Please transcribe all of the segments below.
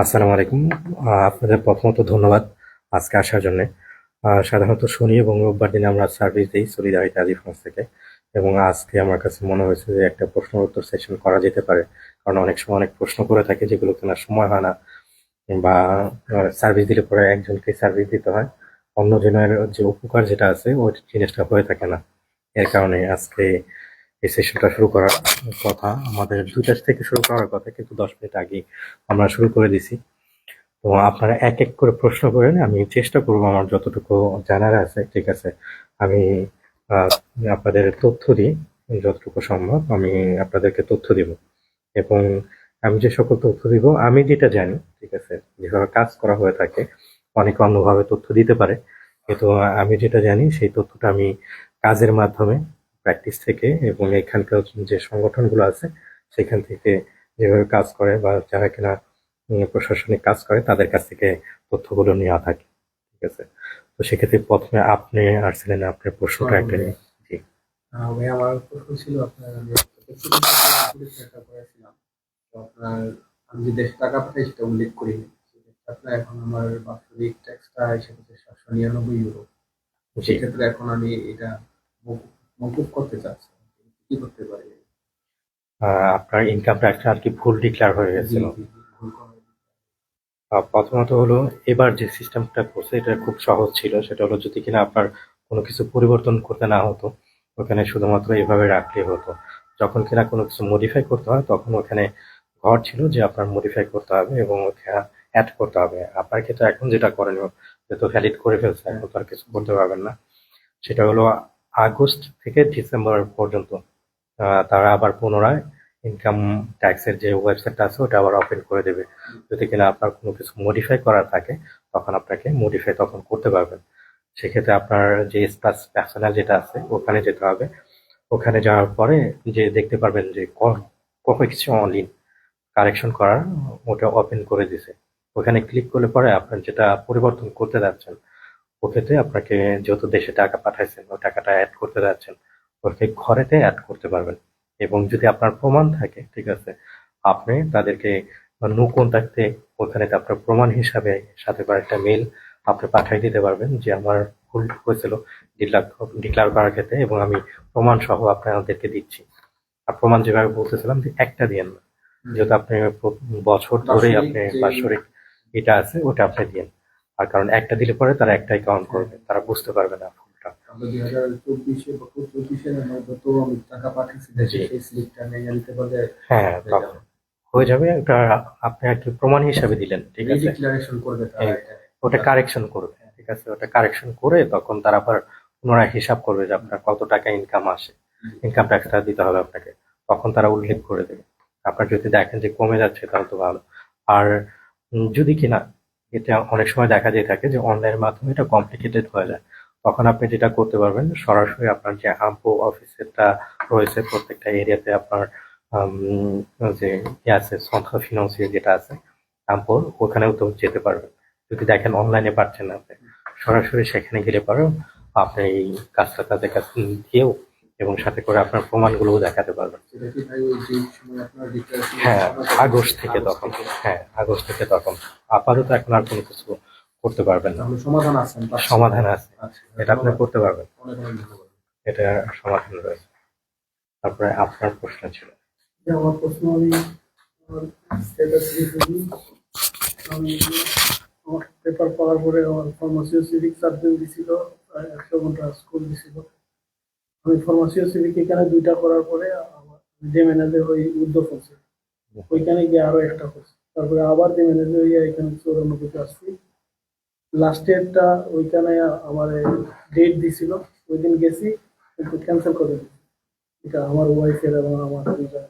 আসসালামু আলাইকুম। আপনাদের প্রথমত ধন্যবাদ আজকে আসার জন্যে। সাধারণত শনি এবং রোববার দিনে আমরা সার্ভিস দিই সলিডারিটি আলী ফান্ড থেকে, এবং আজকে আমার কাছে মনে হয়েছে যে একটা প্রশ্ন উত্তর সেশন করা যেতে পারে। কারণ অনেক সময় অনেক প্রশ্ন করে থাকে যেগুলো কেনার সময় হয় না, বা সার্ভিস দিলে পরে একজনকে সার্ভিস দিতে হয়, অন্যজনের যে উপকার যেটা আছে ওই জিনিসটা হয়ে থাকে না। এর কারণে আজকে এই সেশনটা শুরু করার কথা। আমাদের 2টা থেকে শুরু করার কথা, কিন্তু 10 মিনিট আগে আমরা শুরু করে দিছি। তো আপনারা এক এক করে প্রশ্ন করেন, আমি চেষ্টা করবো আমার যতটুকু জানার আছে, ঠিক আছে। আমি আহ, আপনাদের তথ্য দিই, যতটুকু সম্ভব আমি আপনাদেরকে তথ্য দিব। এবং আমি যে সকল তথ্য দিব আমি যেটা জানি, ঠিক আছে, যেভাবে কাজ করা হয়ে থাকে, অনেকে অন্যভাবে তথ্য দিতে পারে, কিন্তু আমি যেটা জানি সেই তথ্যটা আমি কাজের মাধ্যমে, প্র্যাকটিস থেকে, এবং এখানকার যে সংগঠনগুলো আছে সেখান থেকে যেভাবে কাজ করে বা যারা কিনা প্রশাসনিক কাজ করে তাদের কাছ থেকে তথ্যগুলো নেওয়া থাকে, ঠিক আছে। তো সেক্ষেত্রে প্রথমে আপনি আসছিলেন, আপনার প্রশ্নটা একটা নিয়ে। জি। ভাই, আমার প্রশ্ন ছিল আপনার, আমি একটা করেছিলাম। তো আপনার, আমি যে দেশে টাকা পাঠাই সেটা উল্লেখ করিনি। সেক্ষেত্রে আপনার এখন আমার বাৎসরিক ট্যাক্সটা হিসেবে 799 ইউরো। জি। সেক্ষেত্রে এখন আমি এটা মকুব করতে চাচ্ছি, কি করতে পারি? আপনার ইনকাম ট্যাক্সটা আর কি ভুল ডিক্লেয়ার হয়ে জি গেছিল। জি জি, ভুল করা হয়েছে। প্রথমত হলো, এবার যে সিস্টেমটা করছে এটা খুব সহজ ছিল। সেটা হলো যদি কিনা আপনার কোনো কিছু পরিবর্তন করতে না হতো, ওখানে শুধুমাত্র এভাবে রাখলেই হতো। যখন কিনা কোনো কিছু মডিফাই করতে হয় তখন ওখানে ঘর ছিল যে আপনার মডিফাই করতে হবে এবং ওখানে অ্যাড করতে হবে। আপনার ক্ষেত্রে এখন যেটা করণীয়, যেহেতু ভ্যালিড করে ফেলছে, হ্যাঁ। এখন তো আর কিছু জি করতে পারবেন না। সেটা হলো আগস্ট থেকে ডিসেম্বর পর্যন্ত তারা আবার পুনরায় ইনকাম ট্যাক্সের যে ওয়েবসাইটটা আছে ওটা আবার ওপেন করে দেবে। যদি কিনা আপনার কোনো কিছু মডিফাই করার থাকে তখন আপনাকে মডিফাই তখন করতে পারবেন। সেক্ষেত্রে আপনার যে স্টাস পার্সোনাল যেটা আছে ওখানে যেতে হবে। ওখানে যাওয়ার পরে যে দেখতে পারবেন যে কত কিছু অনলাইন কারেকশন করার, ওটা ওপেন করে দিছে। ওখানে ক্লিক করলে পরে আপনার যেটা পরিবর্তন করতে যাচ্ছেন, ওক্ষেত্রে আপনাকে যেহেতু দেশে টাকা পাঠাইছেন ওই টাকাটা অ্যাড করতে যাচ্ছেন, ওকে ঘরেতে অ্যাড করতে পারবেন। এবং যদি আপনার প্রমাণ থাকে, ঠিক আছে, আপনি তাদেরকে নো কন্ট্যাক্টে ওখানে আপনার প্রমাণ হিসাবে সাথে করে একটা মেল আপনি পাঠিয়ে দিতে পারবেন যে আমার ভুল হয়েছিল ডিক্লার ডিক্লার করার ক্ষেত্রে, এবং আমি প্রমাণ সহ আপনাদেরকে দিচ্ছি। আর প্রমাণ যেভাবে বলতেছিলাম যে একটা দিয়েন না, যেহেতু আপনি বছর ধরেই আপনি বাৎসরিক এটা আছে ওটা আপনি দিয়েন। আর কারণ একটা দিলে পরে তারা একটাই কাউন্ট করবে, তারা বুঝতে পারবে না ফুলটা। আমরা 2024-এ বা 24-এর মধ্যে তো আমি টাকা পাঠিয়েছি দেশে, জি। সেই স্লিপটা নিয়ে নিতে পারলে হ্যাঁ, হয়ে তখন যাবে। হয়ে যাবে। ওটা আপনি আর কি প্রমাণ হিসাবে দিলেন, ঠিক আছে। রিডিক্লারেশন করবে তারা এই এটা। ওটা কারেকশন করবে, ঠিক আছে, ওটা কারেকশন করে তখন তারা আবার পুনরায় হিসাব করবে যে আপনার কত টাকা ইনকাম আসে, ইনকাম ট্যাক্সটা দিতে হবে আপনাকে। তখন তারা উল্লেখ করে দেবে। আপনার যদি দেখেন যে কমে যাচ্ছে তাহলে তো ভালো। আর যদি কিনা এটা অনেক সময় দেখা যেয়ে থাকে যে অনলাইনের মাধ্যমে এটা কমপ্লিকেটেড হয়ে যায়, তখন আপনি যেটা করতে পারবেন, সরাসরি আপনার যে আমপো অফিসেরটা রয়েছে প্রত্যেকটা এরিয়াতে, আপনার যে আছে সংস্থা ফিনান্সিয়াল যেটা আছে আমপোর, ওখানেও তো যেতে পারবেন। যদি দেখেন অনলাইনে পারছেন না আপনি, সরাসরি সেখানে গেলে পরেও আপনি এই কাজটা তাদের কাছে দিয়েও এবং সাথে করে আপনার প্রমাণগুলোও দেখাতে পারবেন। সেটা কি ভাই ওই যে সময় আপনার ডিক্লারেশন হ্যাঁ, আগস্ট থেকে তখন। হ্যাঁ, আগস্ট থেকে তখন। আপাতত এখন আর কোনো কিছু করতে পারবেন না। তাহলে সমাধান আছেন, পাচ্ছি। সমাধান আছে। আচ্ছা, এটা আপনি ধন্যবাদ। করতে পারবেন। অনেক অনেক ধন্যবাদ। এটা সমাধান রয়েছে। তারপরে আপনার প্রশ্ন ছিল। যে আমার প্রশ্ন, আমি আমার স্ট্যাটাস রিভিউ, আমি আমার পেপার পড়ার পরে আমার ফার্মাসিও সিভিক সাবজেক্ট দিছিল, প্রায় 100 ঘন্টা স্কুল দিছিল। আমি ফার্মাসিও সিভিক এখানে 2টা করার পরে আমার যে ম্যানেজার ওই উদ্যোগ করছে, ওইখানে গিয়ে আরো একটা করছে, তারপরে আবার যে ম্যানেজার হইয়া এখানে 94 আসছি। লাস্ট ডেটটা ওইখানে আমার ডেট দিছিল, ওই দিন গেছি কিন্তু ক্যান্সেল করে দিচ্ছি। এটা আমার ওয়াইফের এবং আমার দুইটা।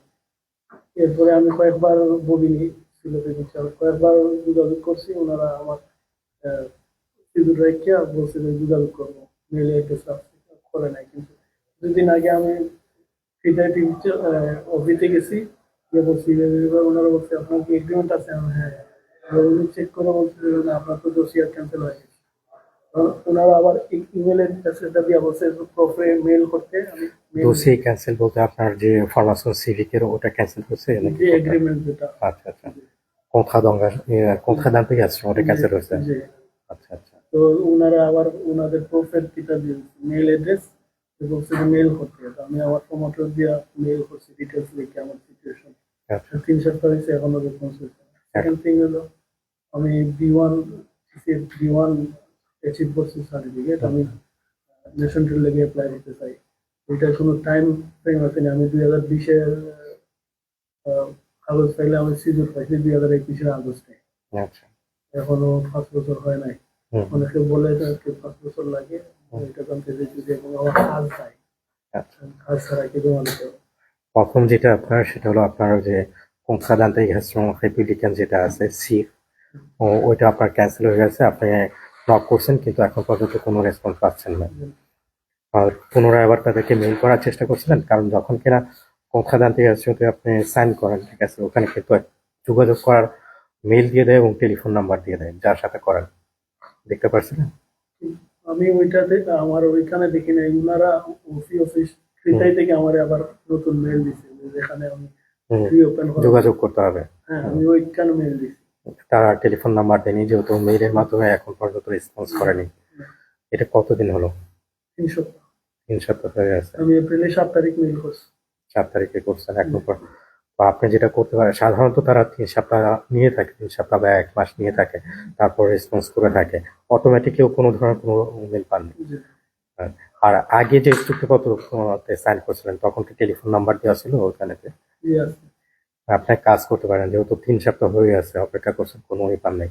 এরপরে আমি কয়েকবার বগিনি সিলেটে বিচার কয়েকবার যোগাযোগ করছি, ওনারা আমার সিঁদুর রেখে বলছে যে যোগাযোগ করবো, মেলে অ্যাড্রেস করে নাই। কিন্তু 2 দিন আগে আমি ফিডাইটি অফিসে গেছি, গিয়ে বলছি ওনারা বলছে আপনার কি এগ্রিমেন্ট আছে? আমি, হ্যাঁ। উনি চেক করে বলছে যে না, আপনার তো ডোসিয়ার ক্যান্সেল হয়ে গেছে। ওনারা আবার ইমেলের মেসেজটা দিয়ে বলছে প্রফে মেল করতে। আমি মেল, দোষী ক্যান্সেল বলতে আপনার যে ফার্মাসিউটিক্যাল সিভিকের ওটা ক্যান্সেল হচ্ছে নাকি যে কোনটা? এগ্রিমেন্ট যেটা। আচ্ছা, আচ্ছা। কোথাদান্তে গেছে ওটা ক্যান্সেল হয়েছে। জি। আচ্ছা আচ্ছা তো ওনারা আবার ওনাদের প্রোফাইল কিটা দিয়েছে, মেল অ্যাড্রেস এবং সেটা মেল করতে হবে। আমি আমার প্রমোটার দিয়া মেল করছি ডিটেলস লিখে আমার সিচুয়েশন। আচ্ছা 3 সপ্তাহ হয়েছে এখনো রেসপন্স হয়েছে না। সেকেন্ড থিং হলো আমি B1 অ্যাচিভ করছি সার্টিফিকেট, আমি ন্যাশনাল লেগে অ্যাপ্লাই করতে চাই। এটার কোনো টাইম ফ্রেম আছে না। আমি 2020-এর কাগজ ফাইলে আমি সিজন পাইছি 2021-এর আগস্টে। আচ্ছা এখনো 5 বছর হয় নাই। হুম অনেকে বলে যে 5 বছর লাগে, এটা জানতে চাইছি যে এবং আমার কাজ চাই, আচ্ছা। কাজ ছাড়া কি তোমার প্রথম যেটা আপনার সেটা হলো আপনার ওই যে কোথাদান্তে গেছে রেপুবলিকান যেটা আছে সি, ওইটা আপনার ক্যান্সেল হয়ে গেছে। আপনি নক করছেন কিন্তু এখন পর্যন্ত কোনো রেসপন্স পাচ্ছেন না। আর পুনরায় আবার তাদেরকে মেইল করার চেষ্টা করছিলেন, কারণ যখন কিনা কোথাদান্তে গেছে যদি আপনি সাইন করেন, ঠিক আছে, ওখানে কিন্তু যোগাযোগ করার মেইল দিয়ে দেয় এবং টেলিফোন নাম্বার দিয়ে দেয় যার সাথে করেন। দেখতে পাচ্ছিলেন? আমি ওইটাতে আমার ওইখানে দেখি নাই। ওনারা অফিস ফ্রিটাই থেকে আমার আবার নতুন মেল দিছে যেখানে আমি হুম, ফ্রি ওপেন করা। যোগাযোগ করতে হবে। হ্যাঁ, আমি ওইখানে মেল দিছি। তারা টেলিফোন নাম্বার দেয়নি যেহেতু মেইলের মাধ্যমে এখন পর্যন্ত রেসপন্স করেনি। এটা কতদিন হলো? 3 সপ্তাহ। 3 সপ্তাহ হয়ে গেছে। আমি এপ্রিলের 7 তারিখ মেল করছি। 7 তারিখে করছেন এখন পর। বা আপনি যেটা করতে পারেন, সাধারণত তারা 3 সপ্তাহ নিয়ে থাকে, 3 সপ্তাহ বা 1 মাস নিয়ে থাকে, তারপর রেসপন্স করে থাকে। অটোমেটিকলিও কোনো ধরনের কোনো মেল পাননি। জি। আর আর আগে যে চুক্তিপত্র সাইন করছিলেন তখন কি টেলিফোন নাম্বার দেওয়া ছিল ওখানেতে? জি আছে। আপনি এক কাজ করতে পারেন, যেহেতু 3 সপ্তাহ হয়ে গেছে অপেক্ষা করছেন, কোনো ওই পান নাই,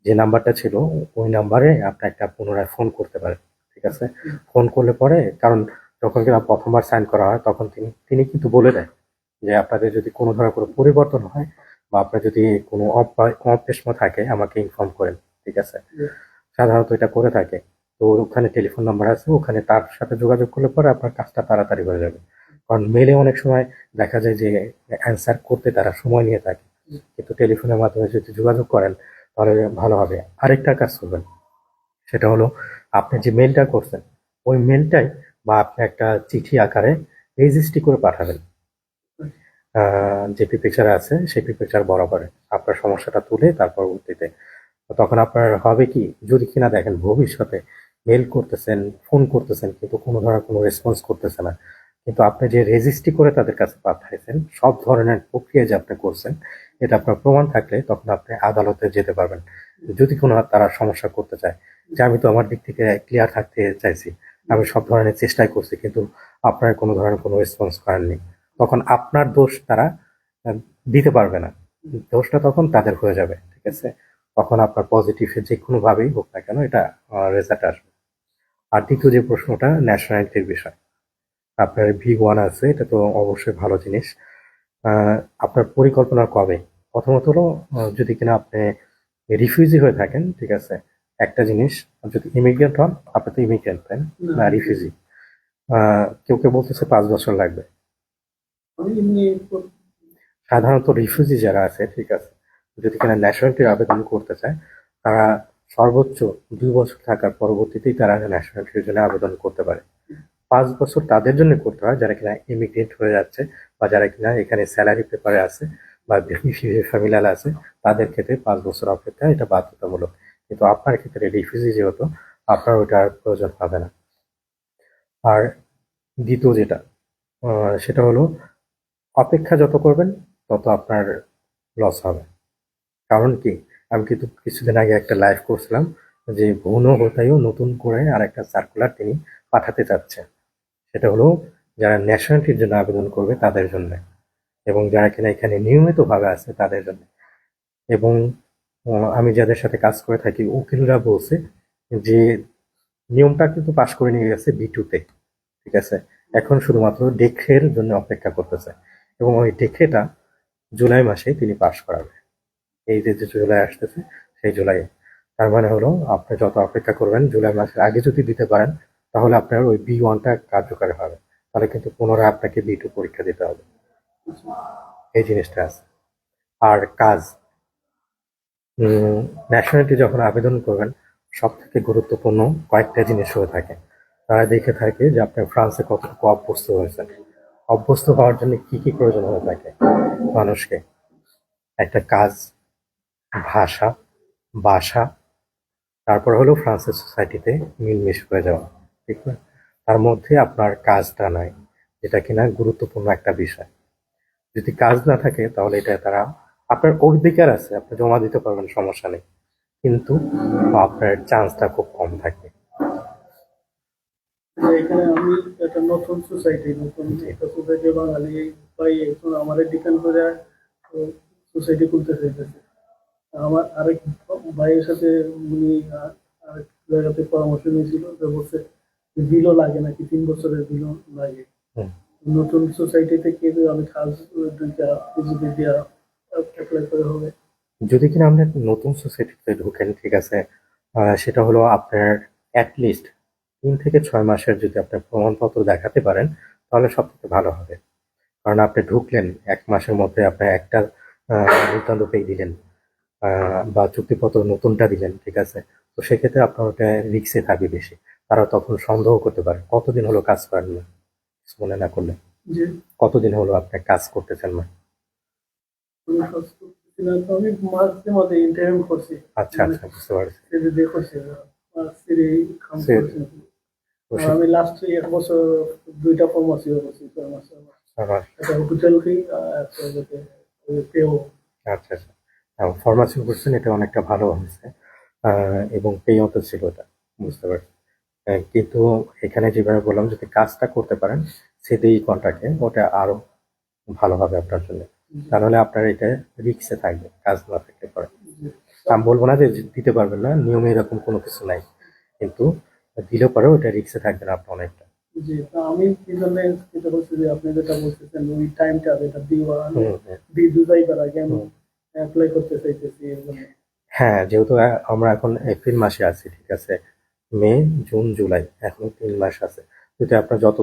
যে নাম্বারটা ছিল ওই নাম্বারে আপনি একটা পুনরায় ফোন করতে পারেন। ঠিক আছে, ফোন করলে পরে, কারণ যখন কিনা প্রথমবার সাইন করা হয় তখন তিনি তিনি কিন্তু বলে দেয় যে আপনাদের যদি কোনো ধরনের কোনো পরিবর্তন হয় বা আপনার যদি কোনো অপ্রেশম থাকে আমাকে ইনফর্ম করেন। ঠিক আছে, জি। সাধারণত এটা করে থাকে। তো ওখানে টেলিফোন নাম্বার আছে, ওখানে তার সাথে যোগাযোগ করলে পরে আপনার কাজটা তাড়াতাড়ি হয়ে যাবে। কারণ মেলে অনেক সময় দেখা যায় যে অ্যান্সার করতে তারা সময় নিয়ে থাকে, কিন্তু টেলিফোনের মাধ্যমে যদি যোগাযোগ করেন তাহলে ভালো হবে। আরেকটা কাজ করবেন, সেটা হলো আপনি যে মেলটা করছেন ওই মেলটাই বা আপনি একটা চিঠি আকারে রেজিস্ট্রি করে পাঠাবেন। যে পিকচার আছে সেই পিকচার বরাবরে আপনার সমস্যাটা তুলে তার পরবর্তীতে, তখন আপনার হবে কি, যদি কিনা দেখেন ভবিষ্যতে মেল করতেছেন, ফোন করতেছেন কিন্তু কোনো ধরনের কোনো রেসপন্স করতেছে না, কিন্তু আপনি যে রেজিস্ট্রি করে তাদের কাছে পাঠাইছেন সব ধরনের প্রক্রিয়া যে আপনি করছেন এটা আপনার প্রমাণ থাকলে তখন আপনি আদালতে যেতে পারবেন। যদি কোনো তারা সমস্যা করতে চায় যে আমি তো আমার দিক থেকে ক্লিয়ার থাকতে চাইছি, আমি সব ধরনের চেষ্টাই করছি কিন্তু আপনার কোনো ধরনের কোনো রেসপন্স করেননি, তখন আপনার দোষ তারা দিতে পারবে না, দোষটা তখন তাদের হয়ে যাবে। ঠিক আছে, তখন আপনার পজিটিভ যে কোনোভাবেই হোক না কেন এটা রেজাল্ট আসবে। আর দ্বিতীয় যে প্রশ্নটা ন্যাশনালিটির বিষয়, আপনার V1 আছে, এটা তো অবশ্যই ভালো জিনিস। আপনার পরিকল্পনা কবে? প্রথমত হলো যদি কিনা আপনি রিফিউজি হয়ে থাকেন, ঠিক আছে, একটা জিনিস, যদি ইমিগ্রেন্ট হন, আপনি তো ইমিগ্রেন্ট তাই না? না, না রিফিউজি। কেউ কেউ বলতেছে 5 বছর লাগবে। আমি এমনি সাধারণত রিফিউজি যারা আছে, ঠিক আছে, যদি কিনা ন্যাশনালিটির আবেদন করতে চায় তারা সর্বোচ্চ 2 বছর থাকার পরবর্তীতেই তারা ন্যাশনালিটির জন্য আবেদন করতে পারে। 5 বছর তাদের জন্য করতে হয় যারা কিনা ইমিগ্রেন্ট হয়ে যাচ্ছে বা যারা কিনা এখানে স্যালারি পেপারে আছে বা ফ্যামিলিয়াল আছে, তাদের ক্ষেত্রে 5 বছর অপেক্ষা এটা বাধ্যতামূলক। কিন্তু আপনার ক্ষেত্রে রিফিউজি যেহেতু, আপনার ওইটা আর প্রয়োজন হবে না। আর দ্বিতীয় যেটা সেটা হলো অপেক্ষা যত করবেন তত আপনার লস হবে। কারণ কি, আমি কিন্তু কিছুদিন আগে একটা লাইভ করছিলাম যে ভুনো হোতাইও নতুন করে আর একটা সার্কুলার তিনি পাঠাতে চাচ্ছে, সেটা হলো যারা ন্যাশনালিটির জন্য আবেদন করবে তাদের জন্য, এবং যারা কিনা এখানে নিয়মিতভাবে আছে তাদের জন্য। এবং আমি যাদের সাথে কাজ করে থাকি উকিলরা বলছে যে নিয়মটা কিন্তু পাশ করে নিয়ে গেছে B2-তে। ঠিক আছে, এখন শুধুমাত্র ডেক্রের জন্য অপেক্ষা করতেছে এবং ওই ডেক্রেটা জুলাই মাসে তিনি পাশ করাবে। এই যে যে জুলাই আসতেছে সেই জুলাই, তার মানে হলো আপনি যত অপেক্ষা করবেন জুলাই মাসের আগে যদি দিতে পারেন তাহলে আপনার ওই B1টা কার্যকরী হবে, তাহলে কিন্তু পুনরায় আপনাকে B2 পরীক্ষা দিতে হবে। এই জিনিসটা আছে। আর কাজ, ন্যাশনালিটি যখন আবেদন করবেন সব থেকে গুরুত্বপূর্ণ কয়েকটা জিনিস হয়ে থাকে। তারা দেখে থাকে যে আপনি ফ্রান্সে কতটুকু অভ্যস্ত হয়েছেন, অভ্যস্ত হওয়ার জন্য কি কি প্রয়োজন হয়ে থাকে মানুষকে, একটা কাজ, ভাষা, বাসা, তারপর হলো ফ্রান্সের সোসাইটিতে মিলমিশ হয়ে যাওয়া, ঠিক না? তার মধ্যে আপনার কাজটা নাই, যেটা কিনা গুরুত্বপূর্ণ একটা বিষয়। যদি কাজ না থাকে তাহলে এটা তারা, আপনার অধিকার আছে, আপনি জমা দিতে পারবেন, সমস্যা নেই, কিন্তু আপনার চান্সটা খুব কম থাকবে। যে এখানে আমি একটা নতুন সোসাইটি, নতুন জি। একটা সোসাইটি বাঙালি ভাই একজন আমাদের ডিপেন্ড করে সোসাইটি খুলতে চাইতেছে। আমার আরেক ভাইয়ের সাথে উনি আরেক জায়গাতে পরামর্শ নিয়েছিল, যে বলছে বিলও লাগে নাকি, 3 বছরের বিলও লাগে। হুম। নতুন সোসাইটি থেকে আমি কাজ দুইটা পিজিপি দিয়া অ্যাপ্লাই করে হবে। যদি কিনা আপনি নতুন সোসাইটিতে ঢোকেন, ঠিক আছে, সেটা হলো আপনার অ্যাটলিস্ট 3 থেকে 6 মাসের যদি আপনার প্রমাণপত্র দেখাতে পারেন, তাহলে সব থেকে ভালো হবে। কারণ আপনি ঢুকলেন 1 মাসের মধ্যে আপনি একটা নিতান্ত পেয়ে দিলেন, বা চুক্তিপত্র নতুনটা দিলেন, ঠিক আছে, তো সেক্ষেত্রে আপনার ওটা রিক্সে থাকবে বেশি। তারা তখন সন্দেহ করতে পারে কতদিন হলো কাজ করেন না, কিছু মনে না করলে, যে কতদিন হলো আপনি কাজ করতেছেন না। আমি কাজ করতেছি না, তো আমি মাঝে মাঝে ইন্টারভিউ করছি, আচ্ছা মানে আচ্ছা, বুঝতে পারছি। সিরি দিয়ে করছি, সিরি কাম সে- করছি। তো আর আমি লাস্ট 1 বছর দুইটা ফর্মাসিও করছি, 6 মাস। আচ্ছা একটা হোটেল ফি আর একটা হচ্ছে পেও। আচ্ছা। ফরমাসি করছেন, এটা অনেকটা ভালো হয়েছে, এবং পেও তো ছিল এটা, বুঝতে পারছি। কিন্তু এখানে যেভাবে বললাম, যদি কাজটা করতে পারেন সেটাই কন্ট্রাক্টে, ওটা আরো ভালো হবে আপনার জন্য। তাহলে আপনার এটা রিক্সে থাকবে কাজ না থাকতে পারে। আমি বলবো না যে দিতে পারবেন না, নিয়মে এরকম কোনো কিছু নাই, কিন্তু দিলেও পরেও ওটা রিক্সে থাকবেন আপনি অনেকটা। জি, তো আমি কি জন্য চিন্তা করছি যে আপনি যেটা বলতেছেন ওই টাইমটা যেটা দিবা, হুম হুম দুবাইবার আগে আমি হুম। অ্যাপ্লাই করতে চাইতেছি এর জন্য। হ্যাঁ, যেহেতু আমরা এখন এপ্রিল মাসে আছি, ঠিক আছে, মে, জুন, জুলাই, এখনো 3 মাস আছে। যদি আপনার যত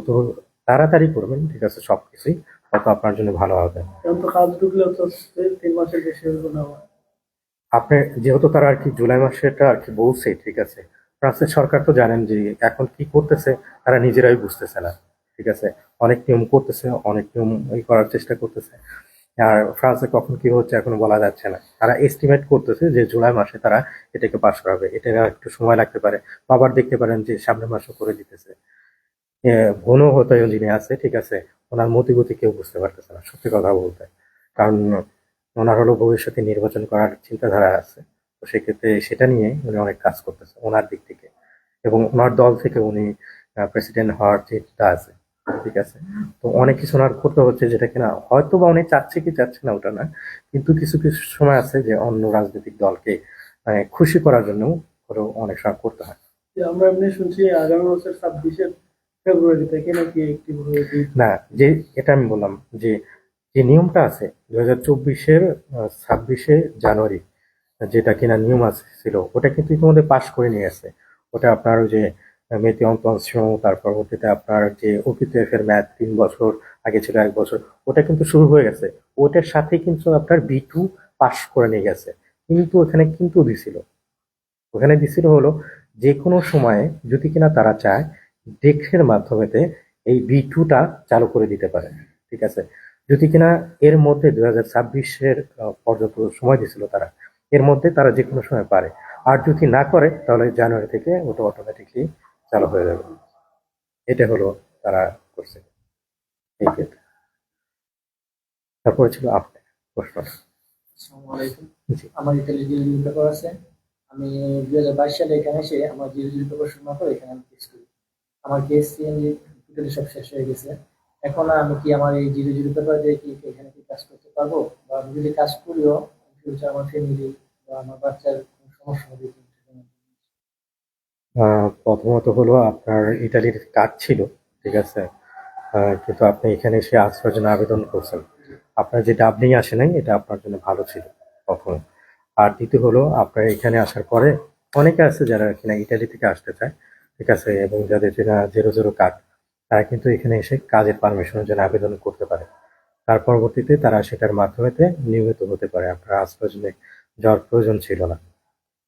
তাড়াতাড়ি করবেন, ঠিক আছে, সবকিছুই তত আপনার জন্য ভালো হবে। এখন তো কাজ ঢুকলেও তো 3 মাসের বেশি হইব না আমার। আপনি যেহেতু তারা আর কি জুলাই মাসেটা আর কি বলছে, ঠিক আছে, ফ্রান্সের সরকার তো জানেন যে এখন কি করতেছে, তারা নিজেরাই বুঝতেছে না, ঠিক আছে, অনেক নিয়ম করতেছে, অনেক নিয়ম করার চেষ্টা করতেছে। আর ফ্রান্সে কখন কি হচ্ছে এখনো বলা যাচ্ছে না, তারা এস্টিমেট করতেছে যে জুলাই মাসে তারা এটাকে পাশ করাবে, এটা একটু সময় লাগতে পারে, বা আবার দেখতে পারেন যে সামনের মাসও করে দিতেছে। ঘন হতায়ন যিনি আছে, ঠিক আছে, ওনার মতিগতি কেউ বুঝতে পারতেছে না, সত্যি কথা বলতে। কারণ ওনার হলো ভবিষ্যতে নির্বাচন করার চিন্তাধারা আছে, তো সেক্ষেত্রে সেটা নিয়ে উনি অনেক কাজ করতেছে ওনার দিক থেকে, এবং ওনার দল থেকে উনি প্রেসিডেন্ট হওয়ার চিন্তা আছে, ঠিক আছে। তো অনেক কিছু ওনার করতে হচ্ছে, যেটা কিনা হয়তো বা উনি চাচ্ছে কি চাচ্ছে না ওটা না, কিন্তু কিছু কিছু সময় আছে যে অন্য রাজনৈতিক দলকে খুশি করার জন্য অনেক সময় করতে হয়। যে আমরা এমনি শুনছি আগামী বছর 26শে ফেব্রুয়ারি থেকে নাকি একটি না, যে এটা আমি বললাম যে যে নিয়মটা আছে 2024-এর 26শে জানুয়ারি, যেটা কিনা নিয়ম আছে ছিল, ওটা কিন্তু ইতিমধ্যে পাশ করে নিয়ে গেছে। ওটা আপনার ওই যে মেয়াদী অন্তঃসীমা, তার পরবর্তীতে আপনার যে ওপিটিএফ এর মেয়াদ 3 বছর, আগে ছিল 1 বছর, ওটা কিন্তু শুরু হয়ে গেছে। ওটার সাথে কিন্তু আপনার B2 পাশ করে নিয়ে গেছে। কিন্তু ওখানে কিন্তু দিছিল, ওখানে দিছিল হলো যে কোনো সময়ে যদি কিনা তারা চায় ডেক্সের মাধ্যমেতে এই B2টা চালু করে দিতে পারে, ঠিক আছে। যদি কিনা এর মধ্যে 2026-এর পর্যন্ত সময় দিছিল তারা, এর মধ্যে তারা যে কোনো সময় পারে। আর যদি না করে তাহলে জানুয়ারি থেকে ওটা অটোমেটিকলি চালু হয়ে যাবে। এটা হলো তারা করছে এই ক্ষেত্রে। তারপরে ছিল আপনার প্রশ্নটা। আসসালামু আলাইকুম। জি। আমার ইতালি জিরো পেপার আছে। আমি 2022 সালে এখানে এসে আমার জিরো পেপার শুরু না করে এখানে আমি কেস করি। আমার কেস টোটালি সব শেষ হয়ে গেছে। এখন আমি কি আমার এই জিরো পেপার দিয়ে কি এখানে কি কাজ করতে পারবো, বা আমি যদি কাজ করিও ফিউচার আমার ফ্যামিলি বা আমার বাচ্চার কোনো সমস্যা হবে কি? প্রথমত হলো আপনার ইটালির কার্ড ছিল, ঠিক আছে, কিন্তু আপনি এখানে এসে আশ্রয়ের জন্য আবেদন করছেন, আপনার যে ডাবলিং আসে নাই, এটা আপনার জন্য ভালো ছিল প্রথমে। আর দ্বিতীয় হলো আপনার এখানে আসার পরে অনেকে আছে যারা কিনা ইটালি থেকে আসতে চায়, ঠিক আছে, এবং যাদের যেটা 00 কার্ড, তারা কিন্তু এখানে এসে কাজের পারমিশনের জন্য আবেদন করতে পারে। তার পরবর্তীতে তারা সেটার মাধ্যমেতে নিয়মিত হতে পারে, আপনার আশ্রয়জনে যাওয়ার প্রয়োজন ছিল না।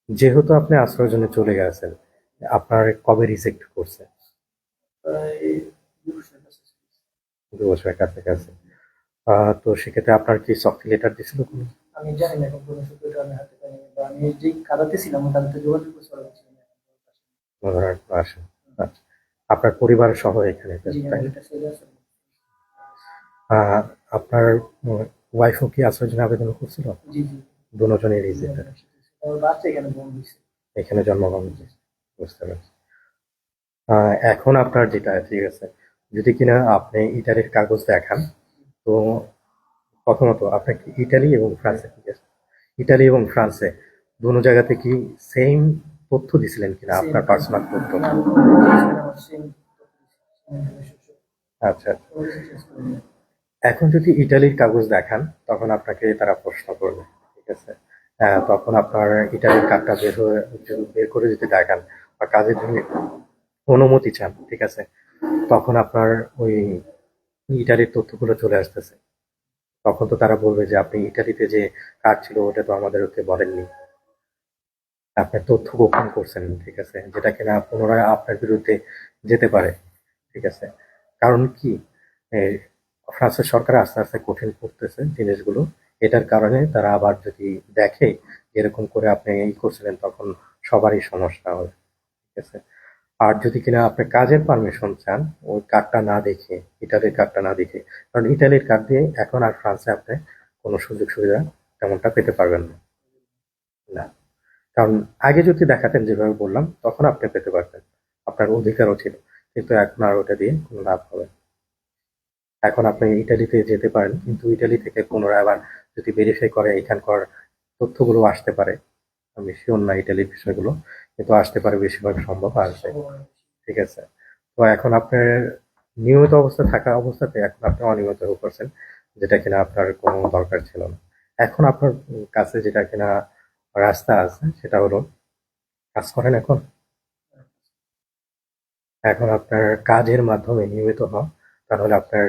যেহেতু আপনি আশ্রয়জনে চলে গেছেন, আপনার কবে রিজেক্ট করছে? প্রায় 2 বছরের কাছাকাছি। 2 বছরের কাছাকাছি। তো সেক্ষেত্রে আপনার কি সফট লেটার দিছিল কোনো? আমি জানি না এখন কোন সূত্রটা আমি হাতে পাইনি, বা আমি যে কাদাতে ছিলাম ওই কাদাতে যোগাযোগ করতে পারছিলাম না। মনোনয়ন আসে। আচ্ছা, আপনার পরিবার সহ এখানে, জি, তাই আমার না? একটা ছেলে আছে। আহ, আপনার ওয়াইফও কি আশ্রয়ের জন্য আবেদন করছিল? জি, জি। দুজনেরই জি, রিজেক্ট, আমরা একসাথে ছিলাম। আমার বাচ্চা এখানে বোন হয়েছে। এখানে জন্মগ্রহণ করেছে। বুঝতে পারছি। এখন আপনার যেটা ঠিক আছে, যদি কিনা আপনি ইটালির কাগজ দেখান, তো প্রথমত আপনাকে ইটালি এবং ফ্রান্সে, ঠিক আছে, ইটালি এবং ফ্রান্সে দুনো জায়গাতে কি সেম তথ্য দিছিলেন কিনা, সেম আপনার পার্সোনাল তথ্য? না, আমি কোনো কিছু চেঞ্জ করি না, আমার সেম ইনফরমেশন আচ্ছা, আচ্ছা। কোনো কিছু চেঞ্জ করি না। এখন যদি ইটালির কাগজ দেখান, তখন আপনাকে তারা প্রশ্ন করবে, ঠিক আছে। তখন আপনার ইটালির কার্ডটা বের করে যদি দেখান বা কাজের জন্য অনুমতি চান, ঠিক আছে, তখন আপনার ওই ইটালির তথ্যগুলো চলে আসতেছে। তখন তো তারা বলবে যে আপনি ইটালিতে যে কার্ড ছিল ওটা তো আমাদেরকে বলেননি, আপনি তথ্য গোপন করছেন, ঠিক আছে, যেটা কিনা পুনরায় আপনার বিরুদ্ধে যেতে পারে, ঠিক আছে। কারণ কি, এই ফ্রান্সের সরকার আস্তে আস্তে কঠিন করতেছে জিনিসগুলো। এটার কারণে তারা আবার যদি দেখে এরকম করে আপনি করছিলেন, তখন সবারই সমস্যা হবে, ঠিক আছে। আর যদি কিনা আপনি কাজের পারমিশন চান, ওই কার্ডটা না দেখে, ইটালির কার্ডটা না দেখে, কারণ ইটালির কার্ড দিয়ে এখন আর ফ্রান্সে আপনি কোনো সুযোগ সুবিধা তেমনটা পেতে পারবেন না। না, কারণ আগে যদি দেখাতেন যেভাবে বললাম, তখন আপনি পেতে পারতেন, আপনার অধিকারও ছিল। কিন্তু এখন আর ওটা দিয়ে কোনো লাভ হবে না। এখন আপনি ইটালিতে যেতে পারেন, কিন্তু ইটালি থেকে পুনরায় আবার যদি ভেরিফাই করে এখানকার তথ্যগুলো আসতে পারে। আমি শিওর না ইটালির বিষয়গুলো, কিন্তু আসতে পারে, বেশিরভাগ সম্ভব আসবে, ঠিক আছে। তো এখন আপনার নিয়মিত অবস্থা থাকা অবস্থাতে এখন আপনি অনিয়মিত হয়ে পড়ছেন, যেটা কিনা আপনার কোনো দরকার ছিল না। এখন আপনার কাছে যেটা কিনা রাস্তা আছে সেটা হলো, কাজ করেন এখন, এখন আপনার কাজের মাধ্যমে নিয়মিত হন। তাহলে আপনার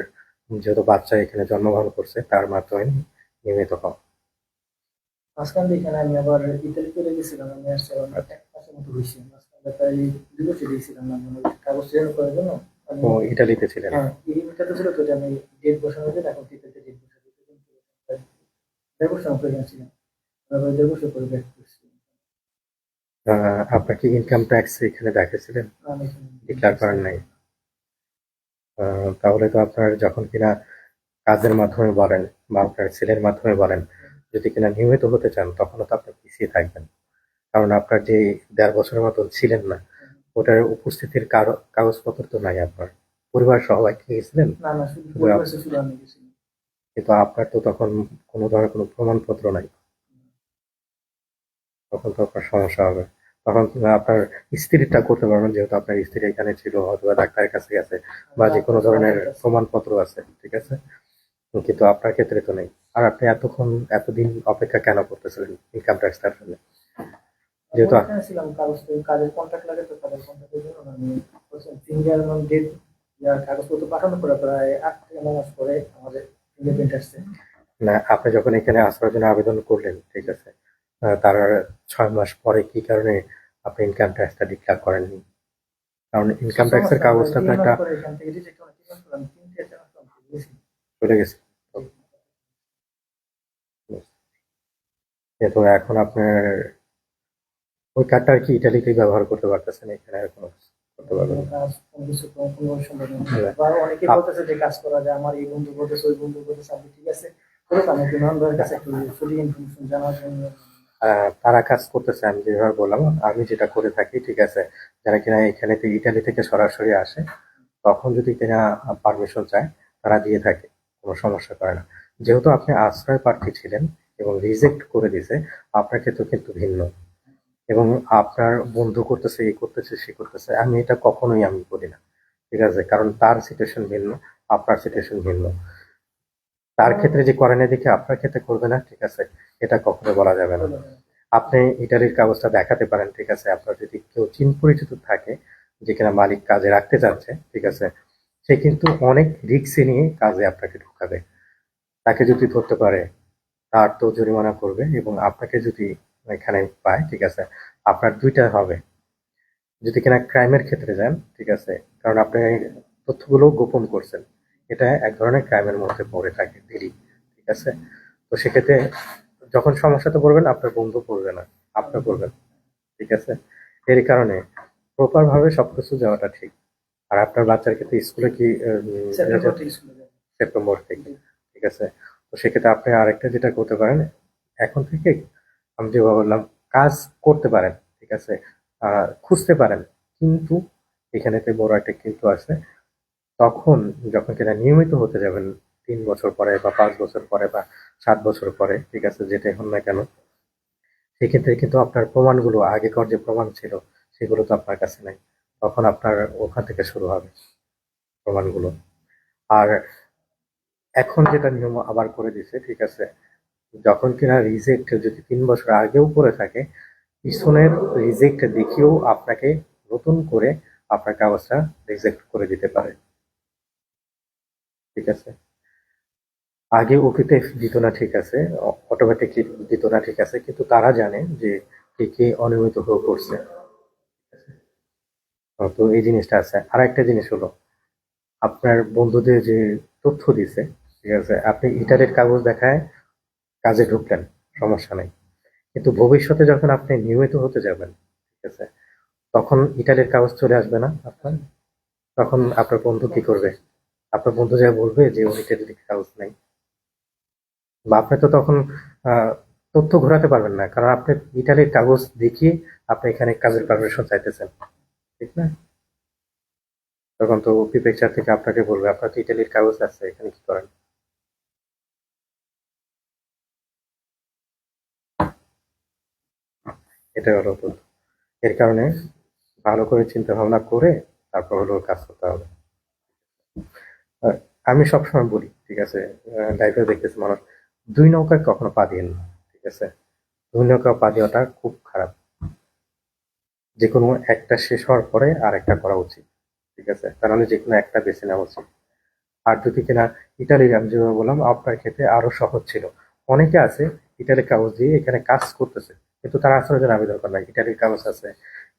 যেহেতু বাচ্চা এখানে জন্মগ্রহণ করছে, তার মাধ্যমে নিয়মিত হন। মাঝখান দিয়ে এখানে আমি আবার ইতালি চলে গেছিলাম, আমি আসছি আবার এক মাসের মতো হয়েছে। মাঝখানে প্রায় 2 বছর দিয়েছিলাম না, মানে কাগজ চেঞ্জ করার জন্য আমি। ও ইটালিতে ছিলেন? হ্যাঁ, ইটালিতে ছিল তো, যে আমি ডেট বসানোর জন্য এখন ইতালিতে ডেট বসাতে 1.5 বছর মতো এখানে ছিলাম। তারপরে 1.5 বছর পরে ব্যাক করছি। আপনার কি ইনকাম ট্যাক্স এখানে দেখেছিলেন? আমি এখানে ডিক্লেয়ার করেন নাই? তাহলে তো আপনার যখন কিনা কাজের মাধ্যমে বলেন বা আপনার ছেলের মাধ্যমে বলেন, যদি কিনা নিয়মিত হতে চান, তখনও তো আপনি পিছিয়ে থাকবেন। কারণ আপনার যে 1.5 বছরের মতন ছিলেন না, ওটার উপস্থিতির কাগজপত্র তো নাই আপনার। পরিবার সবাই কি গেছিলেন? না, না, শুধু শুধু পরিবার শুধু আমি গেছি। কিন্তু আপনার তো তখন কোনো ধরনের কোনো প্রমাণপত্র নাই, তখন তো আপনার সমস্যা হবে। তখন আপনার স্ত্রীটা করতে পারবেন, যেহেতু আপনার স্ত্রী এখানে ছিল, অথবা ডাক্তারের কাছে গেছে, বা যে কোনো ধরনের প্রমাণপত্র আছে, ঠিক আছে। কিন্তু আপনার ক্ষেত্রে তো নেই। আর আপনি এতদিন অপেক্ষা কেন করতেছিলেন ইনকাম ট্যাক্স তার জন্য? যেহেতু ওইখানে ছিলাম কাজের কন্ট্রাক্ট লাগে, তো কাজের কন্ট্রাক্টের জন্য আমি ফিঙ্গার ডেট কাগজপত্র পাঠানোর পরে প্রায় 8 থেকে 9 মাস পরে আমাদের ফিঙ্গারপ্রিন্ট আসছে। না, আপনি যখন এখানে আসার জন্য আবেদন করলেন, ঠিক আছে, তার 6 মাস পরে কি কারণে আপনি ইনকাম ট্যাক্সটা ডিক্লেয়ার করেননি? কারণ ইনকাম 6 মাস ট্যাক্সের না, প্রায় কাগজটা তো 3 মাস একটা পরে এখান থেকে রিজেক্ট হলো। 3 মাস পরে আমি 3 থেকে 4 মাস পর আমি গেছি। চলে গেছে। কিন্তু এখন আপনার ওই কার্ডটা কি ইটালিতেই ব্যবহার করতে পারতেছেন, এখানে আর কোনো করতে পারবেন না? কাজ কোনো কিছু কোনো সম্ভব না। হ্যাঁ। বা অনেকে বলতেছে যে কাজ করা যায়, আমার এই বন্ধু বলতেছে, ওই বন্ধু বলতেছে, আপনি ঠিক আছে করুক, আমি একটু নন্দনের কাছে একটু সঠিক ইনফরমেশন জানার জন্য। তারা কাজ করতেছে, আমি যেভাবে বললাম, আমি যেটা করে থাকি, ঠিক আছে, যারা কিনা এখানে ইটালি থেকে সরাসরি আসে, তখন যদি কিনা পারমিশন চায়, তারা দিয়ে থাকে, কোনো সমস্যা করে না। যেহেতু আপনি আশ্রয় প্রার্থী ছিলেন এবং রিজেক্ট করে দিছে, আপনার ক্ষেত্রে কিন্তু ভিন্ন। এবং আপনার বন্ধু করতেছে, এ করতেছে, সে করতেছে, আমি এটা কখনোই আমি বলি না, ঠিক আছে, কারণ তার সিচুয়েশন ভিন্ন, আপনার সিচুয়েশন ভিন্ন। তার ক্ষেত্রে যে করে না দেখে আপনার ক্ষেত্রে করবে না, ঠিক আছে, এটা কখনো বলা যাবে না। আপনি ইটালির কাগজটা দেখাতে পারেন, ঠিক আছে, আপনার যদি কেউ চিন পরিচিত থাকে যেখানে মালিক কাজে রাখতে চাচ্ছে, ঠিক আছে, সে কিন্তু অনেক রিস্ক নিয়ে কাজে আপনাকে ঢুকাবে। তাকে যদি ধরতে পারে, তার তো জরিমানা করবে, এবং আপনাকে যদি এখানে পায়, ঠিক আছে, আপনার দুইটা হবে। যদি কিনা ক্রাইমের ক্ষেত্রে যান, ঠিক আছে, কারণ আপনি তথ্যগুলো গোপন করছেন, এটা এক ধরনের ক্রাইমের মধ্যে পড়ে থাকে, দিলি, ঠিক আছে। তো সেক্ষেত্রে যখন সমস্যাতে পড়বেন আপনার বন্ধু পড়বে না, আপনি পড়বেন। ঠিক আছে, এর কারণে প্রপার ভাবে সবকিছু যাওয়াটা ঠিক। আর আপনার বাচ্চার ক্ষেত্রে স্কুলে কি সেপ্টেম্বর থেকে স্কুলে যাবে। সেপ্টেম্বর থেকে, ঠিক আছে। তো সেক্ষেত্রে আপনি আরেকটা যেটা করতে পারেন, এখন থেকে আমি যেভাবে বললাম কাজ করতে পারেন, ঠিক আছে, খুঁজতে পারেন, কিন্তু এখানেতে বড় একটা কিন্তু আছে। তখন যখন কিনা নিয়মিত হতে যাবেন 3 বছর পরে বা 5 বছর পরে বা 7 বছর পরে, ঠিক আছে, যেটাই হন না কেন, সেক্ষেত্রে কিন্তু আপনার প্রমাণগুলো আগেকার যে প্রমাণ ছিল সেগুলো তো আপনার কাছে নাই। তখন আপনার ওখান থেকে শুরু হবে প্রমাণগুলো। আর এখন যেটা নিয়ম আবার করে দিছে, ঠিক আছে, যখন কিনা রিজেক্ট যদি 3 বছর আগেও করে থাকে, পিছনের রিজেক্ট দেখিয়েও আপনাকে নতুন করে আপনার কাগজটা রিজেক্ট করে দিতে পারে। ঠিক আছে, আগে ওটিতে দিত না, ঠিক আছে, অটোমেটিকলি দিত না, ঠিক আছে, কিন্তু তারা জানে যে কে কে অনিয়মিত হয়ে করছে। তো এই জিনিসটা আছে। আর একটা জিনিস হলো, আপনার বন্ধুদের যে তথ্য দিছে, ঠিক আছে, আপনি ইটারের কাগজ দেখায় কাজে ঢুকলেন, সমস্যা নেই, কিন্তু ভবিষ্যতে যখন আপনি নিয়মিত হতে যাবেন, ঠিক আছে, তখন ইটালির কাগজ চলে আসবে না আপনার। তখন আপনার বন্ধু কি করবে? আপনার বন্ধু যা বলবে যে ওর ইটালির কাগজ নেই, বা আপনি তো তখন আহ, তথ্য ঘোরাতে পারবেন না, কারণ আপনি ইটালির কাগজ দেখিয়ে আপনি এখানে কাজের পারমিশন চাইতেছেন, ঠিক না? তখন তো প্রিফেকচার থেকে আপনাকে বলবে আপনার তো ইটালির কাগজ আছে, এখানে কি করেন? এটা হলো তো। এর কারণে ভালো করে চিন্তা ভাবনা করে তারপর হলো কাজ করতে হবে। আর আমি সবসময় বলি, ঠিক আছে, লাইফে দেখতেছি মানুষ দুই নৌকায় কখনো পা দিয়েন না, ঠিক আছে। দুই নৌকা পা দেওয়াটা খুব খারাপ। যে কোনো একটা শেষ হওয়ার পরে আর একটা করা উচিত, ঠিক আছে, তার মানে যে কোনো একটা বেছে নেওয়া উচিত। আর যদি কিনা ইটালির, আমি যেভাবে বললাম আপনার ক্ষেত্রে আরো সহজ ছিল। অনেকে আছে ইটালির কাগজ দিয়ে এখানে কাজ করতেছে, কিন্তু তারা আসলে যেন আবেদন করে না, ইটালির কাগজ আছে,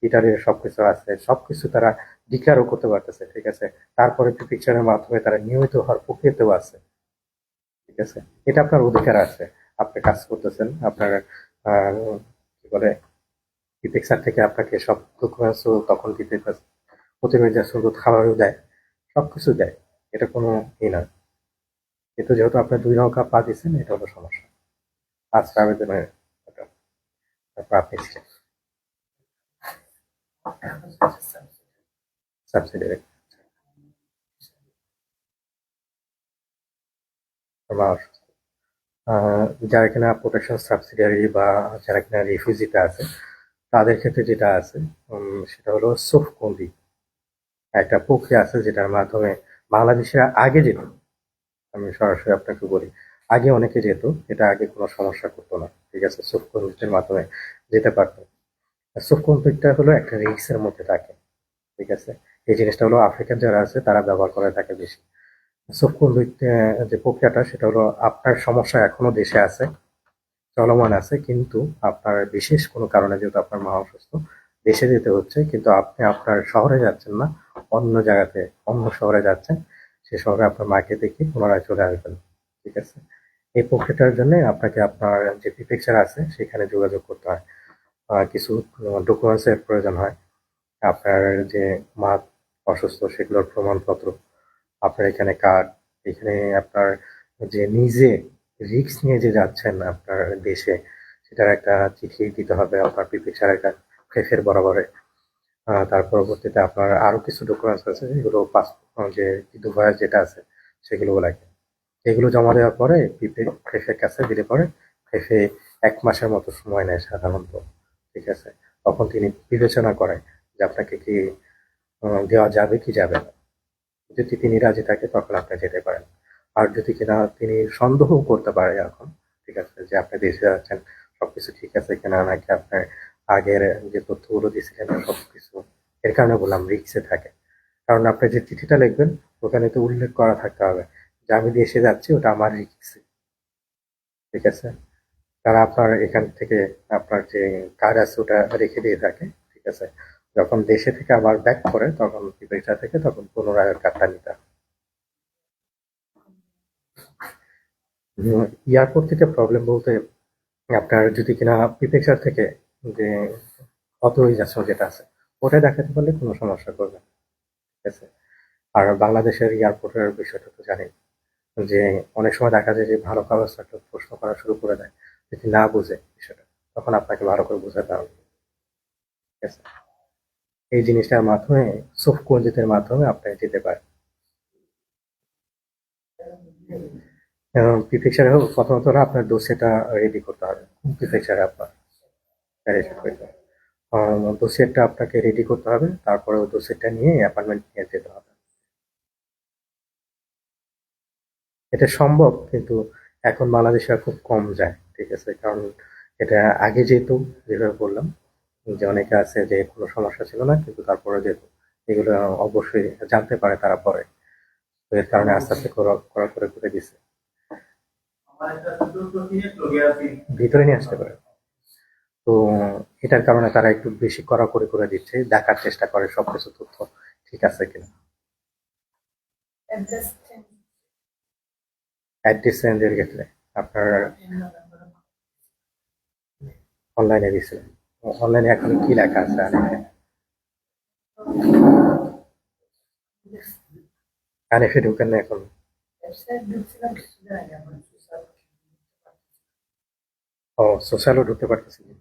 ইটালির সবকিছু আছে, সবকিছু তারা ডিক্লারও করতে পারতেছে, ঠিক আছে। তারপরে পিকচারের মাধ্যমে তারা নিয়মিত হওয়ার প্রক্রিয়াতেও আছে, ঠিক আছে। এটা আপনার অধিকার আছে, আপনি কাজ করতেছেন, আপনার কি বলে পিপেক্সার থেকে আপনাকে সব ডকুমেন্টসও তখন দিতে পারছে, প্রতিনিধি শুধু খাবারও দেয়, সবকিছু দেয়, এটা কোনো ই না। কিন্তু যেহেতু আপনি দুই নৌকা পা দিচ্ছেন, এটা হলো সমস্যা। আজকে আবেদনের এটা, তারপর আপনি সাবসিডি বা যারা কিনা প্রোটেকশন সাবসিডিয়ারি বা যারা কিনা রিফিউজিতে আছে, তাদের ক্ষেত্রে যেটা আছে সেটা হলো সুফকন্দি, একটা প্রক্রিয়া আছে যেটার মাধ্যমে বাংলাদেশিরা আগে যেত। আমি সরাসরি আপনাকে বলি, আগে অনেকে যেত, এটা আগে কোনো সমস্যা করতো না, ঠিক আছে, সুফকন্দির মাধ্যমে যেতে পারতো। সুফকন্দিটা হলো একটা রিস্কের মধ্যে থাকে, ঠিক আছে। এই জিনিসটা হলো আফ্রিকান যারা আছে তারা ব্যবহার করে থাকে বেশি। সুফকন্দির যে প্রক্রিয়াটা সেটা হলো আপনার সমস্যা এখনো দেশে আছে, চলমান আছে, কিন্তু আপনার বিশেষ কোনো কারণে যেহেতু আপনার মা অসুস্থ, দেশে যেতে হচ্ছে, কিন্তু আপনি আপনার শহরে যাচ্ছেন না, অন্য জায়গাতে অন্য শহরে যাচ্ছেন, সে শহরে আপনার মাকে দেখে পুনরায় চলে আসবেন, ঠিক আছে। এই প্রক্রিয়াটার জন্য আপনাকে আপনার যে প্রিফেকচার আছে সেখানে যোগাযোগ করতে হয়। কিছু ডকুমেন্টস এর প্রয়োজন হয়, আপনার যে মা অসুস্থ সেগুলোর প্রমাণপত্র, আপনার এখানে কার্ড, এখানে আপনার যে নিজে রিস্ক নিয়ে যে যাচ্ছেন আপনার দেশে, সেটার একটা চিঠি দিতে হবে আপনার পিপি স্যারের ফেফের বরাবরে। তার পরবর্তীতে আপনার আরো কিছু ডকুমেন্টস আছে যেগুলো যে দুবাইয়ের যেটা আছে সেগুলো লাগে। এগুলো জমা দেওয়ার পরে পিপে ফেফের কাছে দিলে পরে ফেফে 1 মাসের মতো সময় নেয় সাধারণত, ঠিক আছে। তখন তিনি বিবেচনা করেন যে আপনাকে কি দেওয়া যাবে কি যাবে না। যদি তিনি রাজি থাকে তখন আপনি যেতে পারেন। আর যদি কিনা তিনি সন্দেহ করতে পারে এখন, ঠিক আছে, যে আপনি দেশে যাচ্ছেন, সবকিছু ঠিক আছে কিনা, নাকি আপনার আগের যে তথ্যগুলো দিয়েছিলেন সবকিছু, এর কারণে বললাম রিক্সে থাকে। কারণ আপনি যে চিঠিটা লিখবেন ওখানে তো উল্লেখ করা থাকতে হবে যে আমি দেশে যাচ্ছি, ওটা আমার রিক্সে, ঠিক আছে। তারা আপনার এখান থেকে আপনার যে কার্ড আছে ওটা রেখে দিয়ে থাকে, ঠিক আছে। যখন দেশে থেকে আবার ব্যাক করে তখন বিপরীতটা থেকে তখন পুনরায় কার্ডটা নিতে হবে। এয়ারপোর্ট থেকে প্রবলেম বলতে আপনার যদি কিনা প্রিফেকচার থেকে যে অথরাইজেশন যেটা আছে ওটা দেখাতে পারলে কোনো সমস্যা করবে না, ঠিক আছে। আর বাংলাদেশের এয়ারপোর্টের বিষয়টা তো জানেন যে অনেক সময় দেখা যায় যে ভালো কাগজ একটা প্রশ্ন করা শুরু করে দেয়, যদি না বুঝে বিষয়টা তখন আপনাকে ভালো করে বোঝাতে হবে, ঠিক আছে। এই জিনিসটার মাধ্যমে সফট কুঞ্জিতের মাধ্যমে আপনি যেতে পারেন। এবং প্রিফেকচারে প্রথমত হলো আপনার দোষেটা রেডি করতে হবে, কোন প্রিফেকচারে আপনার ভ্যারিয়েশন করতে হবে। দোষেরটা আপনাকে রেডি করতে হবে, তারপরে ওই দোষেরটা নিয়ে অ্যাপয়েন্টমেন্ট নিয়ে যেতে হবে। এটা সম্ভব, কিন্তু এখন বাংলাদেশে আর খুব কম যায়, ঠিক আছে। কারণ এটা আগে যেহেতু যেভাবে বললাম যে অনেকে আছে যে কোনো সমস্যা ছিল না কিন্তু তারপরে যেহেতু এগুলো অবশ্যই জানতে পারে তারা পরে, তো এর কারণে আস্তে আস্তে করা করা করে করে দিছে, ভিতরে নিয়ে আসতে পারে। তো এটার কারণে তারা একটু বেশি কড়াকড়ি করে দিচ্ছে, দেখার চেষ্টা করে সবকিছু তথ্য ঠিক আছে কিনা। অ্যাড্রেস চেঞ্জের ক্ষেত্রে আপনার অনলাইনে দিচ্ছে, অনলাইনে এখন কি লেখা আছে আনেফে ঢুকেন না এখন? ও, সোশ্যালও ঢুকতে পারতেছি না।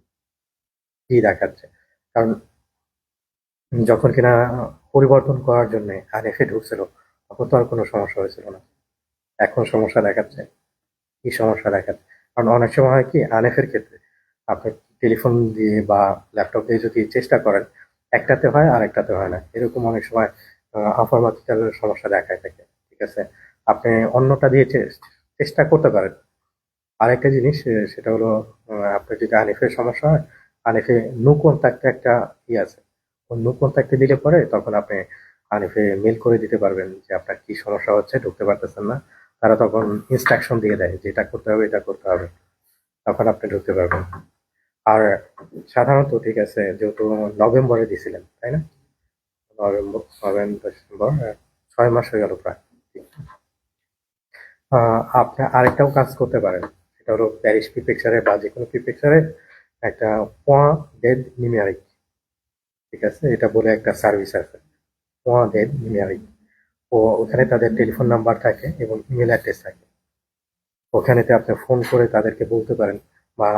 কি দেখাচ্ছে? কারণ যখন কিনা পরিবর্তন করার জন্য আনেফে ঢুকছিল তখন তো আর কোনো সমস্যা হয়েছিল না, এখন সমস্যা দেখাচ্ছে। কি সমস্যা দেখাচ্ছে? কারণ অনেক সময় হয় কি আনেফের ক্ষেত্রে আপনি টেলিফোন দিয়ে বা ল্যাপটপ দিয়ে যদি চেষ্টা করেন একটাতে হয় আর একটাতে হয় না, এরকম অনেক সময় আনফরমাটিক্যাল সমস্যা দেখায় থাকে, ঠিক আছে। আপনি অন্যটা দিয়ে চেষ্টা করতে পারেন। আরেকটা জিনিস সেটা হলো আপনার যদি আনিফের সমস্যা হয়, আনিফে নো কন্ট্যাক্টে একটা আছে, ওই নো কন্ট্যাক্টে দিলে পরে তখন আপনি আনিফে মেল করে দিতে পারবেন যে আপনার কি সমস্যা হচ্ছে, ঢুকতে পারতেছেন না। তারা তখন ইনস্ট্রাকশন দিয়ে দেয় যে এটা করতে হবে এটা করতে হবে, তখন আপনি ঢুকতে পারবেন। আর সাধারণত ঠিক আছে, যেহেতু নভেম্বরে দিছিলেন তাই না, নভেম্বর ডিসেম্বর 6 মাস হয়ে গেল প্রায়। আপনি আরেকটাও কাজ করতে পারেন, সেটা হলো প্যারিস প্রিফেকচারে বা যে কোনো প্রিফেকচারে একটা পয়েন্ট ডেড নিউমেরিক, ঠিক আছে, এটা বলে একটা সার্ভিস আছে, পয়েন্ট ডেড নিউমেরিক। ও ওখানে তাদের টেলিফোন নাম্বার থাকে এবং ইমেল অ্যাড্রেস থাকে। ওখানেতে আপনি ফোন করে তাদেরকে বলতে পারেন বা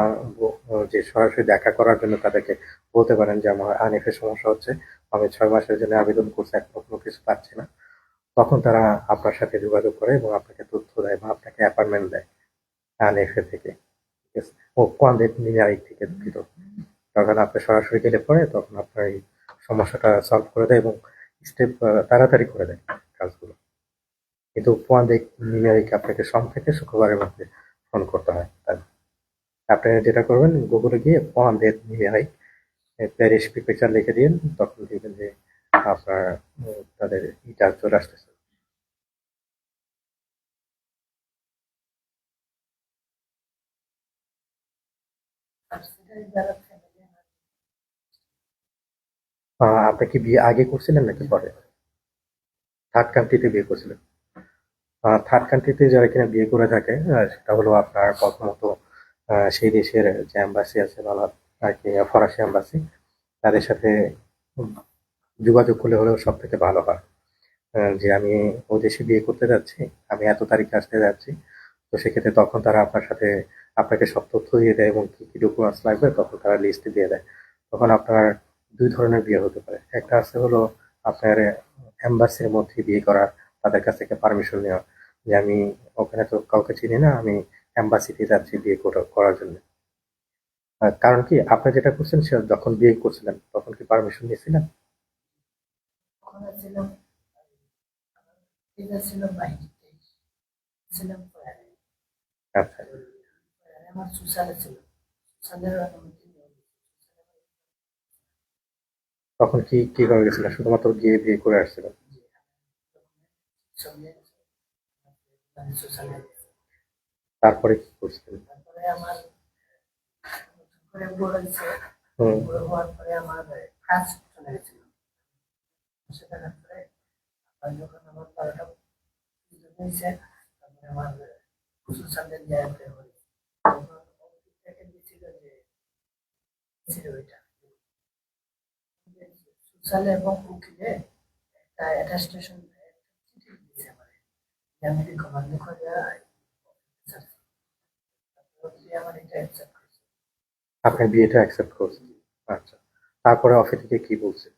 যে সরাসরি দেখা করার জন্য তাদেরকে বলতে পারেন যে আমার আনিফের সমস্যা হচ্ছে, আমি 6 মাসের জন্য আবেদন করছি, এখনো কোনো কিছু পাচ্ছি না। তখন তারা আপনার সাথে যোগাযোগ করে এবং আপনাকে তথ্য দেয় বা আপনাকে অ্যাপয়েন্টমেন্ট দেয় আনিফে থেকে, ঠিক আছে। ও কোয়ান্ডেট নিউমেরিক থেকে দুঃখিত। তখন আপনি সরাসরি গেলে পরে তখন আপনার এই সমস্যাটা সলভ করে দেয় এবং স্টেপ তাড়াতাড়ি করে দেয় কাজগুলো। কিন্তু কোয়ান্ডেট নিউমেরিক আপনাকে সোম থেকে শুক্রবারের মধ্যে ফোন করতে হয়। তাই আপনি যেটা করবেন গুগলে গিয়ে কোয়ান্ডেট নিউমেরিক প্যারিস পিকচার লিখে দিন, তখন দেখবেন যে আপনার তাদের ইটা চলে আসতেছে। আপনি কি বিয়ে আগে করছিলেন নাকি পরে? থার্ড কান্ট্রিতে বিয়ে করছিলেন? থার্ড কান্ট্রিতে যারা কিনা বিয়ে করে থাকে সেটা হলো আপনার প্রথমত সেই দেশের যে এম্বাসি আছে বা আর কি ফরাসি এম্বাসি, তাদের সাথে উম যোগাযোগ করলে হলেও সব থেকে ভালো হয়। যে আমি ও দেশে বিয়ে করতে যাচ্ছি, আমি এত তারিখে আসতে যাচ্ছি। তো সেক্ষেত্রে তখন তারা আপনার সাথে আপনাকে সব তথ্য দিয়ে দেয় এবং কি কি ডকুমেন্টস লাগবে তখন তারা লিস্ট দিয়ে দেয়। তখন আপনার দুই ধরনের বিয়ে হতে পারে, একটা আছে হলো আপনার এম্বাসির মধ্যে বিয়ে করা, তাদের কাছ থেকে পারমিশন নেওয়া যে আমি ওখানে তো কাউকে চিনি না, আমি এম্বাসিতে যাচ্ছি বিয়ে করার জন্য। কারণ কি আপনি যেটা করছেন সে যখন বিয়ে করছিলেন তখন কি পারমিশন নিয়েছিলেন? আচ্ছা, তখন কি কি করে গেছিলেন, শুধুমাত্র গিয়ে বিয়ে করে আসছিলেন? তারপরে কি করছিলেন? হুম। ওইটা সোশ্যাল এবং উকিলে একটা অ্যাটাস্টেশন চিঠি দিয়েছে আমার, আমি রিকমান্ড করে আমার এটা অ্যাকসেপ্ট করছে। আপনার বিয়েটা অ্যাকসেপ্ট করছেন? আচ্ছা, তারপরে অফিস থেকে কি বলছে?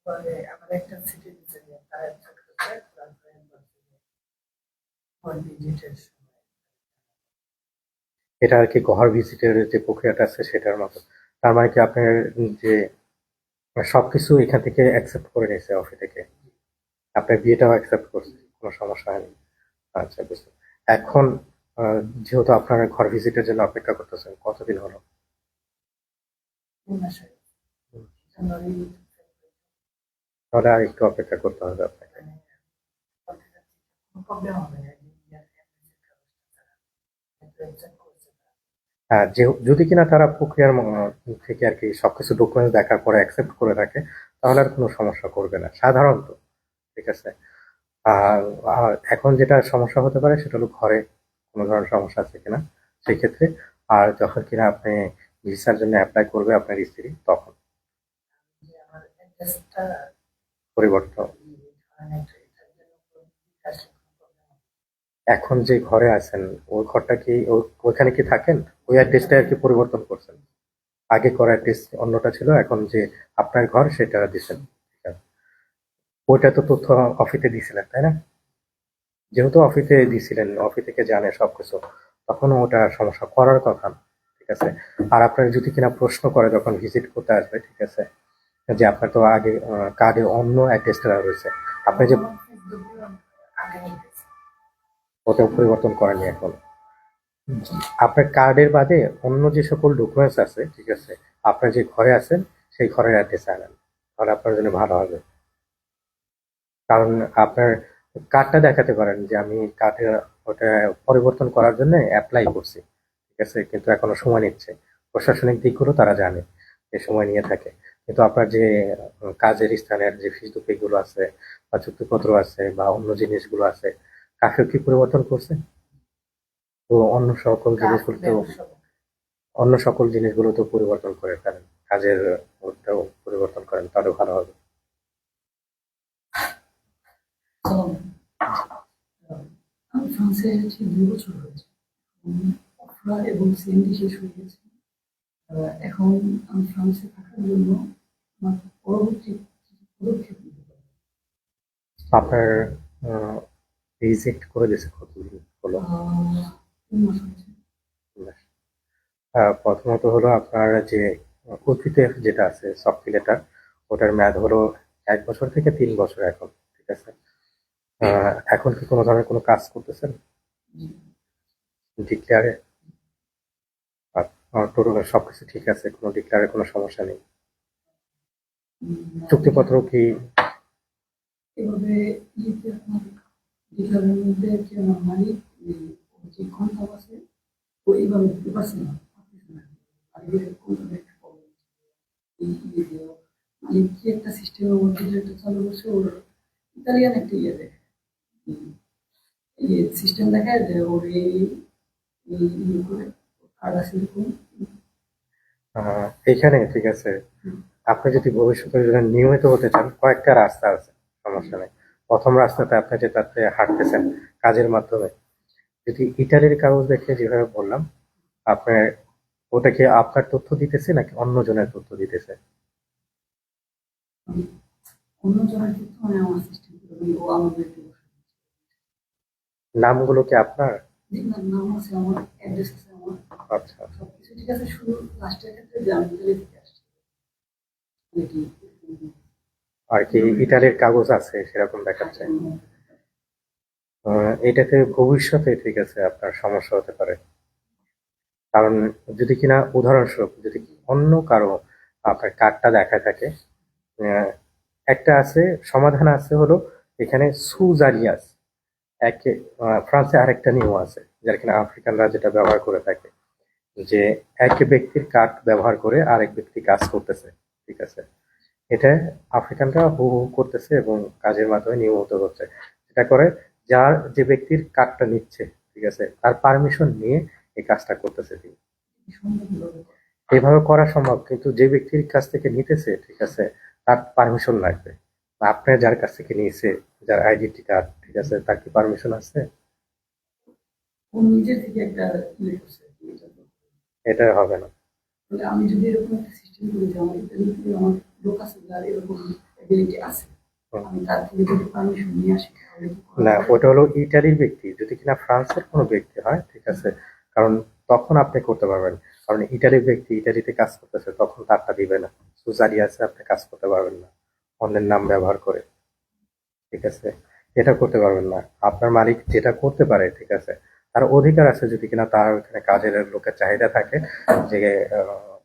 পরে আমার একটা চিঠি দিয়েছে যে তারা অ্যাকসেপ্ট করছে, তারপরে ভিজিটের সময় এটা আর কি ঘর ভিজিটের যে প্রক্রিয়াটা আছে সেটার মতো। তার মানে কি আপনার যে সবকিছু এখান থেকে অ্যাকসেপ্ট করে নিয়েছে অফিস থেকে, আপনার বিয়েটাও অ্যাকসেপ্ট করছে, কোনো সমস্যা হয়নি? আচ্ছা, বুঝতে। এখন যেহেতু আপনার ঘর ভিজিটের জন্য অপেক্ষা করতেছেন, কতদিন হলো? 2 মাস আগে জানুয়ারি তাহলে আর একটু অপেক্ষা করতে হবে আপনাকে। কোনো প্রবলেম হবে না, অ্যাকসেপ্ট করছে। হ্যাঁ, যদি কিনা তারা প্রক্রিয়ার থেকে আর কি সবকিছু ডকুমেন্টস দেখার পরে অ্যাকসেপ্ট করে থাকে, তাহলে আর কোনো সমস্যা করবে না সাধারণত। ঠিক আছে। আর আর এখন যেটা সমস্যা হতে পারে সেটা হলো ঘরে কোনো ধরনের সমস্যা আছে কিনা সেই ক্ষেত্রে। আর যখন কিনা আপনি ভিসার জন্য অ্যাপ্লাই করবে আপনার স্ত্রী, তখন যে আমার অ্যাড্রেসটা পরিবর্তন। এটার জন্য বিকাশে কোনো প্রবলেম হবে এখন যে ঘরে আছেন ওই ঘরটা কি ওইখানে কি থাকেন? ওই অ্যাড্রেসটা আর কি পরিবর্তন করছেন? আগে করা অ্যাড্রেস অন্যটা ছিল, এখন যে আপনার ঘর সেটা দিচ্ছেন। ওইটা তো তথ্য অফিসে দিছিলেন, তাই না? যেহেতু অফিসে দিছিলেন, অফিস থেকে জানে সবকিছু, তখন ওটা সমস্যা করার কথা না। ঠিক আছে। আর আপনার যদি কিনা প্রশ্ন করে যখন ভিজিট করতে আসবে, ঠিক আছে, যে আপনার তো আগে কার্ডে অন্য অ্যাড্রেসটা রয়েছে, আপনি যে আমার ফেসবুকে আগে হয়েছে ওটাও পরিবর্তন করেননি এখন। আপনার কার্ডের বাদে অন্য যে সকল ডকুমেন্টস আছে, ঠিক আছে, আপনার যে ঘরে আছেন সেই ঘরের অ্যাড্রেস আনেন, তাহলে আপনার জন্য ভালো হবে। কারণ আপনার কার্ডটা দেখাতে পারেন যে আমি কার্ডে ওটা পরিবর্তন করার জন্য অ্যাপ্লাই করছি, ঠিক আছে, কিন্তু এখনো সময় নিচ্ছে। প্রশাসনিক দিকগুলো তারা জানে যে সময় নিয়ে থাকে। কিন্তু আপনার যে কাজের স্থানের যে ফিসডুপি গুলো আছে বা চুক্তিপত্র আছে বা অন্য জিনিসগুলো আছে, কাকে কি পরিবর্তন করছে? তো অন্য সকল জিনিসগুলো তো পরিবর্তন করে ফেলেন, কাজের ওটাও পরিবর্তন করেন, তাহলে ভালো হবে। আমি ফ্রান্সে এসেছি 2 বছর হয়েছে। অফরা এবং সিএনডি শেষ হয়ে গেছে। এখন আমি ফ্রান্সে থাকার জন্য আমার পরবর্তী পদক্ষেপ নিতে পারি। আপনার রিজেক্ট করে দিয়েছে কতদিন হলো? 3 মাস হয়েছে। প্রথমত হলো আপনার যে অতীতের যেটা আছে সফট লেটার, ওটার মেয়াদ হলো 1 বছর থেকে 3 বছর এখন। ঠিক আছে। এখন কি কোনো ধরনের কোনো কাজ করতেছেন ডিক্লেয়ারে? টোটাল সবকিছু ঠিক আছে, কোনো ডিক্লেয়ারে কোনো সমস্যা নেই? চুক্তিপত্র কি এভাবে ইয়েতে আপনার ডিক্লারের মধ্যে যে আমার মালিক যে কনসাল আছে ও এইভাবে দিতে পারছে না, পারতেছে না। আর এর কোনভাবে একটা প্রবলেম এই ইয়ে দিয়ে মালিক কি একটা সিস্টেমের মধ্যে যেটা চালু করছে ওর ইতালিয়ান একটা ইয়ে দেখে সিস্টেম দেখায় যে ওর এই ইয়ে করে কার্ড আছে এরকম। এখানে ঠিক আছে, আপনি যদি ভবিষ্যতে যদি নিয়মিত হতে চান, কয়েকটা রাস্তা আছে, সমস্যা নেই। প্রথম রাস্তাতে আপনি যেটাতে হাঁটতেছেন কাজের মাধ্যমে, যদি ইটালির কাগজ দেখে যেভাবে বললাম, আপনার ওটা কি আপনার তথ্য দিতেছে নাকি অন্য জনের তথ্য দিতেছে? অন্য জনের ক্ষেত্রে মানে আমার সিস্টেম করে ও আমাদের নামগুলো কি আপনার? নাম আছে আমার, অ্যাড্রেস আছে আমার, আচ্ছা, সবকিছু ঠিক আছে, শুধু লাস্টের ক্ষেত্রে যে আমি ইতালি থেকে আসছি নাকি আর কি ইটালির কাগজ আছে সেরকম দেখাচ্ছে? এটাতে ভবিষ্যতে ঠিক আছে আপনার সমস্যা হতে পারে। কারণ যদি কিনা উদাহরণস্বরূপ যদি অন্য কারো আপনার কার্ডটা দেখা থাকে, আহ, একটা আছে সমাধান আছে হলো এখানে সুজারিয়াস এক, ফ্রান্সে আরেকটা নিয়ম আছে যার কিনা আফ্রিকানরা যেটা ব্যবহার করে থাকে, যে এক ব্যক্তির কার্ড ব্যবহার করে আরেক ব্যক্তি কাজ করতেছে। ঠিক আছে। এটা আফ্রিকানরা হু হু করতেছে এবং কাজের মাধ্যমে নিয়মিত হচ্ছে। এটা করে যার যে ব্যক্তির কার্ডটা নিচ্ছে, ঠিক আছে, তার পারমিশন নিয়ে এই কাজটা করতেছে তিনি। সম্ভব হবে? এভাবে করা সম্ভব, কিন্তু যে ব্যক্তির কাছ থেকে নিতেছে, ঠিক আছে, তার পারমিশন লাগবে। আপনি যার কাছ থেকে নিয়েছে, যার আইডেন্টি কার্ড, ঠিক আছে, তার কি পারমিশন আছে? ও নিজের থেকে একটা ইয়ে করছে আর কি, এটা তো। এটা হবে না। তাহলে আমি যদি এরকম একটা সিস্টেম করি যে আমার ইন্টারনেটে আমার লোক আছে যার এরকম এবিলিটি আছে, হুম। আমি তার থেকে যদি পারমিশন নিয়ে আসি তাহলে কি করা না, যাবে? ওটা হলো ইটালির ব্যক্তি, যদি কিনা ফ্রান্সের কোনো ব্যক্তি হয়, ঠিক আছে, কারণ তখন আপনি করতে পারবেন। কারণ ইটালির ব্যক্তি ইটালিতে কাজ করতেছে, তখন তারটা দিবে না। সুজারি আছে, আপনি কাজ করতে পারবেন না অন্যের নাম ব্যবহার করে, ঠিক আছে, এটা করতে পারবেন না। আপনার মালিক যেটা করতে পারে, ঠিক আছে, তার অধিকার আছে যদি কিনা তার ওখানে কাজের লোকের চাহিদা থাকে, যে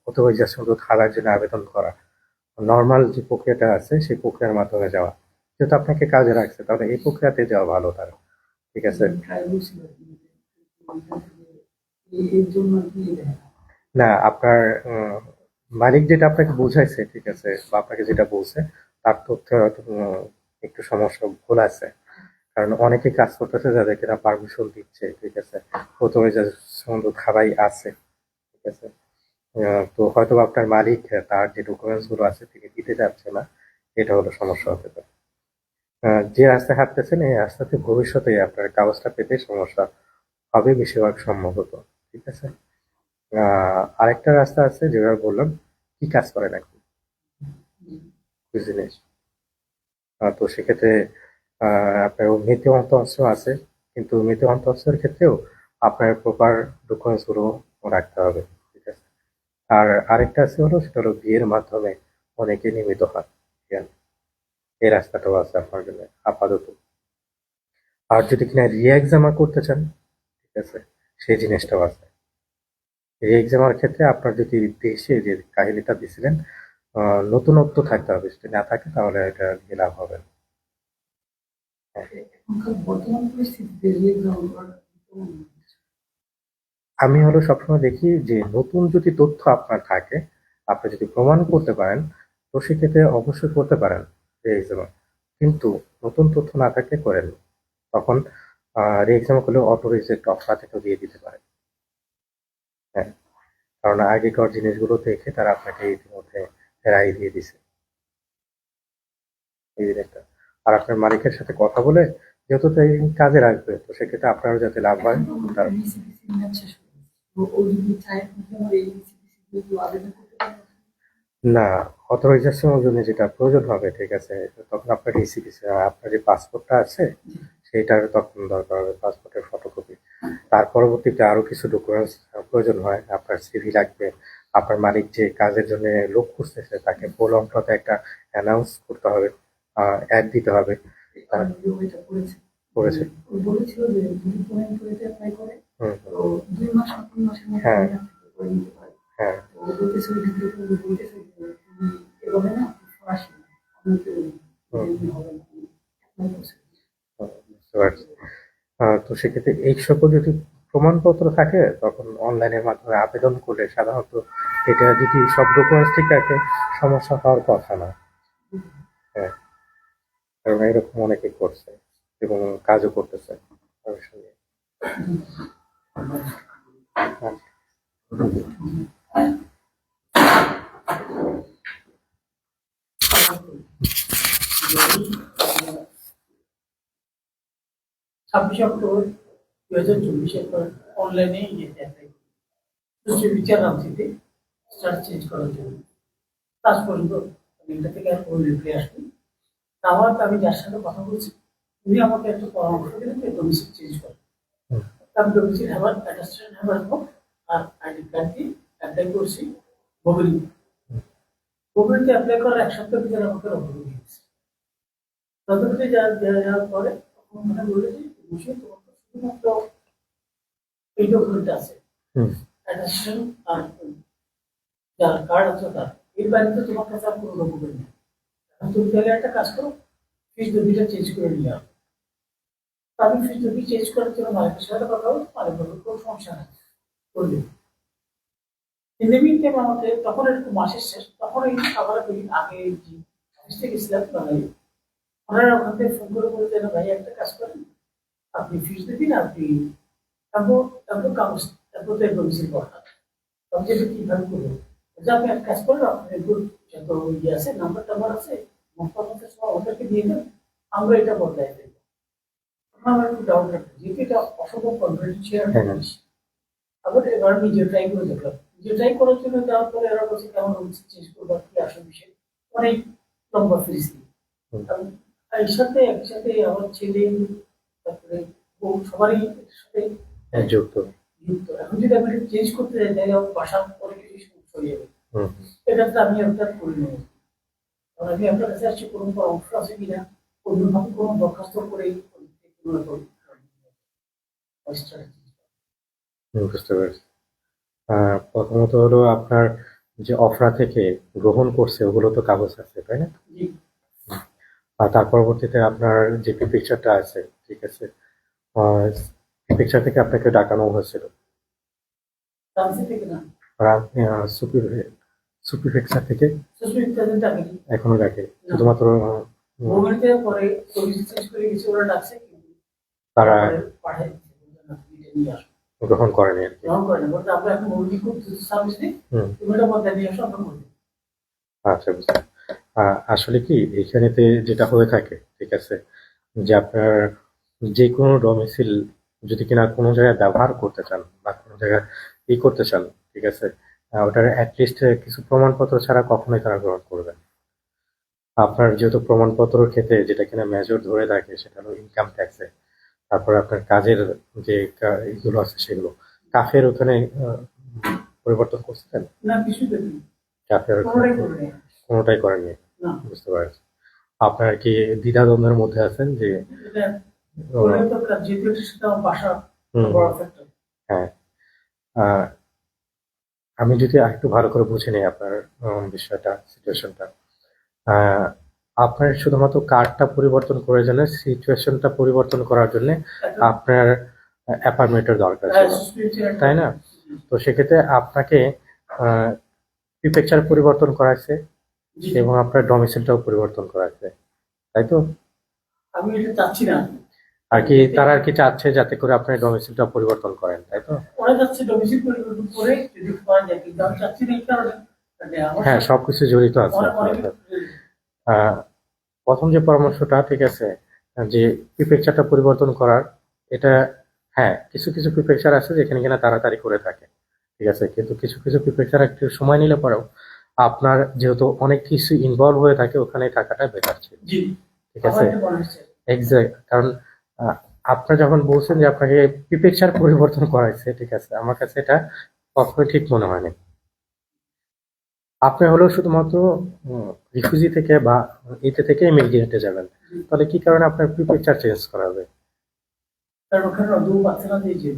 অথরাইজেশন থাকার জন্য আবেদন করা, নর্মাল যে প্রক্রিয়াটা আছে সেই প্রক্রিয়ার মাধ্যমে যাওয়া। যেহেতু আপনাকে কাজে রাখছে, তাহলে এই প্রক্রিয়াতে যাওয়া ভালো তার, ঠিক আছে। ট্রাই করছিল আর কি, যে এখান থেকে এর জন্য আর কি দেয় না। না, আপনার মালিক যেটা আপনাকে বুঝাইছে, ঠিক আছে, বা আপনাকে যেটা বলছে, তার তথ্যে হয়তো একটু সমস্যা ভুল আছে। কারণ অনেকে কাজ করতেছে যাদের কিনা পারমিশন দিচ্ছে, ঠিক আছে, প্রথমে যে সুন্দর খাবাই আছে, ঠিক আছে। তো হয়তো আপনার মালিক তার যে ডকুমেন্টস গুলো আছে তিনি দিতে চাচ্ছে না, এটা হলো সমস্যা হতে পারে। যে রাস্তায় হাঁটতেছেন এই রাস্তাতে ভবিষ্যতে আপনার কাগজটা পেতে সমস্যা হবে বেশিরভাগ সম্ভবত, ঠিক আছে। আরেকটা রাস্তা আছে যেভাবে বললাম, কি কাজ করেন এখন, বিজনেস। তো সেক্ষেত্রে আপনার মৃত্যু অস্ত্র আছে, কিন্তু মৃত্যু অস্ত্রের ক্ষেত্রেও আপনার প্রপার ডকুমেন্টস গুলো রাখতে হবে, ঠিক আছে। আর আরেকটা আছে হলো, সেটা হলো বিয়ের মাধ্যমে অনেকে নিয়মিত হয়, ঠিক আছে? এই রাস্তাটাও আছে আপনার জন্য আপাতত। আর যদি কিনা রি-এক্সামা করতে চান, ঠিক আছে, সেই জিনিসটাও আছে। রি-এক্সামার ক্ষেত্রে আপনার যদি দেশে যে কাহিনীটা দিছিলেন নতুনত্ব থাকতে হবে, যদি না থাকে তাহলে এটা দিয়ে লাভ হবে না। হ্যাঁ। এখনকার বর্তমান পরিস্থিতিতে রিএক্সাম করাটা কেমন মনে হচ্ছে? আমি হলো সবসময় দেখি যে নতুন যদি তথ্য আপনার থাকে, আপনি যদি প্রমাণ করতে পারেন, তো সেক্ষেত্রে অবশ্যই করতে পারেন রি-এক্সামা। কিন্তু নতুন তথ্য না থাকলে করেন না। তখন রি-এক্সামা করলে অটো রিজেক্ট অপশন থেকেও দিয়ে দিতে পারে। হ্যাঁ, কারণ আগেকার জিনিসগুলো দেখে তারা আপনাকে ইতিমধ্যে রায় দিয়ে দিছে এই জিনিসটা। আর আপনার মালিকের সাথে কথা বলে, যেহেতু তাই কাজে রাখবে, তো সেক্ষেত্রে আপনারও যাতে লাভ হয় তার। রিসিপিসি ম্যাচ শেষ হয়ে গেছে। তো ও যদি চায় যে আমার এই রিসিপিসি গুলো একটু আবেদন করতে পারবে? না, অথরাইজেশনের জন্য যেটা প্রয়োজন হবে, ঠিক আছে, তখন আপনার রেসিপিসি, আপনার যে পাসপোর্টটা আছে সেইটার তখন দরকার হবে, পাসপোর্টের ফটোকপি। তার পরবর্তীতে আরো কিছু ডকুমেন্টস প্রয়োজন হয়, আপনার সিভি লাগবে। আপনার মালিক যে কাজের জন্য লোক খুঁজতেছে তাকে প্রলম্বতে একটা অ্যানাউন্স করতে হবে, অ্যাড দিতে হবে। আমার নিজেও এটা করেছে। করেছে। ও বলেছিল যে যদি কোনো এমপ্লয়িতে অ্যাপ্লাই করে হুম, তো ২ মাস বা ৩ মাসের মধ্যে হ্যাঁ, আমি আপনাকে করে নিতে পারি। হ্যাঁ, তো ও বলতেছে ওইখান থেকে তুমি বলতেছে যে তুমি এভাবে না ফরাসি না, অন্য কেউ নেই, এমনি হবে না, তুমি অ্যাপ্লাই করছে। বুঝতে পারছি। তো সেক্ষেত্রে এই সকল যদি প্রমাণপত্র থাকে, তখন অনলাইনের মাধ্যমে আবেদন করলে সাধারণত এটা যদি সব ডকুমেন্টস ঠিক থাকে, সমস্যা হওয়ার কথা না। হ্যাঁ, কারণ এরকম অনেকে করছে এবং কাজও করতেছে profession নিয়ে। আচ্ছা। ২৬ অক্টোবর ২০২৪ পর অনলাইনে অ্যাপ্লাই করি বিচার রামসিতে স্টার চেঞ্জ করার জন্য। আজ পর্যন্ত আমি এটা থেকে আর কোনো রিপ্লাই আসবে। আমার আমি যার সাথে কথা বলছি উনি আমাকে একটা পরামর্শ দিলেন যে ডোমিসাইল চেঞ্জ করে। হুম, আমি ডোমিসাইল হ্যাবার অ্যাটাস্টেড হ্যাবার হোক আর আইডি কার্ড দিয়ে অ্যাপ্লাই করছি মোবাইল। মোবাইলতে অ্যাপ্লাই করার ১ সপ্তাহের ভিতরে আমাকে রকম দিয়েছে। তদন্তে যাওয়ার পরে তখন ওখানে বললো যে বিষয় তোমার তো শুধুমাত্র এই ডকুমেন্ট আছে, হুম, অ্যাটাস্টেশন আর যার কার্ড আছে তার, এর বাইরে তো তোমার কাছে আর কোনো ডকুমেন্ট নেই। এখন তুমি তাহলে একটা কাজ করো, ফিস ডকুমেন্টটা চেঞ্জ করে নিয়ে আসো। আমি ফিস ডকুমেন্ট চেঞ্জ করার জন্য মালিকের সাথে কথা বলতো, মালিক বললো কোনো সমস্যা নেই, করলে। ইন দ্য মিন টাইম আমাকে তখন একটু মাসের শেষ, তখন এই আবার ওই আগে যে অফিসে গেছিলাম বাঙালি, ওনারা ওখান থেকে ফোন করে বলতেন ভাই একটা কাজ করেন, আপনি ফিস দিন, আপনি তারপর তারপর কাগজ তারপর তো ডোমিসাইল করা, আমি যেটা কিভাবে করবো। যে আপনি এক কাজ করেন, আপনি যত ইয়ে আছে, নাম্বার টাম্বার আছে, মোটামুটি সব ওদেরকে দিয়ে দেন, আমরা এটা বদলাই দেবো। আমার একটু ডাউট রাখতে, যেহেতু এটা অসম্ভব কনফিডেন্সিয়াল হ্যাঁ। জিনিস। আবার এবার নিজে ট্রাই করে দেখলাম, নিজে ট্রাই করার জন্য দেওয়ার পরে এরা বলছে কেমন হচ্ছে, চেঞ্জ করবার কি আসল বিষয়, অনেক লম্বা ফিরিস দিই। হুম। একসাথে একসাথে আমার ছেলে, তারপরে বউ, সবারই এর সাথে যুক্ত। যুক্ত। এখন যদি আমি এটা চেঞ্জ করতে যাই, তাহলে আমার বাসা অনেক কিছু সমস্যা হয়ে যাবে। হুম। এক্ষেত্রে আমি আপনার করে নেব। কারণ আমি আপনার কাছে আসছি, কোনো পরামর্শ আছে কিনা, অন্যভাবে কোনো দরখাস্ত করে বুঝতে পারছি। প্রথমত হলো আপনার যে অফরা থেকে গ্রহণ করছে ওগুলো তো কাগজ আছে, তাই না? জি, আর তার পরবর্তীতে আপনার যে পিকচারটা আছে, ঠিক আছে, পিকচার থেকে আপনাকে ডাকানো হয়েছিল। ট্রান্সিট থেকে না, আর আপনি সুপিফেক্সার থেকে সুস্মিত তাদের ডাকেনি। এখনো ডাকে, শুধুমাত্র মোবাইলতে পরে ছবি চেঞ্জ করে গেছে, ওরা ডাকছে, কিন্তু তারা তারপরে পাঠিয়ে দিচ্ছে, বলছে না, তুমি এটা নিয়ে আসো। গ্রহণ করেনি আর কি। গ্রহণ করে না, বলতে আমরা এখন মোবাইল খুব সার্ভিস দিই, হুম। তুমি এটা বদলে নিয়ে আসো, আমরা বলি। আচ্ছা, বুঝতে আসলে কি এইখানেতে যেটা হয়ে থাকে, ঠিক আছে, যে আপনার যে কোনো ডোমিসিল যদি কিনা কোনো জায়গায় ব্যবহার করতে চান বা কোনো জায়গায় করতে চান, ঠিক আছে, ওটার অ্যাটলিস্ট কিছু প্রমাণপত্র ছাড়া কখনোই তারা গ্রহণ করবে না। আপনার যেহেতু প্রমাণপত্রের ক্ষেত্রে যেটা কিনা মেজর ধরে থাকে সেটা হলো ইনকাম ট্যাক্সে, তারপর আপনার কাজের যে এগুলো আছে সেগুলো কাফের ওখানে পরিবর্তন করছিলেন। না, কিছু দেখিনি, কাফের কোনোটাই করে নেই। কোনোটাই করেননি। না, বুঝতে পারছি। আপনার কি দ্বিধাদ্বন্দ্বের মধ্যে আছেন যে এটা করলে তো যেহেতু এটার সাথে আমার বাসা হুম, বড় ফ্যাক্টর। হ্যাঁ, আহ, আমি যদি আরেকটু ভালো করে বুঝে নিই আপনার বিষয়টা, সিচুয়েশনটা, আপনার শুধুমাত্র কার্ডটা পরিবর্তন করার জন্য, সিচুয়েশনটা পরিবর্তন করার জন্য আপনার অ্যাপার্টমেন্টের দরকার ছিল, তাই না? তো সেক্ষেত্রে আপনাকে প্রিফেকচার পরিবর্তন করাচ্ছে এবং আপনার ডোমিসাইলটাও পরিবর্তন করাচ্ছে, তাই তো? আমি এটা চাচ্ছি না। আর কি তারা আর কি চাচ্ছে যাতে করে আপনার ডোমিসাইলটা পরিবর্তন করেন, তাই তো? ওরা যাচ্ছে ডোমিসাইল পরিবর্তন করে যদি করা যায়, কিন্তু আমি চাচ্ছি না, এই কারণে মানে আমার হ্যাঁ, সবকিছু জড়িত আছে অনেক আপনার অনেক সাথে। আহ, প্রথম যে পরামর্শটা, ঠিক আছে, যে প্রিফেকচারটা পরিবর্তন করার, এটা হ্যাঁ, কিছু কিছু প্রিফেকচার আছে যেখানে কিনা তাড়াতাড়ি করে থাকে, ঠিক আছে, কিন্তু কিছু কিছু প্রিফেকচার একটু সময় নিলে পরেও আপনার যেহেতু অনেক কিছু ইনভলভ হয়ে থাকে ওখানে থাকাটা বেটার ছিল, জি, ঠিক আমার আছে। এটা মনে হচ্ছে। এক্সাক্ট, কারণ আপনার যখন বলছেন যে আপনাকে প্রিফেকচার পরিবর্তন করাইছে, ঠিক আছে, আমার কাছে এটা কখনোই ঠিক মনে হয়নি। আপনি হলেও শুধুমাত্র রিফিউজি থেকে বা এতে থেকে ইমিগ্রেটে যাবেন, তাহলে কি কারণে আপনার প্রিফেকচার চেঞ্জ করা হবে? কারণ ওখানে রন্ধু পাচ্ছে না, দিয়েছে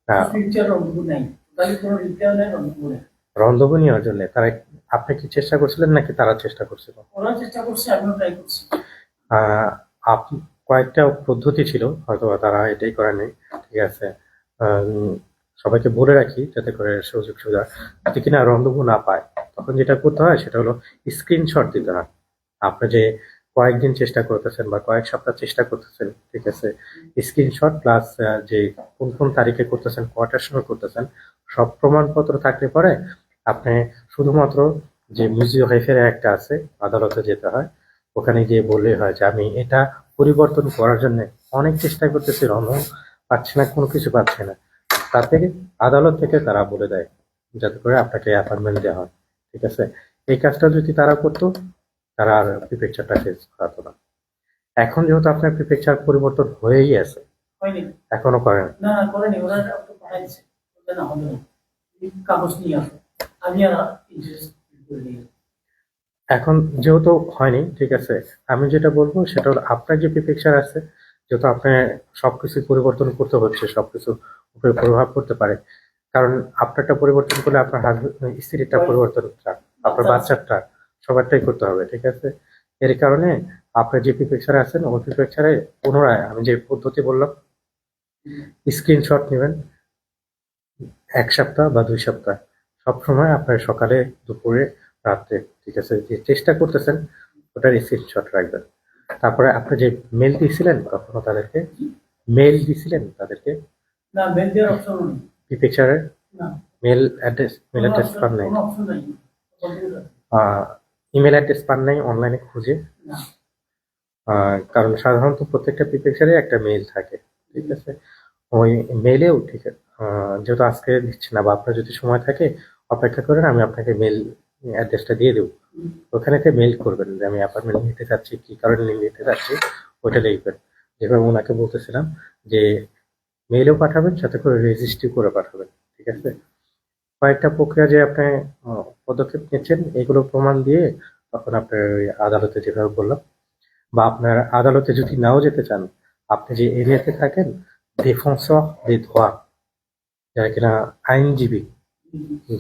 না, ফিউচার রন্ধু নাই, তাহলে কোনো রিপ্লাই নেই, রন্ধু নেই। রন্ধবু নেওয়ার জন্য তারা, আপনি কি চেষ্টা করছিলেন নাকি তারা চেষ্টা করছিল? ওরা চেষ্টা করছে, আমিও ট্রাই করছি। আহ কয়েকটা পদ্ধতি ছিল, হয়তো তারা এটাই করেনি, ঠিক আছে। সবাইকে বলে রাখি যাতে করে সুযোগ সুবিধা, যদি কিনা রন্ধবু না পায় তখন যেটা করতে হয় সেটা হলো স্ক্রিনশট দিতে হয়। আপনি যে কয়েকদিন চেষ্টা করতেছেন বা কয়েক সপ্তাহ চেষ্টা করতেছেন, ঠিক আছে, স্ক্রিনশট প্লাস যে কোন কোন তারিখে করতেছেন, কয়টার সময় করতেছেন, সব প্রমাণপত্র থাকলে পরে আপনি শুধুমাত্র যে মিউজিও হেফের একটা আছে, আদালতে যেতে হয়, ওখানে গিয়ে বললে হয় যে আমি এটা পরিবর্তন করার জন্য অনেক চেষ্টা করতেছি, রন্ধন পাচ্ছি না, কোনো কিছু পাচ্ছি না, তাতে আদালত থেকে তারা বলে দেয় যাতে করে আপনাকে অ্যাপয়েন্টমেন্ট দেওয়া হয়, ঠিক আছে। এই কাজটা যদি তারা করতো তারা আর প্রিফেকচারটা চেঞ্জ করাতো না। এখন যেহেতু আপনার প্রিফেকচার পরিবর্তন হয়েই আছে, হয়নি, এখনো করেন, না না করেনি, ওরা আমাকে পাঠাইছে, বলছে না হবে না, তুমি কাগজ নিয়ে আসো, আমি আর ইন্টারেস্ট করে নিয়ে আসবো। এখন যেহেতু হয়নি, ঠিক আছে, আমি যেটা বলবো সেটা হলো আপনার যে প্রিফেকচার আছে, যেহেতু আপনার সবকিছু পরিবর্তন করতে হচ্ছে, সবকিছু উপরে প্রভাব পড়তে পারে, কারণ আপনারটা পরিবর্তন করলে আপনার হাজবেন্ড স্ত্রীরটা পরিবর্তনটা, আপনার বাচ্চারটা, সবারটাই করতে হবে, ঠিক আছে। এর কারণে আপনার যে প্রিফেকচারে আছেন ওই প্রিফেকচারে পুনরায় আমি যে পদ্ধতি বললাম, স্ক্রিনশট নেবেন 1 সপ্তাহ বা 2 সপ্তাহ, সবসময় আপনার সকালে, দুপুরে, রাত্রে, ঠিক আছে, যে চেষ্টা করতেছেন ওটার স্ক্রিনশট রাখবেন। তারপরে আপনি যে মেল দিয়েছিলেন কখনো তাদেরকে, মেল দিয়েছিলেন তাদেরকে না, মেল দেওয়ার অপশন নেই। প্রিফেকচারের না, মেল অ্যাড্রেস কোনো পান নাই? কোনো অপশন নাই। ইমেল অ্যাড্রেস পান নাই অনলাইনে খুঁজে? না। কারণ সাধারণত প্রত্যেকটা প্রিফেকচারে একটা মেইল থাকে, ঠিক আছে? ওই মেইলেও ঠিক আছে, যেহেতু আজকে দিচ্ছি না বা আপনার যদি সময় থাকে অপেক্ষা করেন, আমি আপনাকে মেইল অ্যাড্রেসটা দিয়ে দেবো। ওখানেতে মেইল করবেন যে আমি অ্যাপার্টমেন্ট নিতে চাচ্ছি, কি কারণে নিতে চাচ্ছি ওইটা লিখবেন। যেভাবে ওনাকে বলতেছিলাম যে মেইলও পাঠাবেন, সাথে করে রেজিস্ট্রি করে পাঠাবেন, ঠিক আছে? কয়েকটা প্রক্রিয়া যে আপনি পদক্ষেপ নিচ্ছেন এগুলো প্রমাণ দিয়ে তখন আপনার ওই আদালতে যেভাবে বললাম, বা আপনার আদালতে যদি নাও যেতে চান, আপনি যে এরিয়াতে থাকেন, défenseur des droits, যারা কিনা আইনজীবী,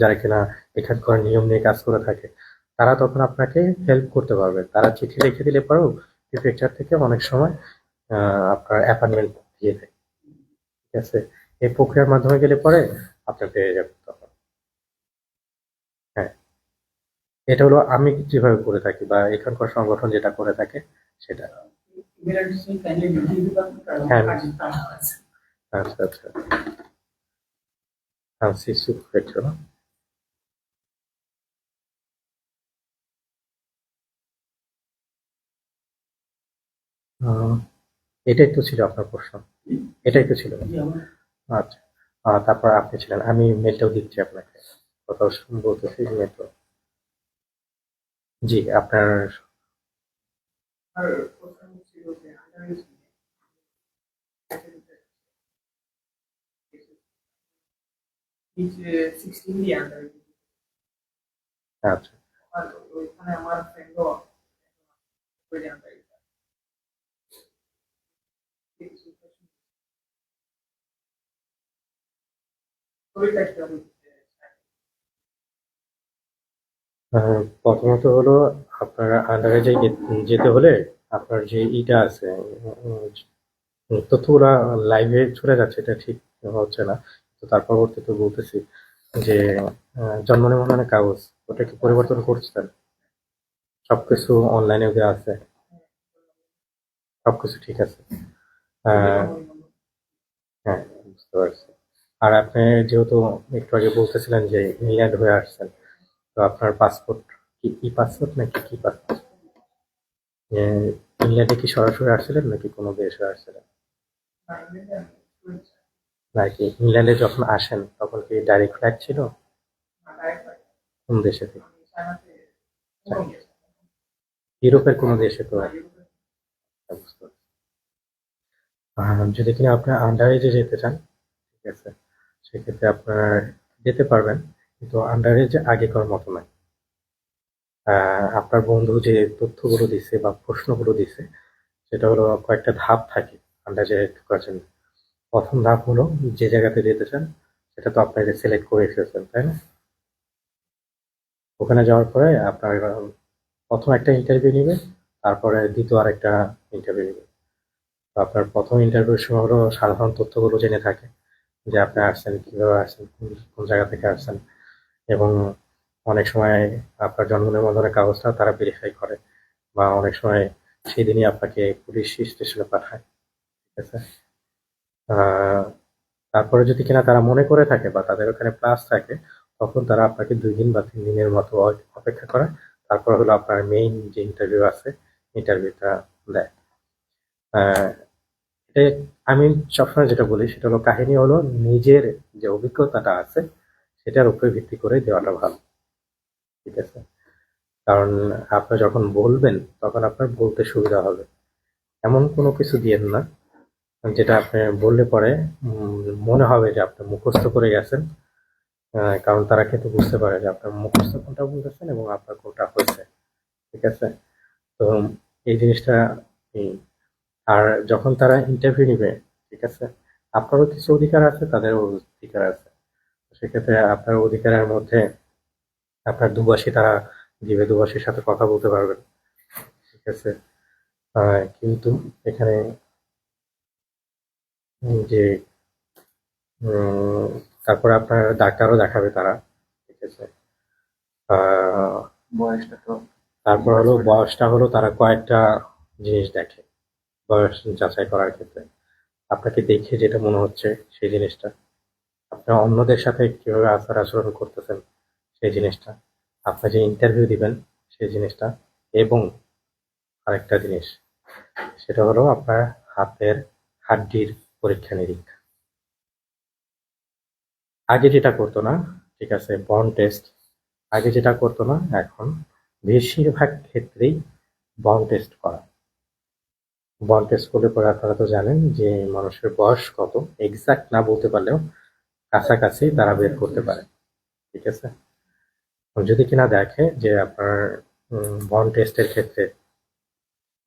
যারা কিনা এখানকার নিয়ম নিয়ে কাজ করে থাকে, তারা তখন আপনাকে হেল্প করতে পারবে। তারা চিঠি লিখে দিলে পরেও প্রিফেকচার থেকে অনেক সময় আপনার অ্যাপয়েন্টমেন্ট দিয়ে দেয়, ঠিক আছে? এই প্রক্রিয়ার মাধ্যমে গেলে পরে আপনার পেয়ে যাবেন তখন। হ্যাঁ, এটা হলো আমি যেভাবে করে থাকি বা এখানকার সংগঠন যেটা করে থাকে সেটা। ইমেল অ্যাড্রেস কাইন্ডলি লিখে দিবেন, কারণ হ্যাঁ, কাজের তাড়া আছে। আচ্ছা আচ্ছা। ফ্রান্সিস প্রিফেকচার, এটাই তো ছিল আপনার প্রশ্ন, এটাই তো ছিল। জি, আমার আচ্ছা, তারপর আপনি ছিলেন, আমি মেলটাও দিচ্ছি আপনাকে, কোথাও বলতেছি মেলটা। জি, আপনার আর প্রশ্ন ছিল যে আন্ডার সিক্সটিন দিয়ে আন্ডার, আচ্ছা। আর ওইখানে আমার ফ্রেন্ডও আন্ডার শরীরটা কিরকম? প্রথমত হলো আপনার আন্ডারে যেতে হলে আপনার যে ইটা আছে, তথ্যগুলা লাইভে চলে যাচ্ছে, এটা ঠিক হচ্ছে না। তো তার পরবর্তীতে বলতেছি যে জন্ম নিবন্ধনের কাগজ ওটা কি পরিবর্তন করছেন? সবকিছু অনলাইনে দেওয়া আছে, সবকিছু ঠিক আছে। আহ, হ্যাঁ, বুঝতে পারছি। আর আপনি যেহেতু একটু আগে বলতেছিলেন যে ইংল্যান্ড হয়ে আসছেন, তো আপনার পাসপোর্ট কি ই পাসপোর্ট নাকি কি পাসপোর্ট? ইংল্যান্ডে কি সরাসরি আসছিলেন নাকি কোনো দেশে আসছিলেন? নাকি ইংল্যান্ডে যখন আসেন তখন কি ডাইরেক্ট ফ্লাইট ছিল? কোন দেশে থেকে? ইউরোপের কোনো দেশে তো? বুঝতে পারছি। যদি কিনা আপনার আন্ডার এজে যেতে চান, ঠিক আছে, সেক্ষেত্রে আপনার যেতে পারবেন, কিন্তু আন্ডার এজে আগেকার মতো নয়। আপনার বন্ধু যে তথ্যগুলো দিছে বা প্রশ্নগুলো দিছে সেটা হলো কয়েকটা ধাপ থাকে আন্ডার এজে ঢোকার জন্য। প্রথম ধাপ হলো যে জায়গাতে যেতে চান সেটা তো আপনাকে সিলেক্ট করে ফেলছেন, তাই না? ওখানে যাওয়ার পরে আপনার প্রথম একটা ইন্টারভিউ নিবে, তারপরে দ্বিতীয় আরেকটা ইন্টারভিউ নিবে। তো আপনার প্রথম ইন্টারভিউর সময় হলো সাধারণ তথ্যগুলো জেনে থাকে, যে আপনি আসছেন, কিভাবে আসছেন, কোন কোন জায়গা থেকে আসছেন, এবং অনেক সময় আপনার জন্ম নিবন্ধনের কাগজটা তারা ভেরিফাই করে, বা অনেক সময় সেদিনই আপনাকে পুলিশ স্টেশনে পাঠায়, ঠিক আছে? আহ, তারপরে যদি কিনা তারা মনে করে থাকে বা তাদের ওখানে প্লাস থাকে, তখন তারা আপনাকে 2 দিন বা 3 দিনের মতো অপেক্ষা করে, তারপর হলো আপনার মেইন যে ইন্টারভিউ আছে ইন্টারভিউটা দেয়। আহ, এটা আমি সবসময় যেটা বলি সেটা হলো, কাহিনী হলো নিজের যে অভিজ্ঞতাটা আছে সেটার উপরে ভিত্তি করে দেওয়াটা ভালো, ঠিক আছে? কারণ আপনি যখন বলবেন তখন আপনার বলতে সুবিধা হবে। এমন কোনো কিছু দিয়েন না যেটা আপনি বললে পরে মনে হবে যে আপনি মুখস্থ করে গেছেন। কারণ তারা কিন্তু বুঝতে পারে যে আপনার মুখস্থ কোনটা বলতেছেন এবং আপনার কোনটা হয়েছে, ঠিক আছে? তো এই জিনিসটা এই, আর যখন তারা ইন্টারভিউ নিবে, ঠিক আছে, আপনারও কিছু অধিকার আছে, তাদেরও অধিকার আছে। সেক্ষেত্রে আপনার অধিকারের মধ্যে আপনার দুভাষী তারা দিবে, দুভাষীর সাথে কথা বলতে পারবেন, ঠিক আছে? কিন্তু এখানে যে উম, তারপরে আপনার ডাক্তারও দেখাবে তারা, ঠিক আছে? আহ, বয়সটা তো তারপর হলো বয়সটা হলো তারা কয়েকটা জিনিস দেখে বয়স যাচাই করার ক্ষেত্রে। আপনাকে দেখে যেটা মনে হচ্ছে সেই জিনিসটা, আপনার অন্যদের সাথে কিভাবে আচার আচরণ করতেছেন সেই জিনিসটা, আপনি যে ইন্টারভিউ দিবেন সেই জিনিসটা, এবং আরেকটা জিনিস সেটা হলো আপনার হাতের হাড্ডির পরীক্ষা নিরীক্ষা। আগে যেটা করতো না, ঠিক আছে, বর্ন টেস্ট আগে যেটা করতো না, এখন বেশিরভাগ ক্ষেত্রেই বর্ন টেস্ট করা। বর্ন টেস্ট করলে পরে আপনারা তো জানেন যে মানুষের বয়স কত, এক্সাক্ট না বলতে পারলেও কাছাকাছি তারা বের করতে পারে, ঠিক আছে। যদি কিনা দেখে যে আপনার বর্ন টেস্টের ক্ষেত্রে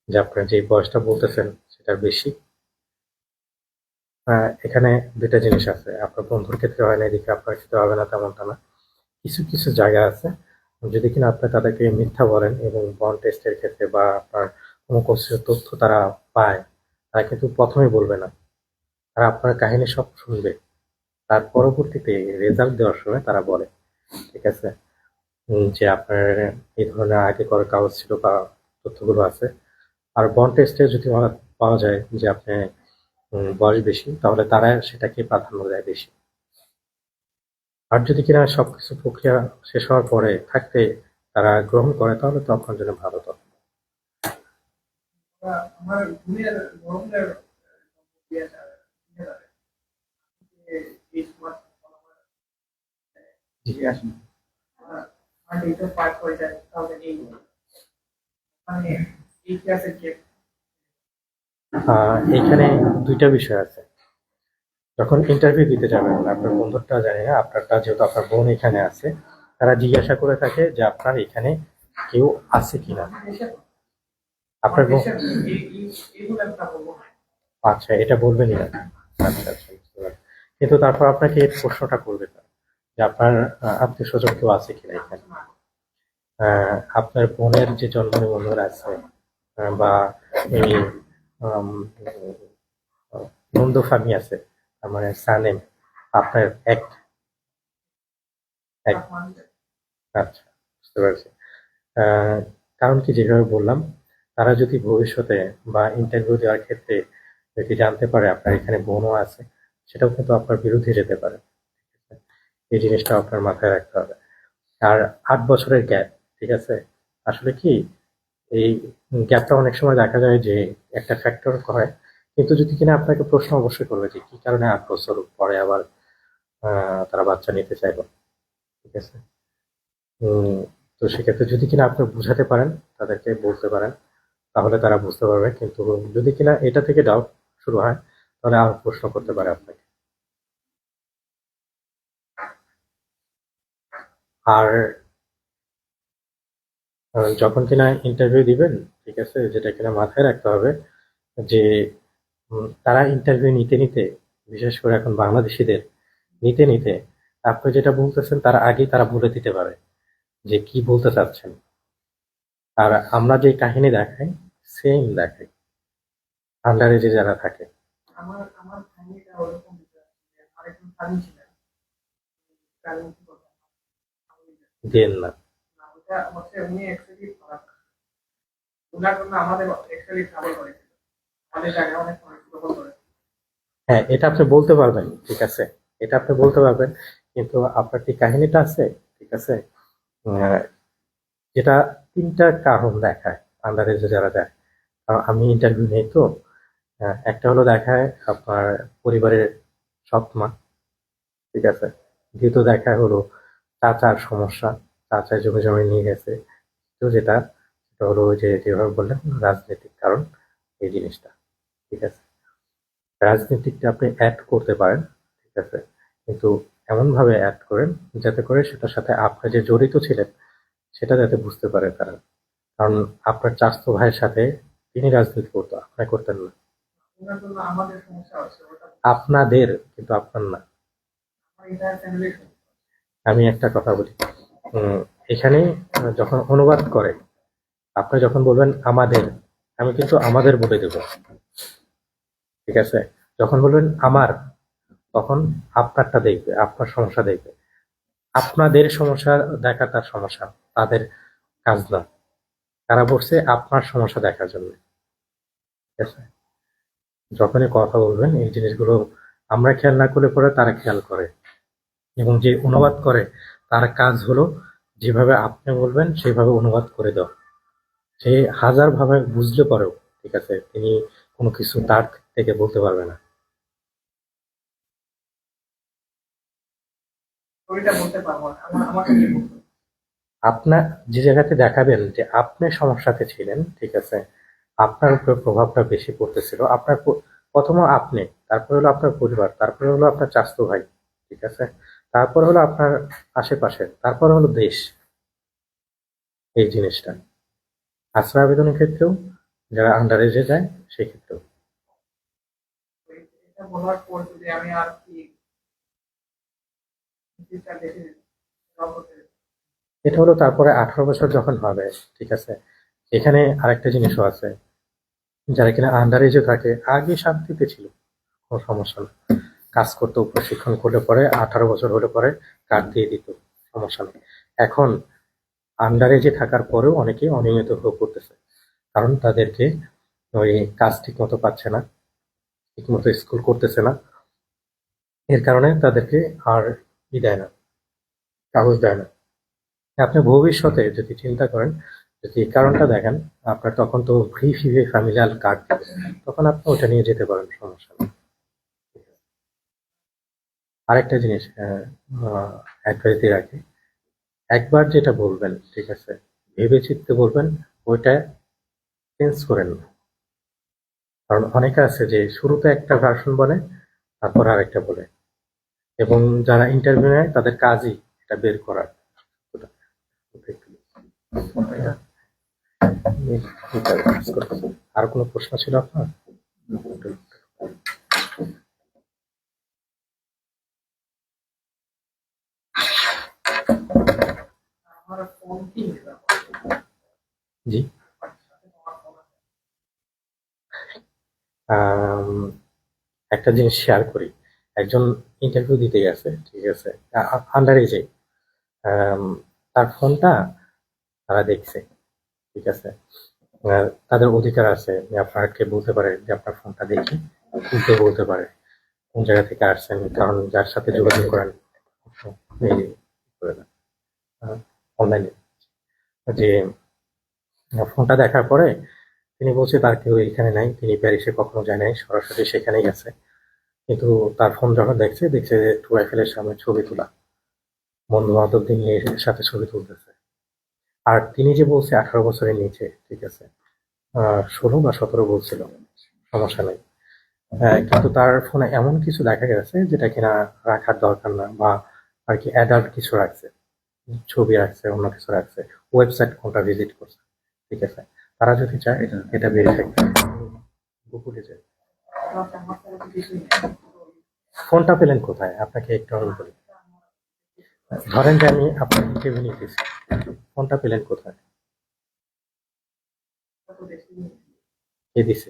যে আপনার যে বয়সটা বলতেছেন সেটা বেশি, এখানে দুইটা জিনিস আছে। আপনার বন্ধুর ক্ষেত্রে হয় না, এদিকে আপনার ক্ষেত্রে হবে না তেমনটা না। কিছু কিছু জায়গা আছে, যদি কিনা আপনি তাদেরকে মিথ্যা বলেন এবং বন্ড টেস্টের ক্ষেত্রে বা আপনার কোনো কিছু তথ্য তারা পায়, তারা কিন্তু প্রথমেই বলবে না, তারা আপনার কাহিনী সব শুনবে, তার পরবর্তীতে রেজাল্ট দেওয়ার সময় তারা বলে, ঠিক আছে, যে আপনার এই ধরনের আগে করার কাগজ ছিল বা তথ্যগুলো আছে। আর বন্ড টেস্টে যদি পাওয়া যায় যে আপনি বয়স বেশি, তাহলে তারা সেটাকে প্রাধান্য দেয় বেশি। আর যদি কিনা সবকিছু প্রক্রিয়া শেষ হওয়ার পরে থাকতে তারা গ্রহণ করে, তাহলে তো আপনার জন্য ভালো। তো আমার ঘুমের গরমের এই স্মার্ট জি আসুন। মানে এটা পার করে যায় তাহলে এই মানে এই ক্লাসের যে এখানে দুইটা বিষয় আছে। যখন ইন্টারভিউ দিতে যাবেন, আপনার বন্ধুরটা জানি না, আপনারটা যেহেতু আপনার বোন এখানে আছে, তারা জিজ্ঞাসা করে থাকে যে আপনার এখানে কেউ আছে কিনা। আপনার বোন, এইগুলো একটা বলবো না। আচ্ছা এটা বলবেনই না। আচ্ছা আচ্ছা, বুঝতে পারছি। কিন্তু তারপর আপনাকে এই প্রশ্নটা করবে না যে আপনার আত্মীয় স্বজন কেউ আছে কিনা এখানে। আপনার বোনের যে জন্ম নিবন্ধন আছে, বা এই নন্দ ফামি আছে, তার মানে সানেম আপনার এক এক আচ্ছা, বুঝতে পারছি। আহ, কারণ কি, যেভাবে বললাম, তারা যদি ভবিষ্যতে বা ইন্টারভিউ দেওয়ার ক্ষেত্রে যদি জানতে পারে আপনার এখানে বোনও আছে, সেটাও কিন্তু আপনার বিরুদ্ধে যেতে পারে। এই জিনিসটা আপনার মাথায় রাখতে হবে। আর 8 বছরের গ্যাপ, ঠিক আছে, আসলে কি এই গ্যাপটা অনেক সময় দেখা যায় যে একটা ফ্যাক্টর হয়, কিন্তু যদি কিনা আপনাকে প্রশ্ন অবশ্যই করবে যে কি কারণে 8 বছর পরে আবার তারা বাচ্চা নিতে চাইলো, ঠিক আছে। উম, তো সেক্ষেত্রে যদি কিনা আপনি বুঝাতে পারেন, তাদেরকে বলতে পারেন, তাহলে তারা বুঝতে পারবে। কিন্তু যদি কিনা এটা থেকে ডাউট শুরু হয়, তাহলে আর প্রশ্ন করতে পারে আপনাকে। আর যখন কিনা ইন্টারভিউ দিবেন, ঠিক আছে, যেটা কিনা মাথায় রাখতে হবে যে তারা ইন্টারভিউ নিতে নিতে, বিশেষ করে এখন বাংলাদেশিদের নিতে নিতে, আপনি যেটা বলতেছেন তার আগেই তারা বলে দিতে পারে যে কি বলতে চাচ্ছেন। আর আমরা যে কাহিনী দেখাই, সেম দেখাই আন্ডারে যে যারা থাকে। আমার আমার ফ্যামিলিটা ওরকম আরেকজন ফানি ছিলেন কারণ কি কথা দেন না। না ওটা হচ্ছে উনি অ্যাকচুয়ালি ওনার জন্য আমাদের অ্যাকচুয়ালি ট্রাভেল করেছিল আমাদের জায়গায় অনেক সময় ট্রাভেল করে হ্যাঁ, এটা আপনি বলতে পারবেন, ঠিক আছে, এটা আপনি বলতে পারবেন। কিন্তু আপনার যে কাহিনীটা আছে, ঠিক আছে, আহ, যেটা তিনটা কারণ দেখায় আন্ডারে যে যারা যায়। আমি ইন্টারভিউ নেই তো, একটা হলো দেখায় আপনার পরিবারের সৎ মা, ঠিক আছে। দ্বিতীয় দেখায় হলো চাচার সমস্যা, চাচার জমি জমি নিয়ে গেছে। তো যেটা সেটা হলো ওই যে যেভাবে বললেন রাজনৈতিক কারণ, এই জিনিসটা, ঠিক আছে। রাজনীতিকটা আপনি অ্যাড করতে পারেন, ঠিক আছে, কিন্তু এমন ভাবে অ্যাড করেন যাতে করে সেটার সাথে আপনি যে জড়িত ছিলেন সেটা যাতে বুঝতে পারে তারা। কারণ আপনার চাচাতো ভাইয়ের সাথে তিনি রাজনীতি করতো, আপনি করতেন না। ওনার জন্য আমাদের সমস্যা আছে ওটা আপনাদের, কিন্তু আপনার না। আমার এন্টায়ার ফ্যামিলির সমস্যা আমি একটা কথা বলি, উম, এখানে যখন অনুবাদ করে, আপনি যখন বলবেন আমাদের, আমি কিন্তু আমাদের বলে দেব, ঠিক আছে। যখন বলবেন আমার, তখন আপনারটা দেখবে, আপনার সমস্যা দেখবে। আপনাদের সমস্যা দেখা তার সমস্যা, তাদের কাজ না। তারা বসছে আপনার সমস্যা দেখার জন্য, ঠিক আছে। যখনই কথা বলবেন এই জিনিসগুলো আমরা খেয়াল না করলে পরে তারা খেয়াল করে। এবং যে অনুবাদ করে তার কাজ হলো যেভাবে আপনি বলবেন সেভাবে অনুবাদ করে দাও। সে হাজার ভাবে বুঝলে পরেও, ঠিক আছে, তিনি কোনো কিছু তার থেকে বলতে পারবে না। স্টোরিটা বলতে পারবো না, আমাকে নিয়ে বলতে হবে। আপনার যে জায়গাতে দেখাবেন যে আপনি সমস্যাতে ছিলেন, ঠিক আছে, আপনার উপরে প্রভাবটা বেশি পড়তেছিল, আপনার প্রথমে আপনি, তারপর হলো আপনার পরিবার, তারপরে হলো আপনার চাচাতো ভাই, ঠিক আছে, তারপর হলো আপনার আশেপাশে, তারপর হলো দেশ। এই জিনিসটা আশ্রয় আবেদনের ক্ষেত্রেও, যারা আন্ডার এজে যায় সেই ক্ষেত্রেও। তো এটা বলার পর যদি আমি আর কি ফিউচার দেখে জব করতে এটা হলো তারপরে 18 বছর যখন হবে, ঠিক আছে। এখানে আরেকটা জিনিসও আছে, যারা কিনা আন্ডার এজে থাকে আগে শান্তিতে ছিল, কোনো সমস্যা না, কাজ করতো, প্রশিক্ষণ করলে পরে 18 বছর হলে পরে কার্ড দিয়ে দিত, সমস্যা নেই। এখন আন্ডার এজে থাকার পরেও অনেকে অনিয়মিত হয়ে পড়তেছে, কারণ তাদেরকে ওই কাজ ঠিক মতো পাচ্ছে না, ঠিক মতো স্কুল করতেছে না, এর কারণে তাদেরকে আর দেয় না, কাগজ দেয় না। আপনি ভবিষ্যতে যদি চিন্তা করেন, যদি এই কারণটা দেখেন, আপনার তখন তো ফ্রি ফ্রি ফ্যামিলিয়াল কার্ড দেবে, তখন আপনি ওটা নিয়ে যেতে পারেন, সমস্যা নেই। আরেকটা জিনিস অ্যাডভাইস দিয়ে রাখি, একবার যেটা বলবেন, ঠিক আছে, ভেবে চিন্তে বলবেন, ওইটা চেঞ্জ করেন না। কারণ অনেকে আছে যে শুরুতে একটা ভার্সন বলে, তারপর আরেকটা বলে, এবং যারা ইন্টারভিউ নেয় তাদের কাজই এটা বের করার। আর কোনো প্রশ্ন ছিল আপনার? আমার ফোন কি জি। আম, একটা জিনিস শেয়ার করি। একজন ইন্টারভিউ দিতে গেছে, ঠিক আছে, আন্ডার এজে, তার ফোনটা তারা দেখছে, ঠিক আছে। তাদের অধিকার আছে যে আপনাকে বলতে পারে যে আপনার ফোনটা দেখে খুলতে বলতে পারে কোন জায়গা থেকে আসছেন, কারণ যার সাথে যোগাযোগ করেন এই করে না, অনলাইনে, যে ফোনটা দেখার পরে তিনি বলছে তার কেউ এখানে নাই, তিনি প্যারিসে কখনো যায় নাই, সরাসরি সেখানেই গেছে। কিন্তু তার ফোন যখন দেখছে, দেখছে যে টুয়াইফেলের সামনে ছবি তোলা, বন্ধু বান্ধবদের নিয়ে সাথে ছবি তুলতেছে। আর তিনি যে বলছে 18 বছরের নিচে, ঠিক আছে, 16 বা 17 বলছিল, সমস্যা নেই। কিন্তু তার ফোনে এমন কিছু দেখা গেছে যেটা কিনা রাখার দরকার না, বা আর কি অ্যাডাল্ট কিছু রাখছে, ছবি রাখছে, অন্য কিছু রাখছে, ওয়েবসাইট কোনটা ভিজিট করছে, ঠিক আছে। তারা যদি চায় এটা ভেরিফাই গুগলে যায়। ফোনটা পেলেন কোথায়, আপনাকে একটু আমি বলি। ধরেন যে আমি আপনার ইন্টারভিউ নিতেছি, ফোনটা পেলেন কোথায়, কে দিছে,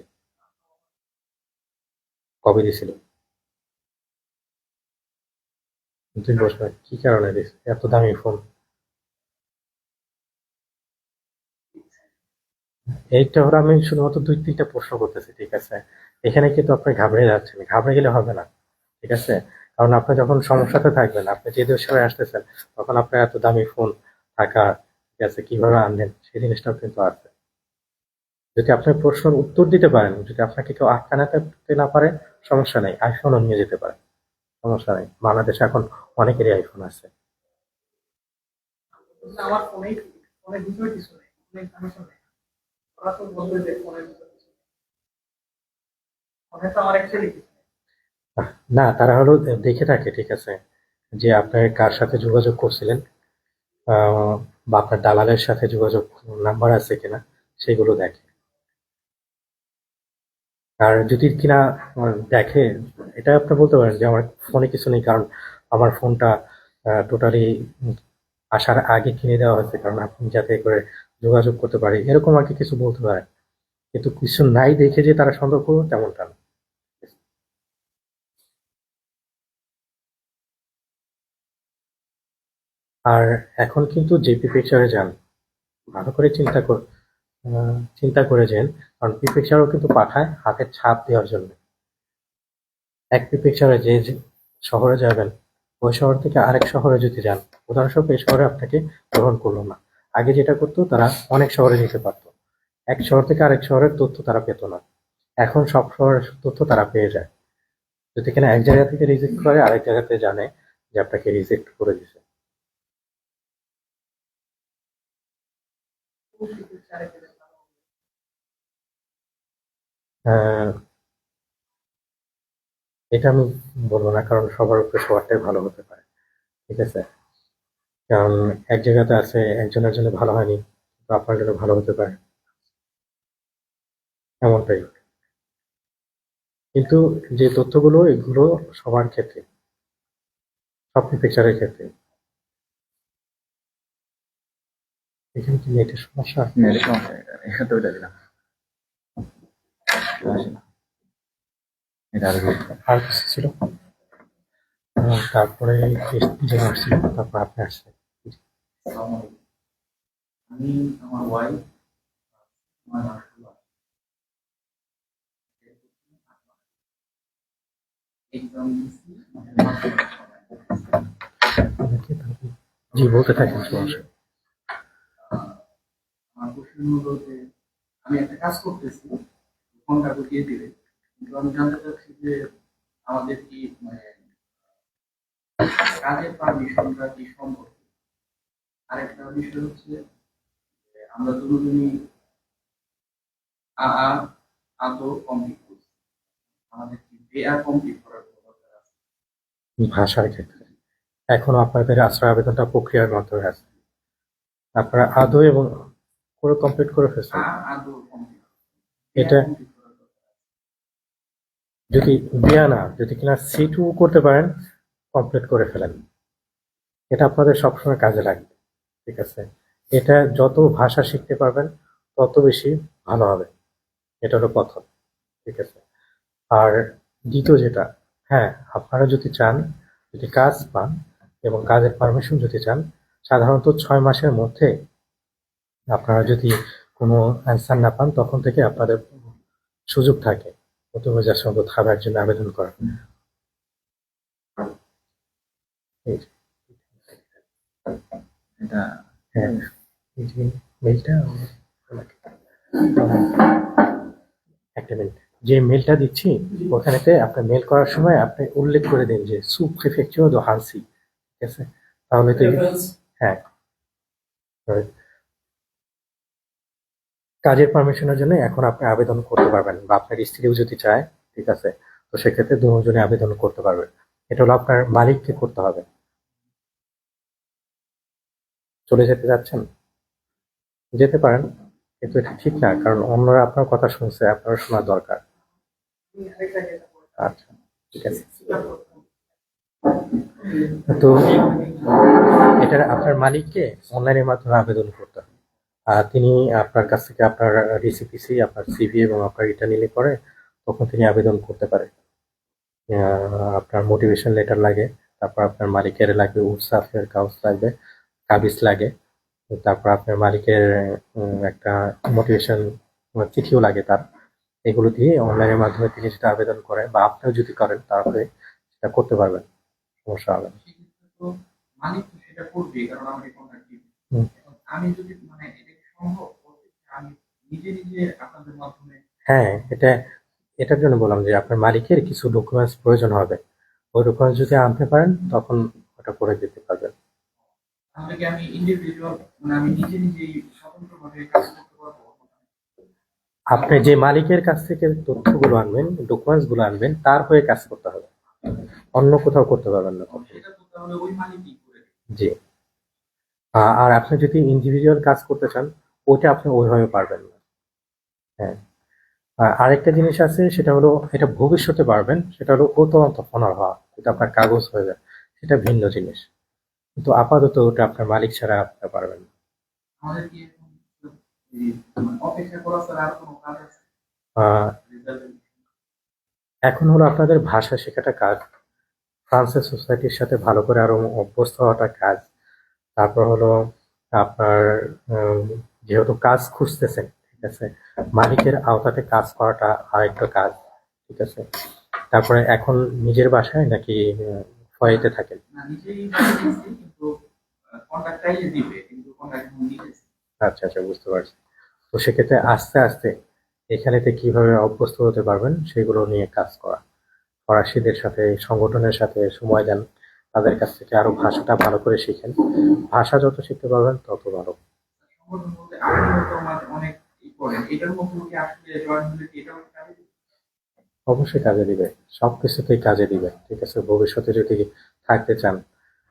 কবে দিছিল, 2 বছর আগে? কি কারণে দিছে এত দামি ফোন? এইটা হলো, আমি শুধুমাত্র 2-3টা প্রশ্ন করতেছি, ঠিক আছে। এখানে কিন্তু আপনি ঘাবড়ে যাচ্ছেন, ঘাবড়ে গেলে হবে না, ঠিক আছে। কারণ আপনি যখন সমস্যাতে থাকবেন, আপনি যে দেশে আসতেছেন, তখন আপনার এত দামি ফোন থাকা, ঠিক আছে, কিভাবে আনলেন সেই জিনিসটাও কিন্তু আছে। যদি আপনি প্রশ্নের উত্তর দিতে পারেন, যদি আপনাকে কেউ আটকাতে না পারে, সমস্যা নেই, আইফোনও নিয়ে যেতে পারেন, সমস্যা নেই। বাংলাদেশে এখন অনেকেরই আইফোন আছে। আমার ফোনেই ফোনের ভিতরে কিছু নেই, ফোনে কানেকশন নেই। ওরা তো বলবে যে ফোনের ভিতরে কিছু নেই। ফোনে তো আমার অ্যাকচুয়ালি কিছু নেই। না, তারা হলো দেখে থাকে, ঠিক আছে, যে আপনি কার সাথে যোগাযোগ করছিলেন, আহ, বা আপনার দালালের সাথে যোগাযোগ নাম্বার আছে কিনা, সেগুলো দেখে। আর যদি কিনা দেখে, এটা আপনি বলতে পারেন যে আমার ফোনে কিছু নেই, কারণ আমার ফোনটা টোটালি আসার আগে কিনে দেওয়া হয়েছে, কারণ আপনি যাতে করে যোগাযোগ করতে পারে, এরকম আর কি কিছু বলতে পারেন। কিন্তু কিছু নাই দেখে যে তারা সন্দেহ করবে তেমনটা না। আর এখন কিন্তু জেপি পিকচারে যান, ভালো করে চিন্তা করে যান, কারণ পিকচারও কিন্তু পাঠায় হাতের ছাপ দেওয়ার জন্য। এক পিকচারে যে যে শহরে যাবেন, ওই শহর থেকে আরেক শহরে যদি যান, উদাহরণস্বরূপ এই শহরে আপনাকে গ্রহণ করলো না, আগে যেটা করতো তারা অনেক শহরে যেতে পারতো, এক শহর থেকে আরেক শহরের তথ্য তারা পেতো না। এখন সব শহরের তথ্য তারা পেয়ে যায়, যদি কিনা এক জায়গা থেকে রিজেক্ট করে আরেক জায়গাতে জানে যে আপনাকে রিজেক্ট করে দিছে। আহ, এটা আমি বলবো না, কারণ সবার উপরে সবারটাই ভালো হতে পারে, ঠিক আছে? কারণ এক জায়গাতে আছে একজনের জন্য ভালো হয়নি, তো আপনার জন্য ভালো হতে পারে, এমনটাই। কিন্তু যে তথ্যগুলো, এগুলো সবার ক্ষেত্রে, সব পিকচারের ক্ষেত্রে। এখানে কি নেটের সমস্যা? এটা সমস্যা, এটা তো এটা দিলাম, আসে না। এটা আর কি। আর কিছু ছিল? তারপরে যে আসছিল, তারপর আপনি আসছেন। আমি আমার ওয়াইফ আমার এক্সাম দিচ্ছি আপনাকে তাহলে জি বলতে থাকেন, সমস্যা। আমার প্রশ্ন হলো যে আমি একটা কাজ করতেছি, ফোনটা দিয়ে দিবে, কিন্তু আমি জানতে চাচ্ছি যে আমাদের কি মানে কাজের পারমিশনটা কি সম্ভব। আরেকটা বিষয় হচ্ছে যে আমরা দুজনই আদৌ কমপ্লিট করছি, আমাদের কি বেআ কমপ্লিট করার কোনো দরকার আছে? ভাষার ক্ষেত্রে এখনো আপনাদের আশ্রয় আবেদনটা প্রক্রিয়ার মাধ্যমে আছে, আপনারা আদৌ এবং পুরো কমপ্লিট করে ফেলছেন। আদৌ কমপ্লিট এটা কমপ্লিট করার দরকার আছে। যদি বিয়া না, যদি কিনা C2 করতে পারেন, কমপ্লিট করে ফেলেন, এটা আপনাদের সবসময় কাজে লাগবে, ঠিক আছে? এটা যত ভাষা শিখতে পারবেন তত বেশি ভালো হবে, এটা হলো প্রথম, ঠিক আছে? আর দ্বিতীয় যেটা, হ্যাঁ, আপনারা যদি চান, যদি কাজ পান এবং কাজের পারমিশন যদি চান, সাধারণত 6 মাসের মধ্যে আপনারা যদি কোনো অ্যান্সার না পান, তখন থেকে আপনাদের সুযোগ থাকে অটোমেজার খাবার জন্য আবেদন করার। এই যে, এটা হ্যাঁ, এই যে মেইলটা আমাকে একটা মিনিট, যে মেইলটা দিচ্ছি ওখানেতে আপনার মেল করার সময় আপনি উল্লেখ করে দিন যে সু প্রিফেকচার দো হানসি, ঠিক আছে? তাহলে তো হ্যাঁ, কাজের পারমিশনের জন্য এখন আপনি আবেদন করতে পারবেন, বা আপনার স্ত্রীও যদি চায়, ঠিক আছে? তো সেক্ষেত্রে দুজনে আবেদন করতে পারবে। এটা হলো আপনার মালিককে করতে হবে। চলে যেতে যাচ্ছেন, যেতে পারেন, কিন্তু এটা ঠিক না, কারণ অন্যরা আপনার কথা শুনছে, আপনার শোনা দরকার। আচ্ছা, ঠিক আছে। তো এটা আপনার মালিককে অনলাইনের মাধ্যমে আবেদন করতে হবে। তিনি আপনার কাছ থেকে আপনার রিসিপিসি, আপনার সিভি এবং আপনার এটা নিলে পরে তখন তিনি আবেদন করতে পারে। আপনার মোটিভেশন লেটার লাগে, তারপর আপনার মালিকের লাগবে উৎসাহের কাগজ লাগবে, কাবিজ লাগে, তারপর আপনার মালিকের একটা মোটিভেশন চিঠিও লাগে তার। এগুলো দিয়ে অনলাইনের মাধ্যমে তিনি যেটা আবেদন করেন, বা আপনিও যদি করেন তাহলে সেটা করতে পারবেন, সমস্যা হবে না। সেক্ষেত্রে তো মালিক তো সেটা করবে, কারণ আমাকে কন্ট্যাক্ট দিবে। হুম। এখন আমি যদি মানে এটা কি সম্ভব করতে, আমি নিজে নিজে আপনাদের মাধ্যমে হ্যাঁ, এটার জন্য বললাম যে আপনার মালিকের কিছু ডকুমেন্টস প্রয়োজন হবে, ওই ডকুমেন্টস যদি আনতে পারেন তখন ওটা করে দিতে পারবেন। তাহলে কি আমি ইন্ডিভিজুয়াল মানে আমি নিজে নিজেই স্বতন্ত্রভাবে কাজ করতে পারবো? আপনি যে মালিকের কাছ থেকে তথ্যগুলো আনবেন, ডকুমেন্টস গুলো আনবেন, তার হয়ে কাজ করতে হবে, অন্য কোথাও করতে পারবেন না তখন। সেটা তো তাহলে ওই মালিকই করে দেবে। জি। আর আপনি যদি ইন্ডিভিজুয়াল কাজ করতে চান, ওইটা আপনি ওইভাবে পারবেন না। হ্যাঁ। আর আরেকটা জিনিস আছে, সেটা হলো এটা ভবিষ্যতে পারবেন, সেটা হলো তদন্ত অনার হওয়া, এটা আপনার কাগজ হয়ে যায়, সেটা ভিন্ন জিনিস। কিন্তু আপাতত ওটা আপনার মালিক ছাড়া আপনি পারবেন না। আমাদের কি এখন এই অপেক্ষা করা ছাড়া আর কোনো কাজ আছে? আহ, রেজাল্ট এখন হলো আপনাদের ভাষা শেখাটা কাজ, ফ্রান্সের সোসাইটির সাথে ভালো করে আরো অভ্যস্ত হওয়াটা কাজ, তারপর হলো আপনার উম, যেহেতু কাজ খুঁজতেছেন, ঠিক আছে, মালিকের আওতাতে কাজ করাটা আরেকটা কাজ, ঠিক আছে? তারপরে এখন নিজের বাসায় নাকি ভয়েতে থাকেন? না নিজেই বানিয়ে দিয়েছি, কিন্তু কন্ট্রাক্ট চাইলে দিবে, কিন্তু কন্ট্রাক্ট এখন দিতেছে। আচ্ছা আচ্ছা, বুঝতে পারছি। তো সেক্ষেত্রে আস্তে আস্তে এখানেতে কিভাবে অভ্যস্ত হতে পারবেন সেগুলো নিয়ে কাজ করা, ফরাসিদের সাথে সংগঠনের সাথে সময় দেন, তাদের কাছ থেকে আরো ভাষাটা ভালো করে শিখেন। ভাষা যত শিখতে পারবেন তত ভালো। সংগঠন বলতে আপনিও তো অনেক করেন, এটার মধ্যে কি আসলে জয়েন হলে কি এটাও কাজে দিবে? অবশ্যই কাজে দিবে, সবকিছুতেই কাজে দিবে। ঠিক আছে, ভবিষ্যতে যদি থাকতে চান,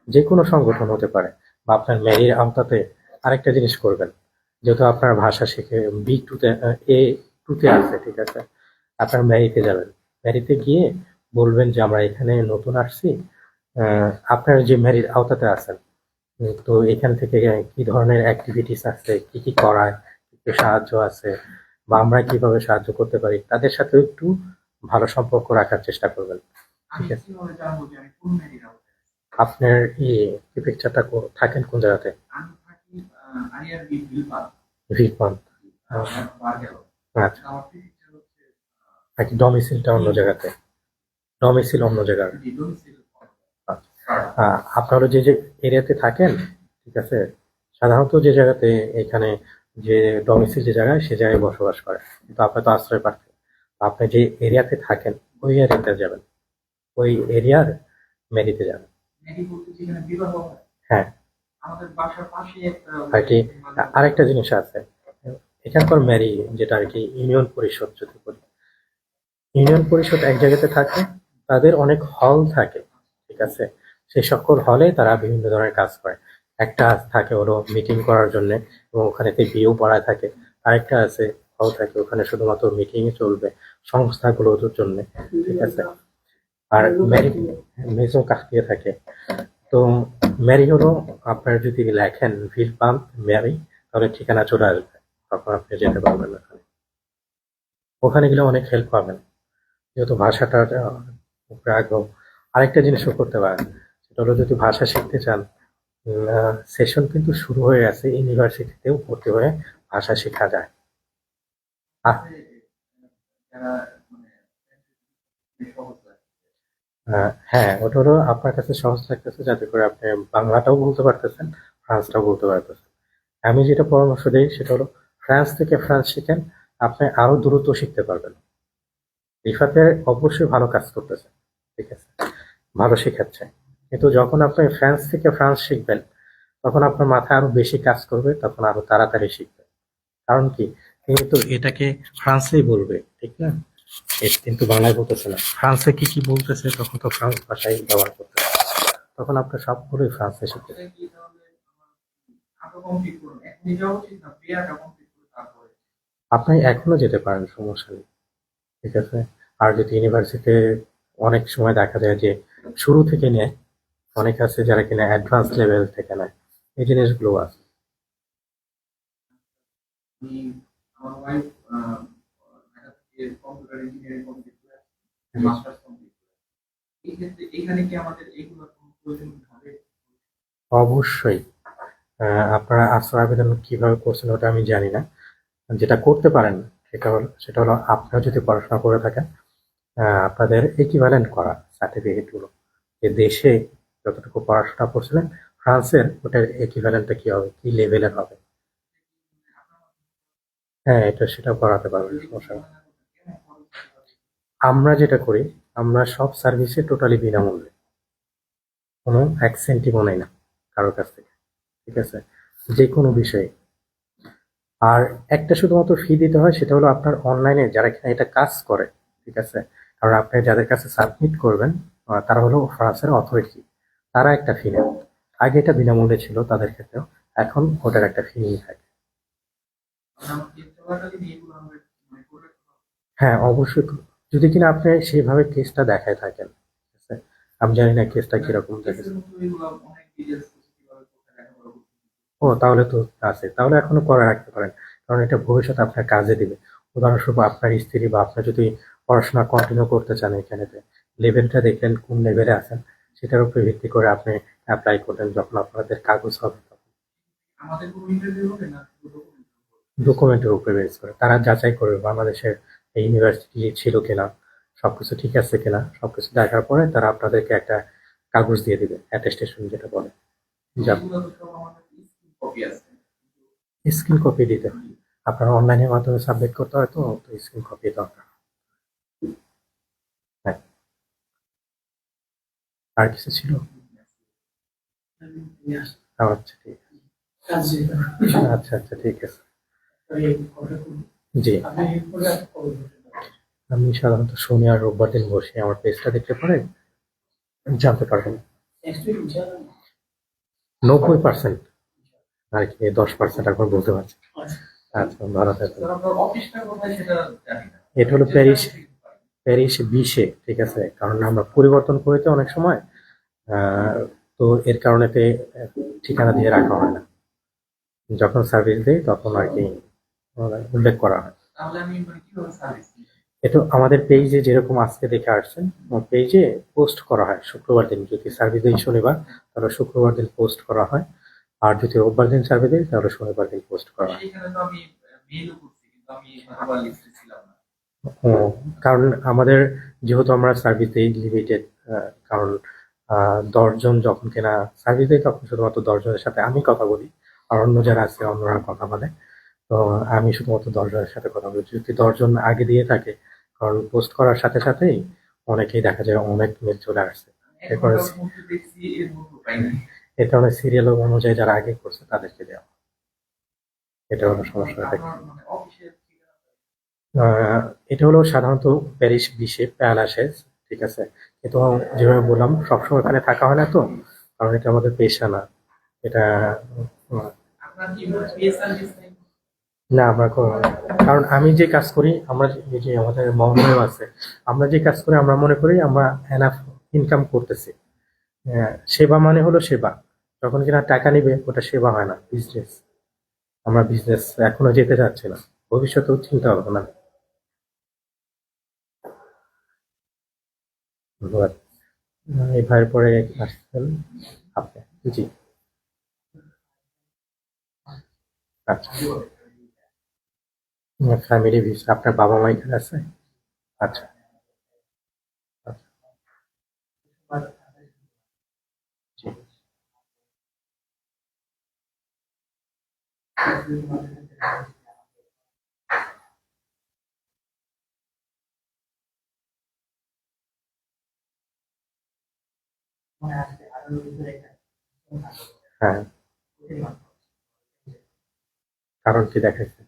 যে কোনো সংগঠন হতে পারে, বা আপনার ম্যারির আওতাতে আরেকটা জিনিস করবেন, যেহেতু আপনার ভাষা শিখে B2-তে A2-তে আছে, ঠিক আছে, আপনার ম্যারিতে যাবেন। ম্যারিতে গিয়ে বলবেন যে আমরা এখানে নতুন আসছি, আপনার যে ম্যারির আওতাতে আছেন, তো এখান থেকে কি ধরনের অ্যাক্টিভিটিস আছে, কি কি করায়, কি কি সাহায্য আছে, বা আমরা কিভাবে সাহায্য করতে পারি, তাদের সাথে একটু ভালো সম্পর্ক রাখার চেষ্টা করবেন। আমি ঠিক আছে, কিভাবে জানবো যে আমি কোন ম্যারির আওতায় আছি? আপনার কি পিকচারটা থাকেন কোন জায়গাতে? আমি থাকি আরিয়ার বি বিলপাল ভিপন। বারগেল। আচ্ছা, আমার পিকচার হচ্ছে নাকি ডমিসিলটা অন্য জায়গাতে? ডমিসিল অন্য জায়গার। জি ডোমিসাইল। আচ্ছা। আপনারা যে যে এরিয়াতে থাকেন, ঠিক আছে, সাধারণত যে জায়গাতে এখানে যে ডমিসিল যে জায়গায়, সে জায়গায় বসবাস করে, কিন্তু আপনি তো আশ্রয় পাচ্ছেন। আপনি যে এরিয়াতে থাকেন ওই এরিয়াতে যাবেন, ওই এরিয়ার মেরিতে যাবেন। ম্যারি বলতে যেখানে বিবাহ হয়, হ্যাঁ, আমাদের বাসার পাশেই একটা আর কি আরেকটা জিনিস আছে, এখানকার মেরি যেটা আর কি ইউনিয়ন পরিষদ যদি বলি, ইউনিয়ন পরিষদ এক জায়গাতে থাকে, তাদের অনেক হল থাকে, ঠিক আছে, সেই সকল হলে তারা বিভিন্ন ধরনের কাজ করে। একটা থাকে হলো মিটিং করার জন্য, এবং ওখানেতে বিয়েও পড়ায় থাকে। আরেকটা আছে হল থাকে, ওখানে শুধুমাত্র মিটিং চলবে সংস্থাগুলোর জন্য, ঠিক আছে। আর ম্যারি, মেজো কাফিয়ে থাকে। তো ম্যারি হলো, আপনার যদি লেখেন ভিল পাম্প ম্যারি, তাহলে ঠিকানা চলে আসবে, তখন আপনি যেতে পারবেন ওখানে। ওখানে গেলে অনেক হেল্প পাবেন, যেহেতু ভাষাটার উপরে আগ্রহ। আরেকটা জিনিসও করতে পারেন, সেটা হলো যদি ভাষা শিখতে চান, সেশন কিন্তু শুরু হয়ে গেছে, ইউনিভার্সিটিতেও ভর্তি হয়ে ভাষা শেখা যায়। আহ, যারা মানে সহজ হয়। হ্যাঁ, ওটা হলো আপনার কাছে সহজ থাকতেছে, যাতে করে আপনি বাংলাটাও বলতে পারতেছেন, ফ্রান্সটাও বলতে পারতেছেন। আমি যেটা পরামর্শ দিই সেটা হলো, ফ্রান্স থেকে ফ্রান্স শিখেন, আপনি আরো দ্রুত শিখতে পারবেন। রিফাতে অবশ্যই ভালো কাজ করতেছে, ঠিক আছে, ভালো শেখাচ্ছে, কিন্তু যখন আপনি ফ্রান্স থেকে ফ্রান্স শিখবেন, তখন আপনার মাথায় আরো বেশি কাজ করবে, তখন আরো তাড়াতাড়ি শিখবে। কারণ কি, কিন্তু এটাকে ফ্রান্সেই বলবে, ঠিক না, কিন্তু বাংলায় বলতেছে না। ফ্রান্সে কি কি বলতেছে, তখন তো ফ্রান্স ভাষাই ব্যবহার করতেছে, তখন আপনার সবগুলোই ফ্রান্সে শিখতে। সেটা কি তাহলে আগে কমপ্লিট করুন, এখনই যাওয়া উচিত না বিয়াটা কমপ্লিট করে তারপরে? আপনি এখনো যেতে পারেন, সমস্যা নেই, ঠিক আছে। আর যদি ইউনিভার্সিটিতে অনেক সময় দেখা যায় যে শুরু থেকে নেয়, অনেক আছে যারা কিনা অ্যাডভান্স লেভেল থেকে নেয়, এই জিনিসগুলো আছে। আমি আমার ওয়াইফ ঢাকা থেকে কম্পিউটার ইঞ্জিনিয়ারিং কমপ্লিট করে মাস্টার্স কমপ্লিট করে। এই ক্ষেত্রে এখানে কি আমাদের এইগুলোর কোনো প্রয়োজন হবে? অবশ্যই। আপনারা আশ্রয় আবেদন কিভাবে করছেন ওটা আমি জানি না। যেটা করতে পারেন সেটা হলো আপনারা যদি পড়াশোনা করে থাকেন, আপনাদের ইকুইভ্যালেন্ট করা সার্টিফিকেট গুলো, যে দেশে যতটুকু পড়াশোনা করছিলেন, ফ্রান্সের ওটার ইকুইভ্যালেন্টটা কি হবে, কি লেভেলের হবে। হ্যাঁ, এটা সেটা করাতে পারবেন, যদি কিছু সমস্যা নেই। মনে না করতেন, কেমন খরচ দিতে হবে? আমরা যেটা করি, আমরা সব সার্ভিসে টোটালি বিনামূল্যে, কোনো এক সেন্টিমও নেই না কারোর কাছ থেকে, ঠিক আছে, যে কোনো বিষয়ে। আর একটা শুধুমাত্র ফি দিতে হয়, সেটা হলো আপনার অনলাইনে যারা কিনা এটা কাজ করে, ঠিক আছে, কারণ আপনি যাদের কাছে সাবমিট করবেন, তারা হলো ফ্রান্সের অথরিটি, তারা একটা ফি নেন। আগে এটা বিনামূল্যে ছিল তাদের ক্ষেত্রেও, এখন ওটার একটা ফি নিয়ে থাকে। আমরা আমার কেস চলাকালীন এগুলো আমরা মানে করে রাখতে হবে। হ্যাঁ, অবশ্যই যদি কিনা আপনি সেইভাবে কেসটা দেখায় থাকেন, ঠিক আছে, আমি জানি না কেসটা কিরকম দেখেছে। কেসের মতো এগুলো অনেক ডিটেলস কিভাবে কোথায় লেখাপড়া করতে হবে। ও, তাহলে তো আছে, তাহলে এখনো করে রাখতে পারেন, কারণ এটা ভবিষ্যতে আপনার কাজে দিবে। উদাহরণস্বরূপ আপনার স্ত্রী বা আপনার যদি পড়াশোনা কন্টিনিউ করতে চান, এখানেতে লেভেলটা দেখলেন কোন লেভেলে আছেন, সেটার উপরে ভিত্তি করে আপনি অ্যাপ্লাই করলেন, যখন আপনাদের কাগজ হবে তখন আমাদের কোনো ইন্টারভিউ হবে না, শুধু ডকুমেন্ট হবে? ডকুমেন্টের উপরে বেস করে তারা যাচাই করবে বাংলাদেশের এই ইউনিভার্সিটি ছিল কিনা, সবকিছু ঠিক আছে কিনা, সবকিছু দেখার পরে তারা আপনাদেরকে একটা কাগজ দিয়ে দিবে, অ্যাটেস্টেশন যেটা বলে। যা এগুলো তো সব আমার কাছে স্ক্রিন কপি আছে। স্ক্রিন কপি দিতে হয়। আপনার অনলাইনের মাধ্যমে সাবমিট করতে হয়, তো স্ক্রিন কপি দরকার। হ্যাঁ, আর কিছু ছিল? আচ্ছা ঠিক আছে। কাজ যেটা আচ্ছা আচ্ছা ঠিক আছে। এই কথা বলুন। জি, আপনি এরপরে আর কবে বসেন? আমি সাধারণত শনি আর রোববার দিন বসে আমার পেজটা দেখলে পরে জানতে পারবেন। নেক্সট উইক ইনশাআল্লাহ। 90% আর কি, 10% এখন বলতে পারছি। আচ্ছা, ভালো থাকবেন। স্যার, আপনার অফিসটা কোথায় সেটা জানি না। এটা হলো প্যারিস 20-এ, ঠিক আছে। কারণ আমরা পরিবর্তন করেছি অনেক সময়, তো এর কারণেতে ঠিকানা দিয়ে রাখা হয় না। যখন সার্ভিস দেই তখন আর কি উল্লেখ করা হয়। তাহলে আমি মানে কিভাবে সার্ভিস দিই? এটা আমাদের পেজে যেরকম আজকে দেখে আসছেন, পেজে পোস্ট করা হয় শুক্রবার দিন। যদি সার্ভিস দিই শনিবার, তাহলে শুক্রবার দিন পোস্ট করা হয়। আর যদি রোববার দিন সার্ভিস দিই, তাহলে শনিবার দিন পোস্ট করা হয়। সেখানে তো আমি মেইলও করছি, কিন্তু আমি হয়তো লিস্টে ছিলাম না। ও, কারণ আমাদের যেহেতু আমরা সার্ভিস দিই লিমিটেড, কারণ 10 জন যখন কিনা সার্ভিস দিই তখন শুধুমাত্র 10 জনের সাথে আমি কথা বলি, আর অন্য যারা আছে অন্যরা কথা বলে। তো আমি শুধুমাত্র 10 জনের সাথে কথা বলি। যদি 10 জন আগে দিয়ে থাকে, কারণ পোস্ট করার সাথে সাথেই অনেকেই দেখা যায় অনেক মেল চলে আসছে। এক এরপরে ঘন্টার মধ্যে দেখছি, এর মধ্যে পাই নাই। এর কারণে সিরিয়াল অনুযায়ী যারা আগে করছে তাদেরকে দেওয়া, এটা হলো সমস্যা। আপনার মানে অফিসের ঠিকানা? আহ, এটা হলো সাধারণত প্যারিস 20-এ প্যালাসেস, ঠিক আছে। কিন্তু যেভাবে বললাম, সবসময় ওখানে থাকা হয় না, তো কারণ এটা আমাদের পেশা না। এটা আপনার কি পে সার্ভিস নেই? না, কারণ আমি যে কাজ করি, আমরা এই যে আমাদের মহোদয় আছে, আমরা যে কাজ করি আমরা মনে করি আমরা এনাফ ইনকাম করতেছি। সেবা মানে হলো সেবা, যখন কিনা টাকা নিবে ওটা সেবা হয় না, বিজনেস। আমরা বিজনেস এখনো যেতে চাচ্ছি না, ভবিষ্যতেও চিন্তা ভাবনা না। ধন্যবাদ। এই ভাইয়ের পরে আসছেন আপনি। জি, আচ্ছা। ফ্যামিলি ভিসা, আপনার বাবা মা এখানে আছে? আচ্ছা আচ্ছা, জি। হ্যাঁ, কারণ কি দেখাইছে?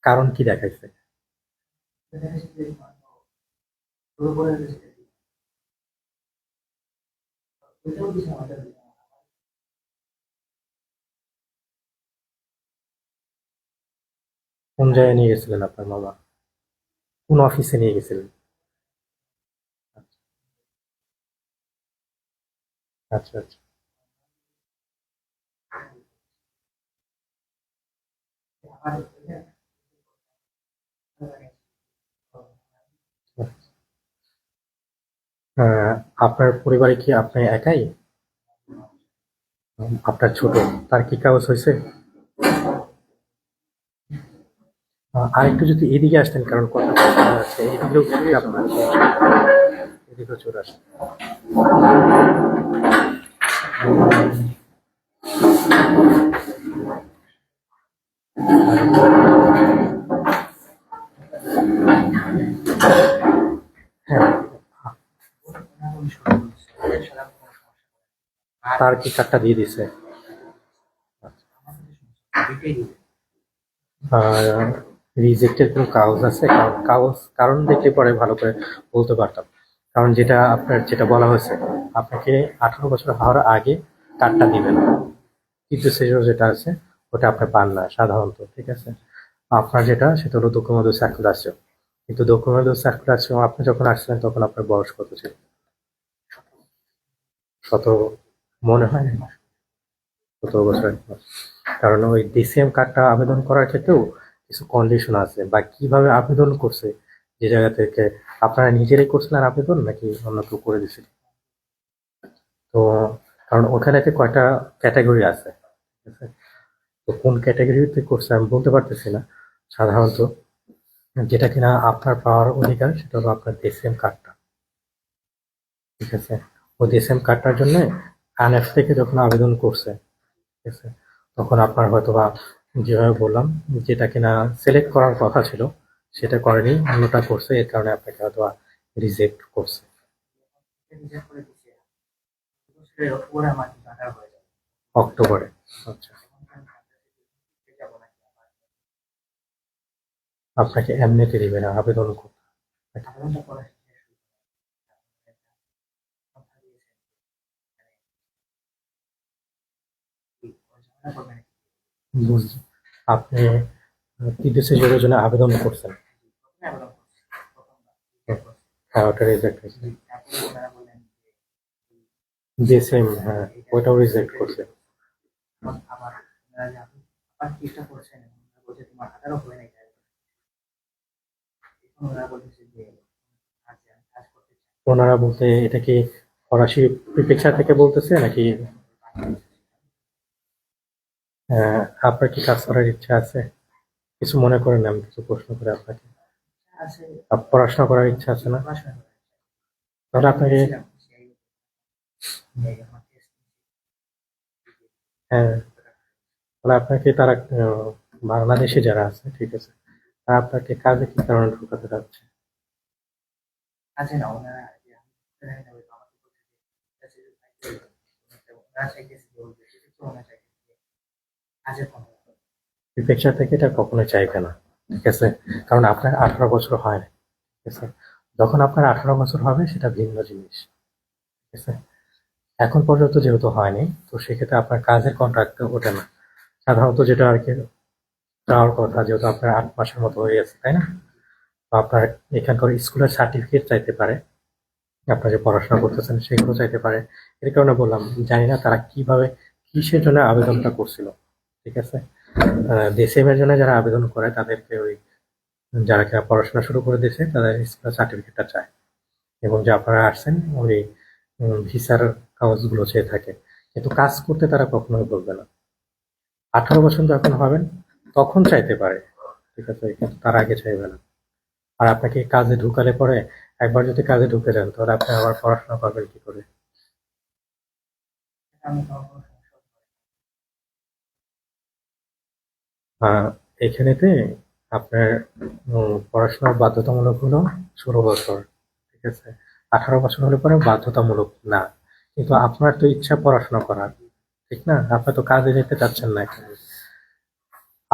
কারণ কি দেখাইছে? কোন জায়গায় নিয়ে গেছিলেন আপনার মামা? কোন অফিসে নিয়ে গেছিলেন? আচ্ছা আচ্ছা। আহ, আপনার পরিবারে কি আপনি একাই? আপনার ছোট, তার কি কাগজ হয়েছে? আরেকটু যদি এদিকে আসতেন, কারণ কথা শোনা যাচ্ছে, এদিকেও কি আপনার, এদিকেও চলে আসেন। হ্যাঁ, তার কি কার্ডটা দিয়ে দিছে? রিজেক্টের কোনো কাগজ আছে? কারণ দেখলে পরে ভালো করে বলতে পারতাম। কারণ যেটা আপনার যেটা বলা হয়েছে, আপনাকে 18 বছর হওয়ার আগে কার্ডটা দিবেন, কিন্তু সেজন্য যেটা আছে ওটা আপনি পান না সাধারণত, ঠিক আছে। আপনার যেটা সেটা হলো ডকুমেন্ট সার্কুলাসিও, কিন্তু ডকুমেন্ট সার্কুলাসিও আপনি যখন আসছিলেন তখন আপনার বয়স কত ছিল? 17 মনে হয় না, 17 বছর। কারণ ওই ডিসিএম কার্ডটা আবেদন করার ক্ষেত্রেও কিছু কন্ডিশন আছে, বা কিভাবে আবেদন করছে, যে জায়গা থেকে আপনারা নিজেরাই করছিলেন আবেদন নাকি অন্য কেউ করে দিছিল। তো কারণ ওখানেতে কয়টা ক্যাটাগরি আছে, ঠিক আছে। তো কোন ক্যাটাগরিতে করছে আমি বলতে পারতেছি না। সাধারণত যেটা কিনা আপনার পাওয়ার অধিকার সেটা হলো আপনার ডিসিএম কার্ডটা, ঠিক আছে। ওই ডিসএম কার্ডটার জন্য আনএফ থেকে যখন আবেদন করছে, ঠিক আছে, তখন আপনার হয়তো বা যেভাবে বললাম, যেটা কিনা সিলেক্ট করার কথা ছিল সেটা করেনি, অন্যটা করছে, এর কারণে আপনাকে হয়তো রিজেক্ট করছে। রিজেক্ট করে দিচ্ছে বছরের অক্টোবরে আমার কিন্তু 18 হয়ে যাবে। অক্টোবরে? আচ্ছা, এখন কি আমি ভাবতেছি যাবো নাকি আমার আপনাকে এমনিতে দিবে না, আবেদন করতে হবে। আবেদনটা করা শেষ হয়ে গেছে। কথা দিয়েছেন কি ঝামেলা করবে নাকি? বুঝছি। আপনি টিডিসি জন্য আবেদন করছেন? প্রথমে আবেদন করছি, প্রথমবার reject করছি। হ্যাঁ, ওটা রিজেক্ট হয়েছে। তারপরে ওনারা বললেন যে ডিসএম, হ্যাঁ, ওইটাও রিজেক্ট করছে। আবার ওনারা যে আপনি আবার চেষ্টা করছেন, ওনারা বলছে তোমার 18 হয় নাই, তাই এখন ওনারা বলতেছে যে আচ্ছা আমি কাজ করতে চাই। ওনারা বলতে এটা কি ফরাসি প্রিফেকচার থেকে বলতেছে নাকি? আপনার কি কাজ করার ইচ্ছা আছে? কিছু মনে করেন না, আমি কিছু প্রশ্ন করে আপনাকে। আছে পড়াশোনা করার ইচ্ছা আছে না? পড়াশোনা করে তাহলে আপনাকে, ছিলাম সেই আমার টেস্ট হ্যাঁ, তাহলে আপনাকে তারা বাংলাদেশে যারা আছে, ঠিক আছে, তারা আপনাকে কাজে কি কারণে ঢুকাতে চাচ্ছে? আছে না, ওনারা যে আমি করতে জানি না, ওই আমাকে বলছে যে কাছে ওনারা চাইতেছে যে ওই তো ওনারা চাইতেছে যে কাজের কোনো প্রিফেকচার থেকে এটা কখনোই চাইবে না, ঠিক আছে, কারণ আপনার 18 বছর হয় না, ঠিক আছে। যখন আপনার 18 বছর হবে সেটা ভিন্ন জিনিস, ঠিক আছে। এখন পর্যন্ত যেহেতু হয়নি, তো সেক্ষেত্রে আপনার কাজের কন্ট্রাক্ট ওঠে না। সাধারণত যেটা আর কি চাওয়ার কথা, যেহেতু আপনার 8 মাসের মতো হয়ে গেছে, তাই না? তো আপনার এখানকার স্কুলের সার্টিফিকেট চাইতে পারে, আপনার যে পড়াশোনা করতেছেন সেগুলো চাইতে পারে। এর কারণে বললাম, জানি না তারা কিভাবে কিসের জন্য আবেদনটা করছিল, ঠিক আছে। ডিসএম এর জন্য যারা আবেদন করে তাদেরকে ওই যারা কিনা পড়াশোনা শুরু করে দিয়েছে তাদের স্কুলের সার্টিফিকেটটা চায়, এবং যে আপনারা আসছেন ওই ভিসার কাগজগুলো চেয়ে থাকে, কিন্তু কাজ করতে তারা কখনোই বলবে না। 18 বছর যখন হবেন তখন চাইতে পারে, ঠিক আছে, কিন্তু তার আগে চাইবে না। আর আপনাকে কাজে ঢুকালে পরে, একবার যদি কাজে ঢুকে যান তাহলে আপনি আবার পড়াশোনা করবেন কি করে? আমি তোমার কোনো সমস্যা হতে পারে। আহ, এখানেতে আপনার পড়াশোনা বাধ্যতামূলক হলো 16 বছর, ঠিক আছে। 18 বছর হলে পরে বাধ্যতামূলক না, কিন্তু আপনার তো ইচ্ছা পড়াশোনা করার, ঠিক না? আপনি তো কাজে যেতে চাচ্ছেন না এখানে।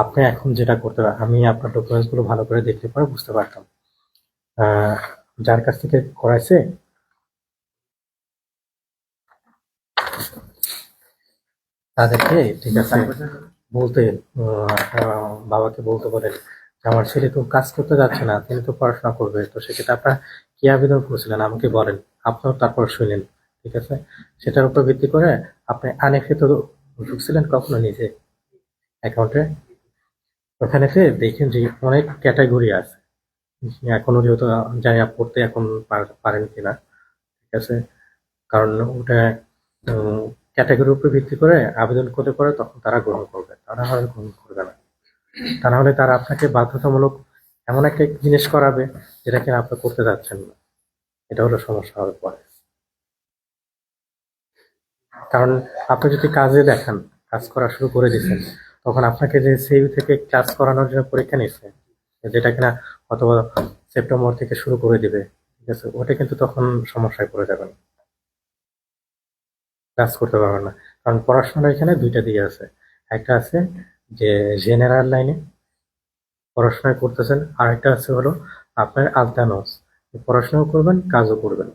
আপনি এখন যেটা করতে পারেন, আমি আপনার ডকুমেন্টস গুলো ভালো করে দেখলে পরে বুঝতে পারতাম। আহ, যার কাছ থেকে করাইছে তাদেরকে, ঠিক আছে, বলতে বাবাকে বলতে বলেন যে আমার ছেলে তো কাজ করতে যাচ্ছে না, তিনি তো পড়াশোনা করবে, তো সেক্ষেত্রে আপনার কি আবেদন করেছিলেন আমাকে বলেন, আপনিও তারপর শুনেন, ঠিক আছে। সেটার উপর ভিত্তি করে আপনি আনেফে তো ঢুকছিলেন কখনো নিজে অ্যাকাউন্টে? ওখানেতে দেখেন যে অনেক ক্যাটাগরি আছে, এখনো যেহেতু জানি না পড়তে এখন পারেন কিনা, ঠিক আছে, কারণ ওটা ক্যাটাগরির উপর ভিত্তি করে আবেদন করতে পারে, তখন তারা গ্রহণ করবে, তারা হয়তো গ্রহণ করবে না। তা না হলে তারা আপনাকে বাধ্যতামূলক এমন একটা জিনিস করাবে যেটা কিনা আপনি করতে যাচ্ছেন না, এটা হলো সমস্যা হবে পরে। কারণ আপনি যদি কাজে দেখান, কাজ করা শুরু করে দিচ্ছেন, তখন আপনাকে যে সিইউ থেকে ক্লাস করানোর জন্য পরীক্ষা নিচ্ছে, যেটা কিনা অথবা সেপ্টেম্বর থেকে শুরু করে দিবে, ঠিক আছে, ওটা কিন্তু তখন সমস্যায় পড়ে যাবেন, কাজ করতে পারবেন না। কারণ পড়াশোনা এখানে দুইটা দিকে আছে, একটা আছে যে জেনারেল লাইনে পড়াশোনা করতেছেন, আর একটা আছে হলো আপনার আলতানস, পড়াশোনাও করবেন কাজও করবেন,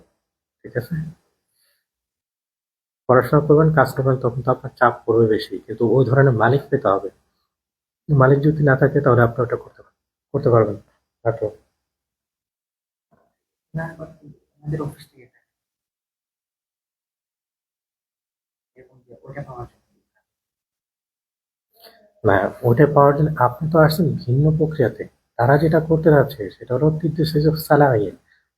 ঠিক আছে। পড়াশোনা করবেন কাজ করবেন, তখন তো আপনার চাপ পড়বে বেশি, কিন্তু ওই ধরনের মালিক পেতে হবে। মালিক যদি না থাকে তাহলে আপনি ওটা করতে পারবেন না তো। না কথা কি আমাদের অফিস থেকে থাকে, এরকম যে ওটা পাওয়ার জন্য না, ওইটা পাওয়ার জন্য আপনি তো আসছেন ভিন্ন প্রক্রিয়াতে। তারা যেটা করতে যাচ্ছে সেটা হলো তৃতীয় সুযোগ স্যালারি,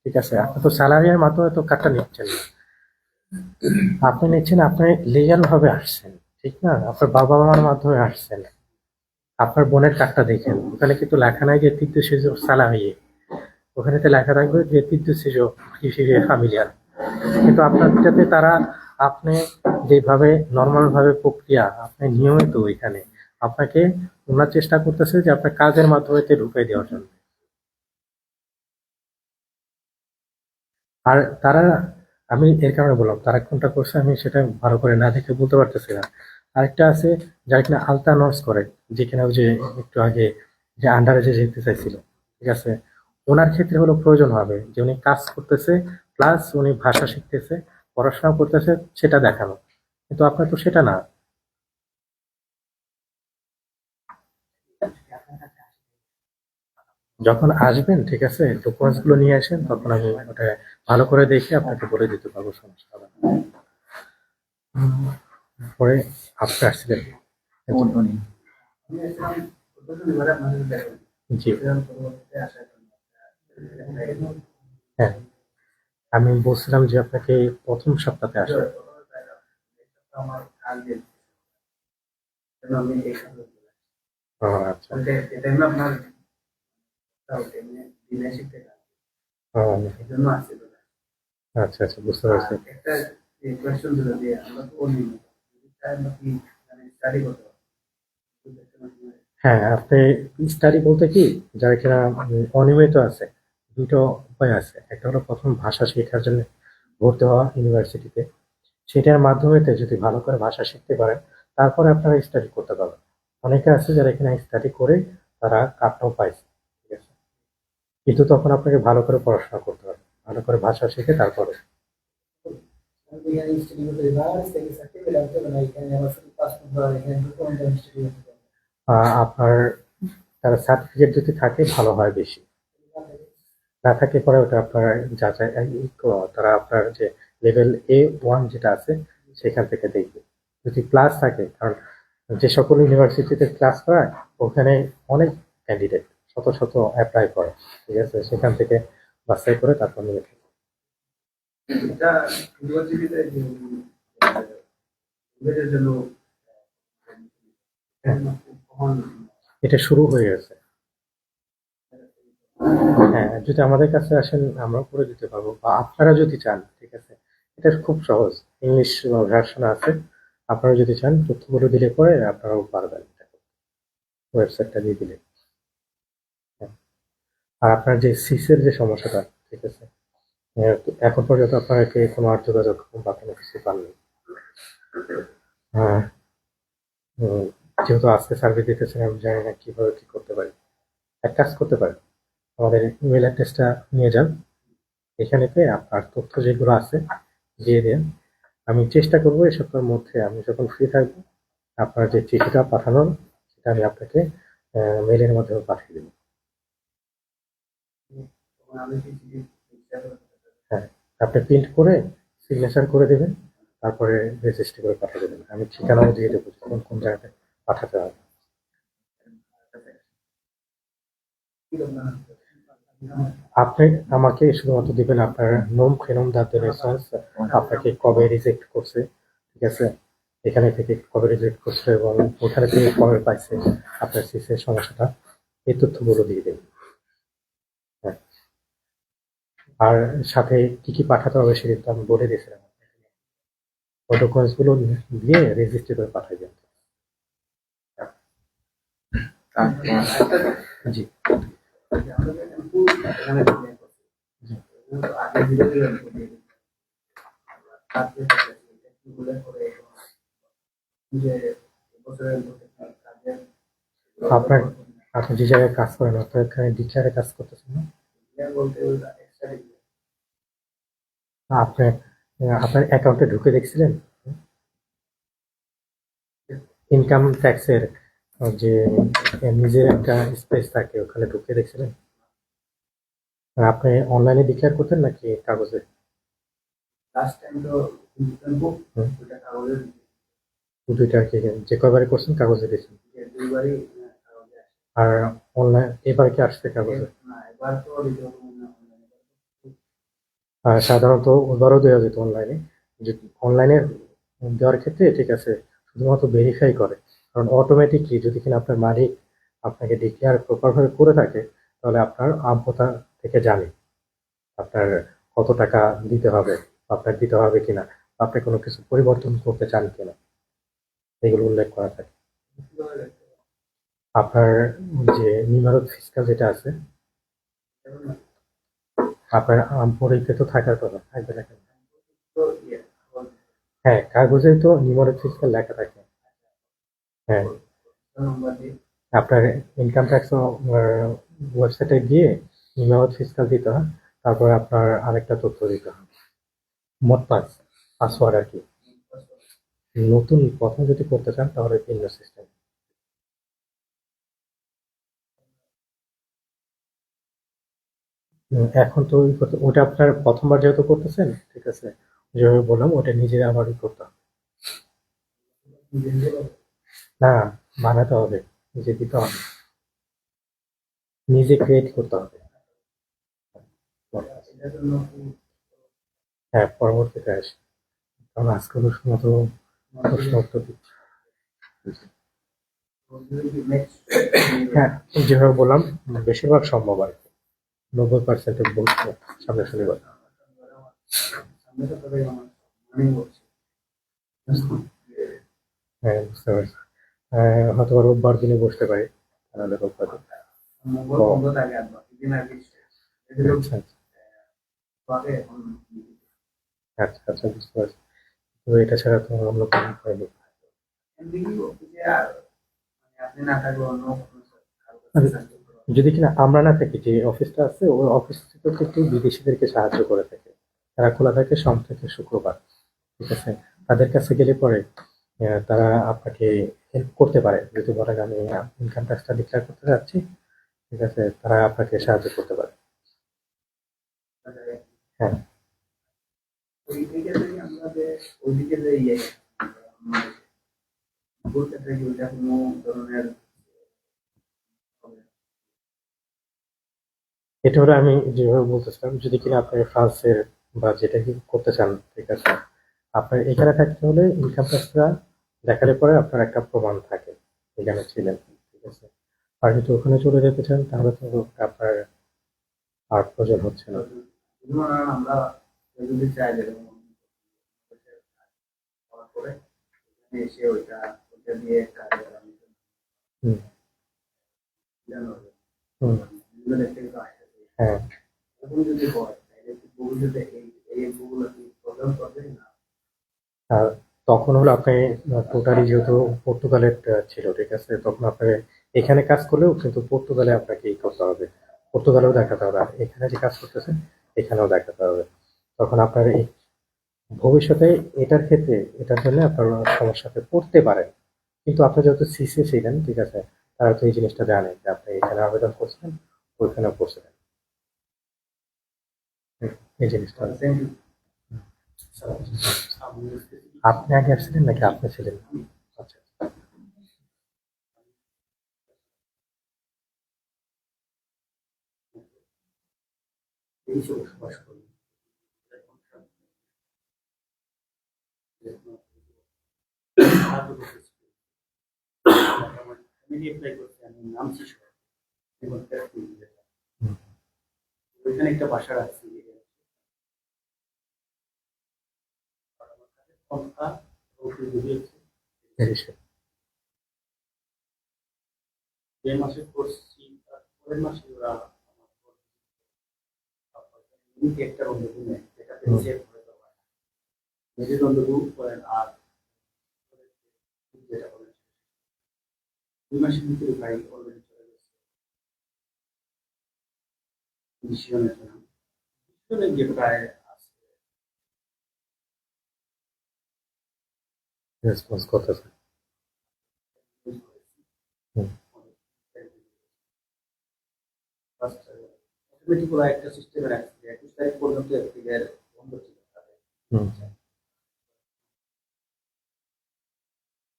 ঠিক আছে। আপনি তো স্যালারির মাধ্যমে তো কার্ডটা নিচ্ছেন না, আপনি নিচ্ছেন আপনি লিগ্যাল ভাবে আসছেন, ঠিক না? আপনার বাবা মার মাধ্যমে আসছেন। আপনার বোনের কার্ডটা দেখেন, ওখানে কিন্তু লেখা নাই যে তৃতীয় সুযোগ স্যালারি, ওখানে তো লেখা থাকবে যে তৃতীয় সুযোগ কৃষি ফ্যামিলিয়ার। কিন্তু আপনার যাতে তারা আপনি যেভাবে নর্মাল ভাবে প্রক্রিয়া আপনি নিয়মিত এখানে আপনাকে ওনার চেষ্টা করতেছে যে আপনার কাজের মাধ্যমে ঢুকাই দেওয়ার জন্য। আর তারা, আমি এর কারণে বললাম তারা কোনটা করছে আমি সেটা ভালো করে না দেখে বলতে পারতেছি না। আরেকটা আছে যারা কিনা আলতা নর্স করে, যেখানে ওই যে একটু আগে যে আন্ডারে যে যেতে চাইছিল, ঠিক আছে, ওনার ক্ষেত্রে হলো প্রয়োজন হবে যে উনি কাজ করতেছে প্লাস উনি ভাষা শিখতেছে, পড়াশোনা করতেছে, সেটা দেখানো। কিন্তু আপনার তো সেটা না। যখন আসবেন, ঠিক আছে, ডকুমেন্টস গুলো নিয়ে আসেন, তখন আমি ওটা ভালো করে দেখে আপনাকে বলে দিতে পারবো, সমস্যা হবে না। পরে আপনি আসছিলেন। আমি আসলাম গত শনিবারে আপনাদের দেখা জি, পরবর্তীতে আসার জন্য হ্যাঁ, আমি বলছিলাম যে আপনাকে প্রথম সপ্তাহে আসেন। আমার কাজ আমি এই কাজে ও, আচ্ছা। এটা হলো আপনার দিনে শিখতে ও, এই জন্য আসছে আচ্ছা আচ্ছা, বুঝতে পারছি। একটা কোয়েশ্চেন ছিল যে আমরা তো অনিয়মিত আমরা কি স্টাডি করতে পারবো হ্যাঁ, আপনি স্টাডি বলতে কি, যারা কিনা অনিয়মিত আছে, দুটো উপায় আছে। একটা হলো প্রথম ভাষা শেখার জন্য ভর্তি হওয়া ইউনিভার্সিটিতে, সেটার মাধ্যমে যদি ভালো করে ভাষা শিখতে পারেন, তারপরে আপনারা স্টাডি করতে পারবেন। অনেকে আছে যারা এখানে স্টাডি করে তারা কাটটাও পাইছে, ঠিক আছে, কিন্তু তখন আপনাকে ভালো করে পড়াশোনা করতে হবে, ভালো করে ভাষা শিখে তারপরে। এখানে স্টাডি করতে বাংলাদেশ থেকে সার্টিফিকেট আনতে হবে না এখানে আমার শুধু পাসপোর্ট বা এখানে ডকুমেন্ট স্টাডি করতে হবে আপনার তারা সার্টিফিকেট যদি থাকে ভালো হয় বেশি, না থাকে পরে ওটা আপনার যাচাই তারা আপনার যে লেভেল A1 যেটা আছে সেখান থেকে দেখবে। যদি প্লাস থাকে, কারণ যে সকল ইউনিভার্সিটিতে ক্লাস করায় ওখানে অনেক ক্যান্ডিডেট শত শত অ্যাপ্লাই করে, ঠিক আছে, সেখান থেকে বাছাই করে তারপর নিয়ে থাকে। এটা ইউনিভার্সিটিতে ইংরেজের জন্য কখন এটা শুরু হয়ে গেছে। হ্যাঁ, যদি আমাদের কাছে আসেন আমরা করে দিতে পারবো, বা আপনারা যদি চান, ঠিক আছে, এটা খুব সহজ, ইংলিশ ভার্সন আছে। আপনারা যদি চান তথ্যগুলো দিলে পরে আপনারাও পারবেন, ওয়েবসাইটটা দিয়ে দিলে। হ্যাঁ। আর আপনার যে সিসের যে সমস্যাটা, ঠিক আছে, তো এখন পর্যন্ত আপনাকে কোনো আর যোগাযোগ বা কোনো কিছু পাননি। হ্যাঁ, উম, যেহেতু আজকে সার্ভিস দিতেছেন, আমি জানি না কিভাবে কি করতে পারি। এক কাজ করতে পারেন, আমাদের ইমেল অ্যাড্রেসটা নিয়ে যান, এখানেতে আপনার তথ্য যেগুলো আছে দিয়ে দেন। আমি চেষ্টা করবো এই সপ্তাহের মধ্যে, আমি যখন ফ্রি থাকবো, আপনার যে চিঠিটা পাঠানোর সেটা আমি আপনাকে মেলের মাধ্যমে পাঠিয়ে দেবো। আমি হ্যাঁ, আপনি প্রিন্ট করে সিগনেচার করে দেবেন, তারপরে রেজিস্ট্রি করে পাঠিয়ে দেবেন। আমি ঠিকানাও দিয়ে দেবো কোন কোন জায়গায় পাঠাতে হবে। আপনি আমাকে শুধুমাত্র দিবেন আপনার নোম ফেনোম দাঁতের রেফারেন্স, আপনাকে কবে রিজেক্ট করছে, ঠিক আছে, এখানে থেকে কবে রিজেক্ট করছে এবং ওখানে থেকে কবে পাইছে আপনার সিসের সমস্যাটা, এই তথ্যগুলো দিয়ে দেবেন। হ্যাঁ, আর সাথে কি কি পাঠাতে হবে সেটা তো আমি বলে দিয়েছিলাম। ওই ডকুমেন্টস গুলো দিয়ে রেজিস্ট্রি করে পাঠিয়ে দেন। জি, আপনার আপনি যে জায়গায় কাজ করেন আপনার এখানে ডিক্লারে কাজ করতেছেন না? আপনার আপনার অ্যাকাউন্টে ঢুকে দেখছিলেন ইনকাম ট্যাক্সের যে নিজের একটা স্পেস থাকে, ওখানে ঢুকে দেখছিলেন? আর আপনি অনলাইনে ডিক্লেয়ার করতেন নাকি কাগজে? হুম, দুইটা আর কি, যে কয়বারে করছেন কাগজে দিয়েছেন, আর অনলাইন এবার কি আসছে কাগজে? আর সাধারণত ওইবারও দেওয়া যেত অনলাইনে। যে অনলাইনে দেওয়ার ক্ষেত্রে, ঠিক আছে, শুধুমাত্র ভেরিফাই করে, কারণ অটোমেটিকলি যদি কিনা আপনার মালিক আপনাকে ডিক্লেয়ার প্রপারভাবে করে থাকে, তাহলে আপনার আম্পতা থেকে জানে আপনার কত টাকা দিতে হবে, আপনার দিতে হবে কিনা, আপনি কোনো কিছু পরিবর্তন করতে চান কিনা, এগুলো উল্লেখ করা থাকে। আপনার যে নিম্নরোধ ফিসকাল যেটা আছে, আপনার পরীক্ষিত থাকার কথা থাকবে না কেন? হ্যাঁ, কাগজে তো নিম্নরোধ ফিসকাল লেখা থাকে। হ্যাঁ, আপনার ইনকাম ট্যাক্স ওয়েবসাইটে গিয়ে নিম্নরোধ ফিসকাল দিতে হয়, তারপরে আপনার আরেকটা তথ্য দিতে হয়, মোট পাসওয়ার্ড আর কি। নতুন প্রথম যদি করতে চান তাহলে ভিন্ন সিস্টেম। এখন তো ওটা আপনার প্রথমবার যেহেতু করতেছেন, ঠিক আছে, যেভাবে বললাম ওটা নিজে আবারই করতে হবে। না, বানাতে হবে, নিজে দিতে হবে, নিজে ক্রিয়েট করতে হবে। হ্যাঁ, পরবর্তীতে আসে, কারণ আজকে মতো প্রশ্ন উত্তর দিচ্ছি। হ্যাঁ, যেভাবে বললাম বেশিরভাগ সম্ভব আর কি, 90% বলছে সামনে শনিবার। হ্যাঁ, বুঝতে পারছি। হয়তো বা রোববার দিনে বসতে পারি, তাহলে রোববার দিন। আচ্ছা আচ্ছা আচ্ছা, বুঝতে পারছি। তো এটা ছাড়া তো অন্য কোনো উপায় নেই। যদি কিনা আমরা না থাকি, যে অফিসটা আছে ওই অফিস থেকে কিন্তু বিদেশিদেরকে সাহায্য করে থাকে, তারা খোলা থাকে সোম থেকে শুক্রবার, ঠিক আছে। তাদের কাছে গেলে পরে তারা আপনাকে হেল্প করতে পারে, যদি বলেন আমি ইনকাম ট্যাক্সটা ডিক্লেয়ার করতে যাচ্ছি, ঠিক আছে, তারা আপনাকে সাহায্য করতে পারে। হ্যাঁ, এটা হলো আমি যেভাবে বলতেছিলাম, যদি কিনা আপনি ফ্রান্সের বা যেটা কি করতে চান, ঠিক আছে, আপনার এখানে থাকতে হলে ইনকাম ট্যাক্সটা দেখালে পরে আপনার একটা প্রমাণ থাকে এখানে ছিলেন, ঠিক আছে। আর যদি ওখানে চলে যেতে চান তাহলে তো আপনার আর প্রয়োজন হচ্ছে না। হুম হুম, হ্যাঁ। আর তখন হলো আপনি টোটালি যেহেতু পর্তুগালের ছিল, ঠিক আছে, তখন আপনার এখানে কাজ করলেও কিন্তু পর্তুগালে আপনাকে ই করতে হবে, পর্তুগালেও দেখাতে হবে, আর এখানে যে কাজ করতেছেন এখানেও দেখাতে হবে। তখন আপনার এই ভবিষ্যতে এটার ক্ষেত্রে এটার জন্য আপনার সমস্যাতে পড়তে পারেন। কিন্তু আপনি যেহেতু সিসি ছিলেন, ঠিক আছে, তারা তো এই জিনিসটা জানে যে আপনি এখানে আবেদন করছেন, ওইখানেও করছিলেন। এই জিনিসটা আপনি আগে আসছিলেন নাকি আপনি ছিলেন? আচ্ছা, হুম, এই সে। হুম, রেসপন্স করতেছে। হুম, হুম,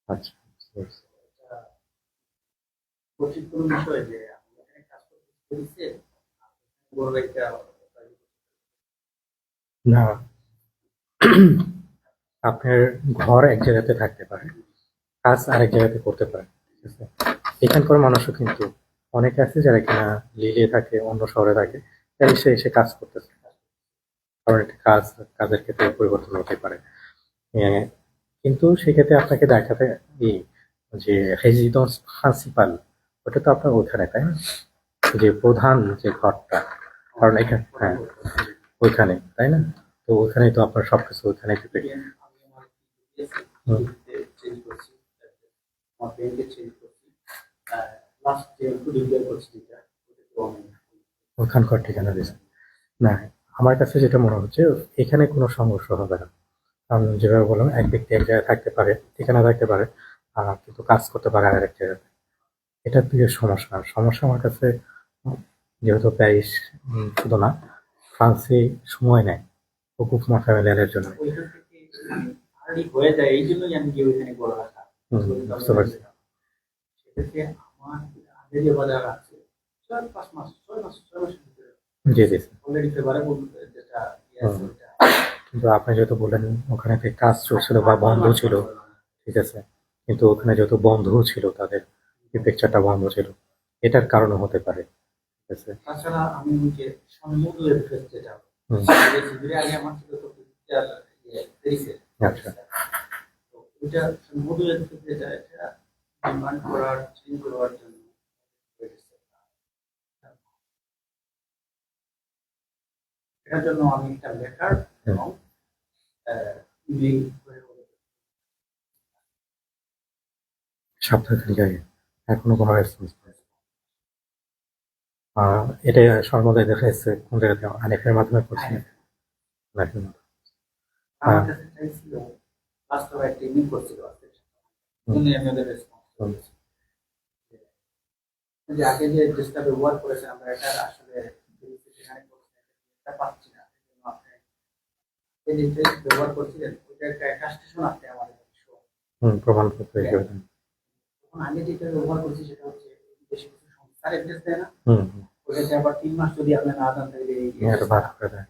আচ্ছা, বুঝতে পারছি। না, আপনার ঘর এক জায়গাতে থাকতে পারে, কাজ আরেক জায়গাতে করতে পারে, ঠিক আছে। এখানকার মানুষও কিন্তু অনেকে আছে যারা কিনা লিলে থাকে, অন্য শহরে থাকে, তাই সে এসে কাজ করতেছে। কারণ একটা কাজের ক্ষেত্রে পরিবর্তন হতে পারে। আহ, কিন্তু সেক্ষেত্রে আপনাকে দেখাতে এই যে রেজিডেন্স প্রিন্সিপাল, ওটা তো আপনার ওখানে, তাই না? যে প্রধান যে ঘরটা, কারণ এখানে হ্যাঁ ওইখানে, তাই না? তো ওইখানেই তো আপনার সবকিছু ওইখানে আমি আমার চেঞ্জ করছি, আমার ব্যাংকে চেঞ্জ করছি, লাস্ট যে ডিক্লেয়ার করছি যেটা ওটা তো আমি ওখানকার ঠিকানা দিয়েছে না। আমার কাছে যেটা মনে হচ্ছে এখানে কোনো সংঘর্ষ হবে না, কারণ যেভাবে বললাম এক ব্যক্তি এক জায়গায় থাকতে পারে, ঠিকানা থাকতে পারে, কিন্তু কাজ করতে পারে আরেক জায়গায়। এটা থেকে সমস্যা সমস্যা আমার কাছে। যেহেতু প্যারিস শুধু না, ফ্রান্সে সময় নেয় হুকুমা ফ্যামিলিয়ারের জন্য। ওইখান থেকে আর্লি হয়ে যায়, এই জন্যই আমি গিয়ে ওইখানে করে রাখা। বুঝতে পারছি। সেক্ষেত্রে আমার আগে যে বাজার আছে 4-5 মাস 6 মাসের ভিতরে জি জি স্যার। অলরেডি ফেভারেবল যেটা ইয়ে আছে হুম। ওইটা কিন্তু আপনি যেহেতু বললেন ওখানে কাজ চলছিল বা বন্ধ ছিল, ঠিক আছে, কিন্তু ওখানে যেহেতু বন্ধও ছিল, তাদের পিকচারটা বন্ধ ছিল, এটার কারণে হতে পারে, ঠিক আছে। তাছাড়া আমি ওই যে সমুদ্রের ফেস যেটা হুম, শিবিরে আগে আমার ছিল তো পিকচার প্যারিসের, আচ্ছা। তো ওইটা সমুদ্রের ফেস যেটা এটা ডিমান্ড করার চেঞ্জ করার জন্য হয়েছে। এটার জন্য আমি একটা লেটার এবং ইমেইল করে সপ্তাহখানেক আগে এখনো কোনো রেসপন্স নেই। এটা সর্বদাই দেখা যাচ্ছে কোন জায়গাতে আনিফের মাধ্যমে করছি নাকি না? আমার কাছে চাইছিল বাস্তবে একটা ইমেল করছিল আজকে উনি আমি ওদের রেসপন্স করেছি যে আগে যে যেটা ব্যবহার করেছে আমরা এটা আসলে সেখানে এটা পাচ্ছি না, এই জন্য আপনি এই যে ব্যবহার করছিলেন ওইটা একটা অ্যাটাস্টেশন আছে আমাদের show। প্রমাণপত্র হিসেবে দেন। তখন আগে যেটা ব্যবহার করছি সেটা হচ্ছে বেশি কিছু সংস্থার অ্যাড্রেস দেয় না, হুম, ওইটাতে আবার 3 মাস যদি আপনি না দেন তাহলে এই এটা ভাগ করে দেয়।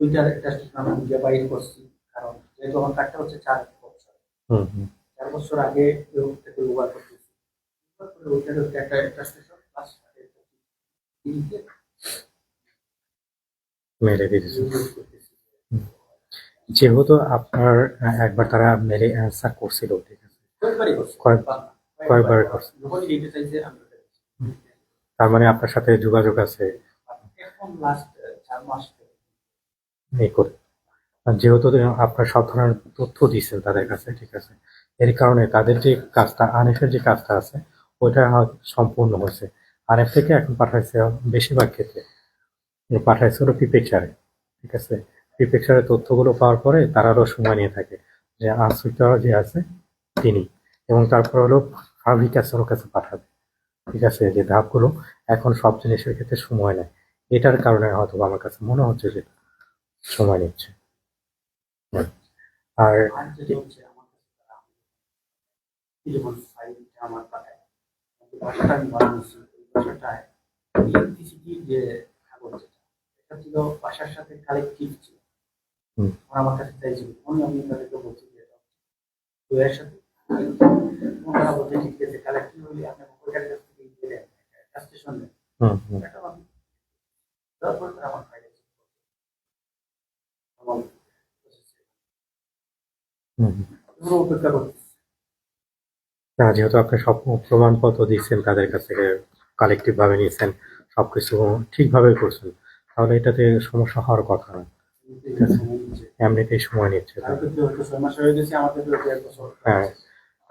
দুইটার অ্যাটাস্টেশন আমি খুঁজে বাইর করছি, কারণ যেহেতু আমার কার্ডটা হচ্ছে 4 বছর, হুম হুম 4 বছর আগে থেকে ব্যবহার করতেছি, তারপরে ওইটার হচ্ছে একটা অ্যাটাস্টেশন প্লাস মেরে দিয়েছে। যেহেতু আপনার একবার তারা মেরে অ্যান্সার করছিল, ঠিক আছে, কয়েকবারই করছি, কয়েক- কয়েকবার করছি। যখনই ডেটে চাইছে আমি ওটা দিচ্ছি। তার মানে আপনার সাথে যোগাযোগ আছে এখন লাস্ট 4 মাস থেকে এই করে। আর যেহেতু আপনার সব ধরনের তথ্য দিচ্ছেন তাদের কাছে, ঠিক আছে, এর কারণে তাদের যে কাজটা আনিফের যে কাজটা আছে ওইটা সম্পূর্ণ হয়েছে। আনিফ থেকে এখন পাঠাইছে বেশিরভাগ ক্ষেত্রে পাঠাইছে হলো প্রিপেকচারে, ঠিক আছে। প্রিপেকচারের তথ্যগুলো পাওয়ার পরে তারারও সময় নিয়ে থাকে যে আনসারটা যে আছে তিনি, এবং তারপর হলো ফাব্রিকেশনের কাছে পাঠাবে, ঠিক আছে। যে ধাপগুলো এখন সব জিনিসের ক্ষেত্রে সময় নেয়, এটার কারণে হয়তো আমার কাছে মনে হচ্ছে যে সময় নিচ্ছে। হুম। আর আর যেটা হচ্ছে আমার কাছে তারা এই যেমন ফাইলটা আমার পাঠায় ভাষাটা আমি বানাচ্ছি ওই ভাষাটায় ইলেকট্রিসিটির যে কাগজ যেটা এটা ছিল ভাষার সাথে কালেকটিভ ছিল, হুম, আমার কাছে চাইছিল তখন আমি তাদেরকে বলছি যে এটা তো এর সাথে ওনারা বলতে ঠিক আছে কালেকটিভ হলে আপনি ওইটার কাছ থেকে দিলেন স্টেশন দেন, হুম, হুম, এটা আমি তারপর তারা আমার ফাইল এবং হুম। পুরো অপেক্ষা করতেছি। না, যেহেতু আপনি সব প্রমাণপত্র দিচ্ছেন তাদের কাছ থেকে, কালেকটিভ ভাবে নিয়েছেন, সবকিছু ঠিকভাবে করছেন, তাহলে এটাতে সমস্যা হওয়ার কথা না। এমনিতেই সময় নিচ্ছে কারো ক্ষেত্রে হয়তো 6 মাস হয়ে গেছে, আমার ক্ষেত্রে 1.5 বছর। হ্যাঁ,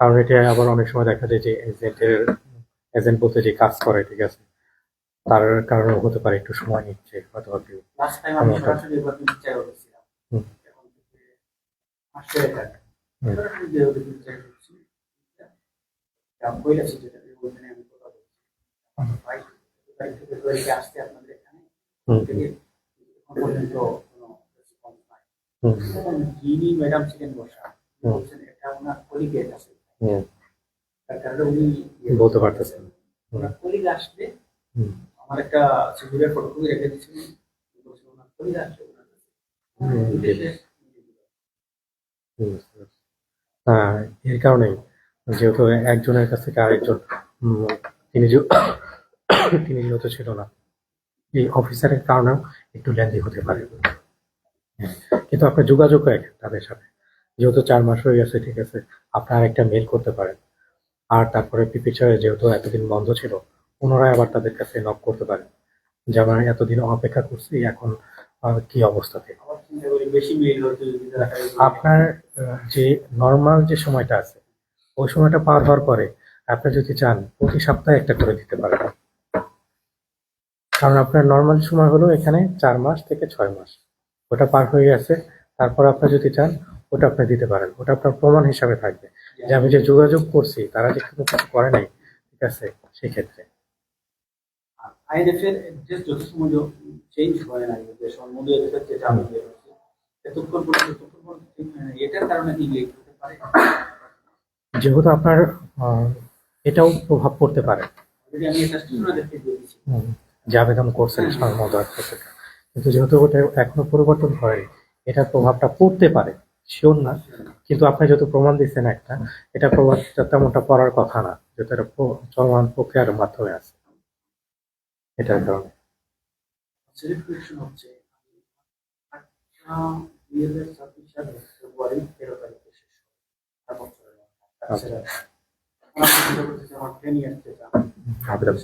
কারণ এটা আবার অনেক সময় দেখা যায় যে এজেন্ট বলতে যে কাজ করে, ঠিক আছে, তার কারণে হতে পারে একটু সময় নিচ্ছে হয়তো একটু। লাস্ট টাইম আমি সরাসরি এবার বিচার করেছিলাম, হুম, এখন থেকে 500 টাকা হুম, সরাসরি দিয়ে ওদের বিচার করছি, কইলাছি যেটা ওইখানে আমি কথা বলছি ভাই তারিখ থেকে ফেব্রুয়ারিতে আসতে আপনাদের এখানে হুম, থেকে এখন পর্যন্ত কোনো রেসপন্স নাই। হুম, তখন যিনি ম্যাডাম ছিলেন বসা হুম, বলছেন এটা ওনার কলিগের কাছে, হুম, তার কারণে উনি বলতে পারতেছেন। ওনার কলিগ আসলে হুম, আমার একটা সিভিলের ফটোকপি রেখে দিয়েছিলেন, বলছেন ওনার কলিগ আসলে ওনার কাছে হুম, বিদেশে হুম, বুঝতে পারছি। হ্যাঁ, এর কারণেই যেহেতু একজনের কাছ থেকে আরেকজন, উম, তিনি তিনি যেহেতু ছিল না, এই অফিসারের কারণেও একটু লেন্দি হতে পারে। হ্যাঁ, কিন্তু আপনার যোগাযোগ রাখেন তাদের সাথে, যেহেতু 4 মাস হয়ে গেছে, ঠিক আছে, আপনার একটা মেল করতে পারেন। আর তারপরে পিপিচারে যেহেতু এতদিন বন্ধ ছিল, পুনরায় আবার তাদের কাছে নক করতে পারেন যে আমরা এতদিন অপেক্ষা করছি, এখন কি অবস্থাতে। আমার চিন্তা করি বেশি মেইল হতে যদি দেখা যায় আপনার যে নর্মাল যে সময়টা আছে, ওই সময়টা পার হওয়ার পরে আপনি যদি চান প্রতি সপ্তাহে একটা করে দিতে পারেন। কারণ আপনার নর্মাল সময় হলো এখানে 4 মাস থেকে 6 মাস, ওটা পার হয়ে গেছে। তারপর আপনি যদি চান ওটা আপনি দিতে পারেন, ওটা আপনার প্রমাণ হিসাবে থাকবে যে আমি যে যোগাযোগ করছি তারা যে কোনো কিছু করে নাই, ঠিক আছে, সেক্ষেত্রে। আইএনএফের অ্যাড্রেস যত সময় চেঞ্জ হয় না, যে সম্বন্ধে যেটা আমি ইয়ে করছি, ততক্ষণ পর্যন্ত ঠিক হয় না। এটার কারণে কি লেট হতে পারে? যেহেতু আপনার এটাও প্রভাব পড়তে পারে যদি আমি এটা স্টুডেন্টদেরকে দিয়ে দিচ্ছি, যে আবেদন করছেন সম্মত আছে, কিন্তু যেহেতু ওটা এখনো পরিবর্তন হয়নি, এটার প্রভাবটা পড়তে পারে, শিওর না। কিন্তু আপনি যেহেতু প্রমাণ দিচ্ছেন একটা, এটা প্রভাব তেমনটা পড়ার কথা না, যেহেতু এটা চলমান প্রক্রিয়ার মাধ্যমে আছে, এটার কারণে। সিলেকশন হচ্ছে 2026 সালের ফেব্রুয়ারি 13 তারিখে শেষ হবে। আর বছরের মধ্যে। আচ্ছা। আমার চিন্তা করতেছি আমার 10 ইয়ার্স যেটা আবেদন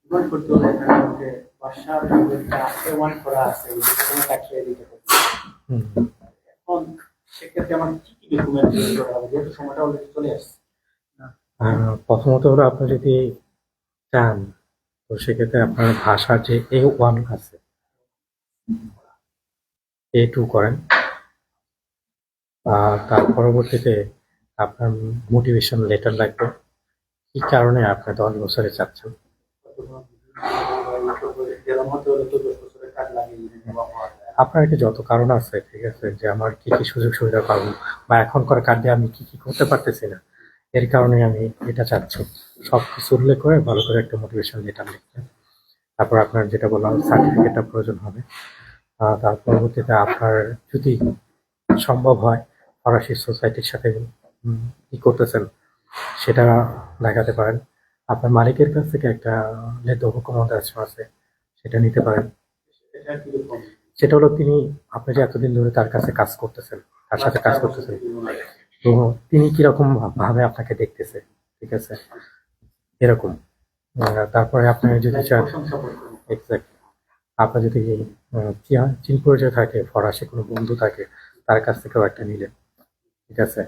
ডিমান্ড করতে হলে এখানে আমাকে বাসার একটা A1 করা আছে, যেখানে তাকিয়ে দিতে হবে। হুম। এখন সেক্ষেত্রে আমার কি কি ডকুমেন্ট তৈরি করা হবে, যেহেতু সময়টা অলরেডি চলে আসছে? প্রথমত হলো আপনি যদি চান, তো সেক্ষেত্রে আপনার ভাষার যে A1 আছে, A2 করেন। তার পরবর্তীতে আপনার মোটিভেশন লেটার লাগবে, কি কারণে আপনি 10 বছরে চাচ্ছেন। জেলার মধ্যে হলে তো 10 বছরের কাজ লাগিয়ে নেওয়া হয়। আপনার কি যত কারণ আছে, ঠিক আছে, যে আমার কি কি সুযোগ সুবিধা পাবো বা এখনকার কার্ড দিয়ে আমি কি কি করতে পারতেছি না, এর কারণে আমি এটা চাচ্ছি। সবকিছু উল্লেখ করে ভালো করে একটা মোটিভেশন লেটার লিখবেন। তারপর আপনার যেটা বললাম সার্টিফিকেটটা প্রয়োজন হবে। তার পরবর্তীতে আপনার যদি সম্ভব হয় ফরাসি সোসাইটির সাথে কি করতেছেন সেটা দেখাতে পারেন। আপনার মালিকের কাছ থেকে একটা লেটর হুকুমত আছে, সেটা নিতে পারেন। এটা কিরকম? সেটা হলো আপনি যে এতদিন ধরে তার কাছে কাজ করতেছেন, তার সাথে কাজ করতেছেন, তো তিনি কিরকম ভাবে আপনাকে দেখতেছে, ঠিক আছে, এরকম। তারপরে আপনি যদি চান, প্রশংসা করতে হবে। এক্স্যাক্ট, আপনার যদি চিন পরিচয় থাকে, ফরাসি কোনো বন্ধু থাকে, তার কাছ থেকেও একটা নিলেন, ঠিক আছে।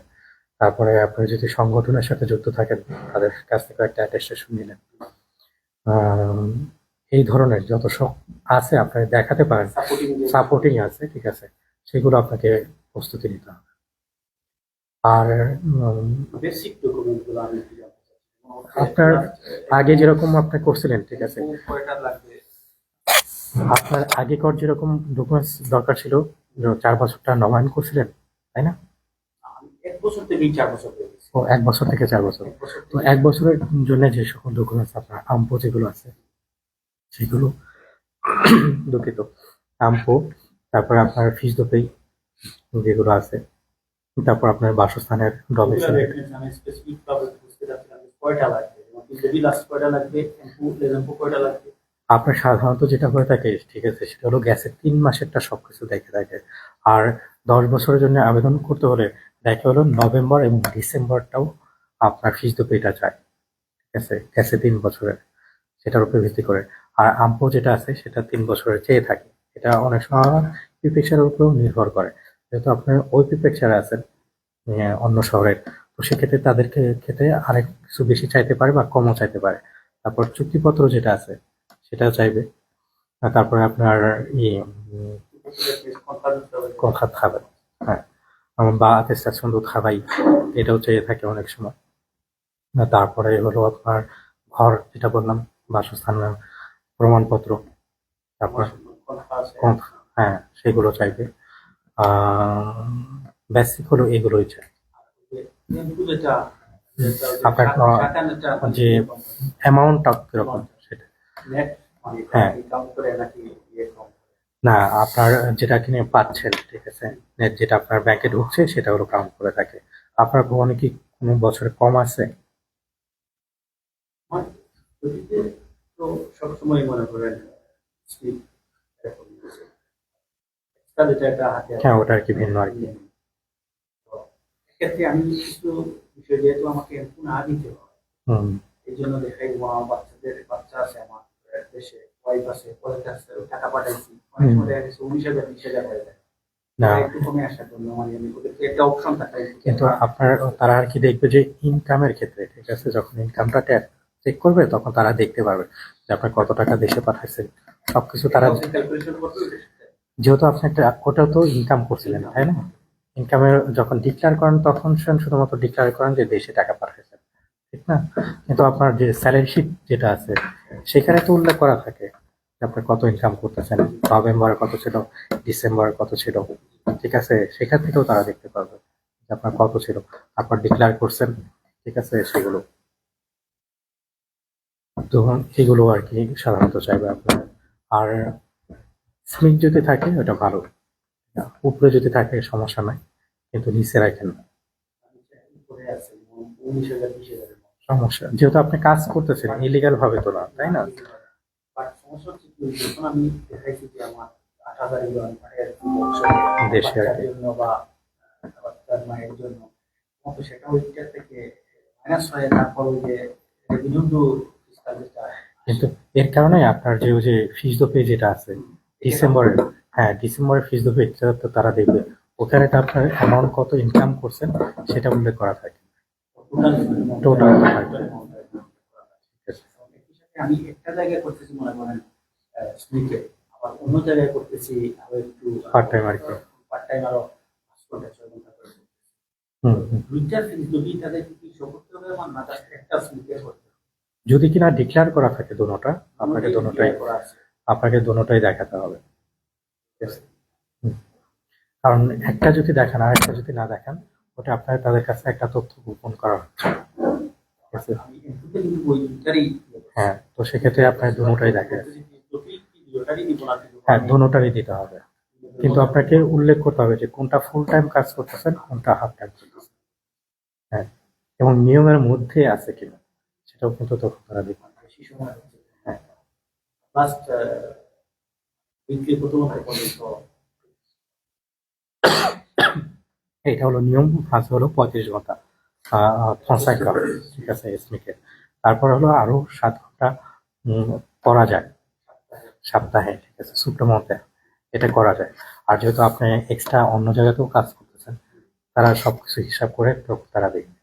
তারপরে আপনি যদি সংগঠনের সাথে যুক্ত থাকেন, তাদের কাছ থেকেও একটা অ্যাটেস্টেশন নিলেন। আহ, এই ধরনের যত সব আছে আপনি দেখাতে পারেন, সাপোর্টিং আছে, ঠিক আছে, সেগুলো আপনাকে প্রস্তুতি নিতে হবে। আর বেসিক ডকুমেন্ট গুলো আমি একটু জানতে চাচ্ছি। আপনার আগে যেরকম আপনি করছিলেন, ঠিক আছে, কয়টা লাগবে? আপনার আগেকার যেরকম ডকুমেন্টস দরকার ছিল, 4 বছরটা নবায়ন করছিলেন, তাই না? আমি 1 বছর থেকেই 4 বছর হয়ে গেছে। ও 1 বছর থেকে 4 বছর। 1 বছর তো 1 বছরের জন্য যে সকল ডকুমেন্টস আপনার আমপো যেগুলো আছে সেগুলো দুঃখিত, আমপো, তারপরে আপনার ফিস দপেই যেগুলো আছে, তারপর আপনার বাসস্থানের ডমিসাইল। আমি স্পেসিফিক ভাবে বুঝতে চাচ্ছিলাম যে কয়টা লাগবে, এবং যদি লাস্ট কয়টা লাগবে, এমপু কয়টা লাগবে। আপনার সাধারণত যেটা হয়ে থাকে, ঠিক আছে, সেটা হলো গ্যাসের 3 মাসেরটা সবকিছু দেখে থাকে। আর 10 বছরের জন্য আবেদন করতে হলে দেখে হলো নভেম্বর এবং ডিসেম্বরটাও আপনার ফিস দপেটা চায়, ঠিক আছে, গ্যাসে 3 বছরের, সেটার উপর ভিত্তি করে। আর আমপো যেটা আছে সেটা 3 বছরের চেয়ে থাকে। এটা অনেক সময় প্রিপেকচারের উপরেও নির্ভর করে, যেহেতু আপনার ওই প্রিপেকচারে আছেন অন্য শহরের, তো সেক্ষেত্রে তাদেরকে ক্ষেত্রে আরেক কিছু বেশি চাইতে পারে বা কমও চাইতে পারে। তারপর চুক্তিপত্র যেটা আছে সেটাও চাইবে। আর তারপরে আপনার কথা খাবেন, হ্যাঁ, বা অ্যাটেস্টেশন তো খাবাই, এটাও চেয়ে থাকে অনেক সময়। তারপরে হলো আপনার ঘর, যেটা বললাম, বাসস্থান প্রমাণপত্র, তারপর হ্যাঁ সেগুলো চাইবে। বেসিক হলো এগুলোই চাই। আপনার যে অ্যামাউন্টটা কিরকম সেটা, হ্যাঁ, না আপনার যেটা কিনে পাচ্ছেন, ঠিক আছে, নেট যেটা আপনার ব্যাংকে ঢুকছে সেটা হলো কাউন্ট করে থাকে। আপনার কোনো কি কোনো বছরে কম আছে? তো সবসময় মনে করেন স্পিড এক্সট্রা যেটা একটা হাতে আছে। হ্যাঁ ওটা আর কি ভিন্ন আর কি। তো এক্ষেত্রে আমি কিছু বিষয় যেহেতু আমাকে পুনঃ দিতে হয়, হুম এই জন্য দেখাই বাচ্চা আছে আমার দেশে, ওয়াইফ আছে, পরে কাছে টাকা পাঠাইছি, অনেক সময় দেখা গেছে 19,000 20,000 হয়ে যায়। না একটু কমে আসার জন্য মানে আমি ওদেরকে একটা অপশন থাকে। কিন্তু আপনার তারা আর কি দেখবে যে ইনকামের ক্ষেত্রে, ঠিক আছে, যখন ইনকামটা চেক করবে তখন তারা দেখতে পারবে যে আপনার কত টাকা দেশে পাঠাইছেন সবকিছু তারা। ক্যালকুলেশন করতে হবে। যেহেতু আপনি একটা ওটাও তো ইনকাম করছিলেন তাই না, ইনকামের যখন ডিক্লেয়ার করেন তখন শুধুমাত্র ডিক্লেয়ার করেন যে দেশে টাকা পাঠাইছেন, ঠিক না? কিন্তু আপনার যে স্যালারি শিট যেটা আছে সেখানে তো উল্লেখ করা থাকে যে আপনি কত ইনকাম করতেছেন, নভেম্বরে কত ছিল, ডিসেম্বরে কত ছিল, ঠিক আছে, সেখান থেকেও তারা দেখতে পারবে যে আপনার কত ছিল, আপনার ডিক্লেয়ার করছেন, ঠিক আছে, সেগুলো। তো এগুলো আর কি সাধারণত চাইবে আপনার। আর স্মিথ যদি থাকে ওটা ভালো, উপরে যদি থাকে সমস্যা নাই, কিন্তু নিচে রাখেন না। করে আছে 19,000 20,000 সমস্যা যেহেতু আপনি কাজ করতেছেন ইলিগাল ভাবে তো না, তাই না? বাট সমস্যা হচ্ছে কি, যখন আমি দেখাইছি যে আমার 8,000 এগুলো আমি পাঠাই দেশে আর বাচ্চার কি। জন্য বা বাচ্চার মায়ের জন্য, তো সেটা ওইটা থেকে মাইনাস হয়ে তারপর ওই যে রেভিনিউ যেটা কিন্তু এর কারণে আপনার যে ওই যে ফিস দো পে যেটা আছে ডিসেম্বরের, হ্যাঁ ডিসেম্বরের ফিস দো পে তো তারা দেখবে, ওখানে তো আপনার অ্যামাউন্ট কত ইনকাম করছেন সেটা উল্লেখ করা থাকে। টোটাল আমি একটা জায়গায় করতেছি মনে করেন স্প্লিটে, আবার অন্য জায়গায় করতেছি আবার একটু পার্ট টাইম আর কি। পার্ট টাইম আরো 5 ঘন্টা 6 ঘন্টা করে। হুম হুম। দুইটা ফিজ যদি তাদের কি শো করতে হবে আমার না জাস্ট একটা স্প্লিটে করতে হবে? যদি কিনা ডিক্লেয়ার করা থাকে দোনোটা, আপনাকে দোনোটাই করা আছে। দেখাতে হবে, ঠিক আছে? হুম। কারণ একটা যদি দেখান আর একটা যদি না দেখান, ওটা আপনার তাদের কাছে একটা তথ্য গোপন করা হচ্ছে, ঠিক আছে? আমি এমনিতে কিন্তু ওই দুইটারই হ্যাঁ তো সেক্ষেত্রে আপনার দোনোটাই দেখা, দুইটারই দিব না কিন্তু হ্যাঁ দোনোটারই দিতে হবে, কিন্তু আপনাকে উল্লেখ করতে হবে যে কোনটা ফুল টাইম কাজ করতেছেন কোনটা হাফ টাইম করতেছেন, হ্যাঁ, এবং নিয়মের মধ্যে আছে কিনা সেটাও কিন্তু তথ্য তারা দিবে। বেশি সময় হচ্ছে। হ্যাঁ লাস্ট উইকলি কত ঘন্টা পর্যন্ত এটা হলো নিয়ম, ফার্স্ট হলো 35 ঘন্টা কনসাইক্ট, ঠিক আছে, স্মিকের। তারপর হলো আরো 7 ঘন্টা করা যায় সপ্তাহে, ঠিক আছে, সুপ্রমতে এটা করা যায়। আর যেহেতু আপনি এক্সট্রা অন্য জায়গাতেও কাজ করতেছেন, তারা সবকিছু হিসাব করে তখন তারা দেখবে।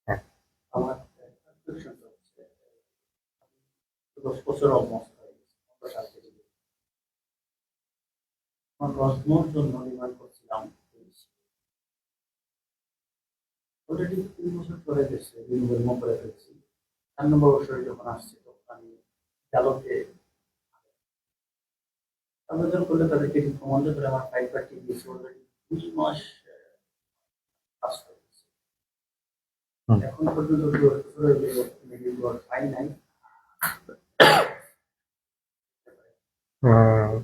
হ্যাঁ আমার সাবস্ক্রিপশন হচ্ছে 10 বছর অলমোস্ট হয়ে গেছে, 15 সাল থেকে। আমার রসমোর জন্য নির্মাণ করছিলাম, অলরেডি 3 বছর চলে গেছে, রিনিউয়েবল করে ফেলছি। 4 নম্বর বছরে যখন আসছে তখন আমি চালকে আবেদন করলে তাদেরকে প্রমাণ করে আমার ফাইল পাঠিয়ে দিয়েছে, অলরেডি 2 মাস পাস হয়ে গেছে। হুম। এখন পর্যন্ত মেডিকেল ফাইল নাই।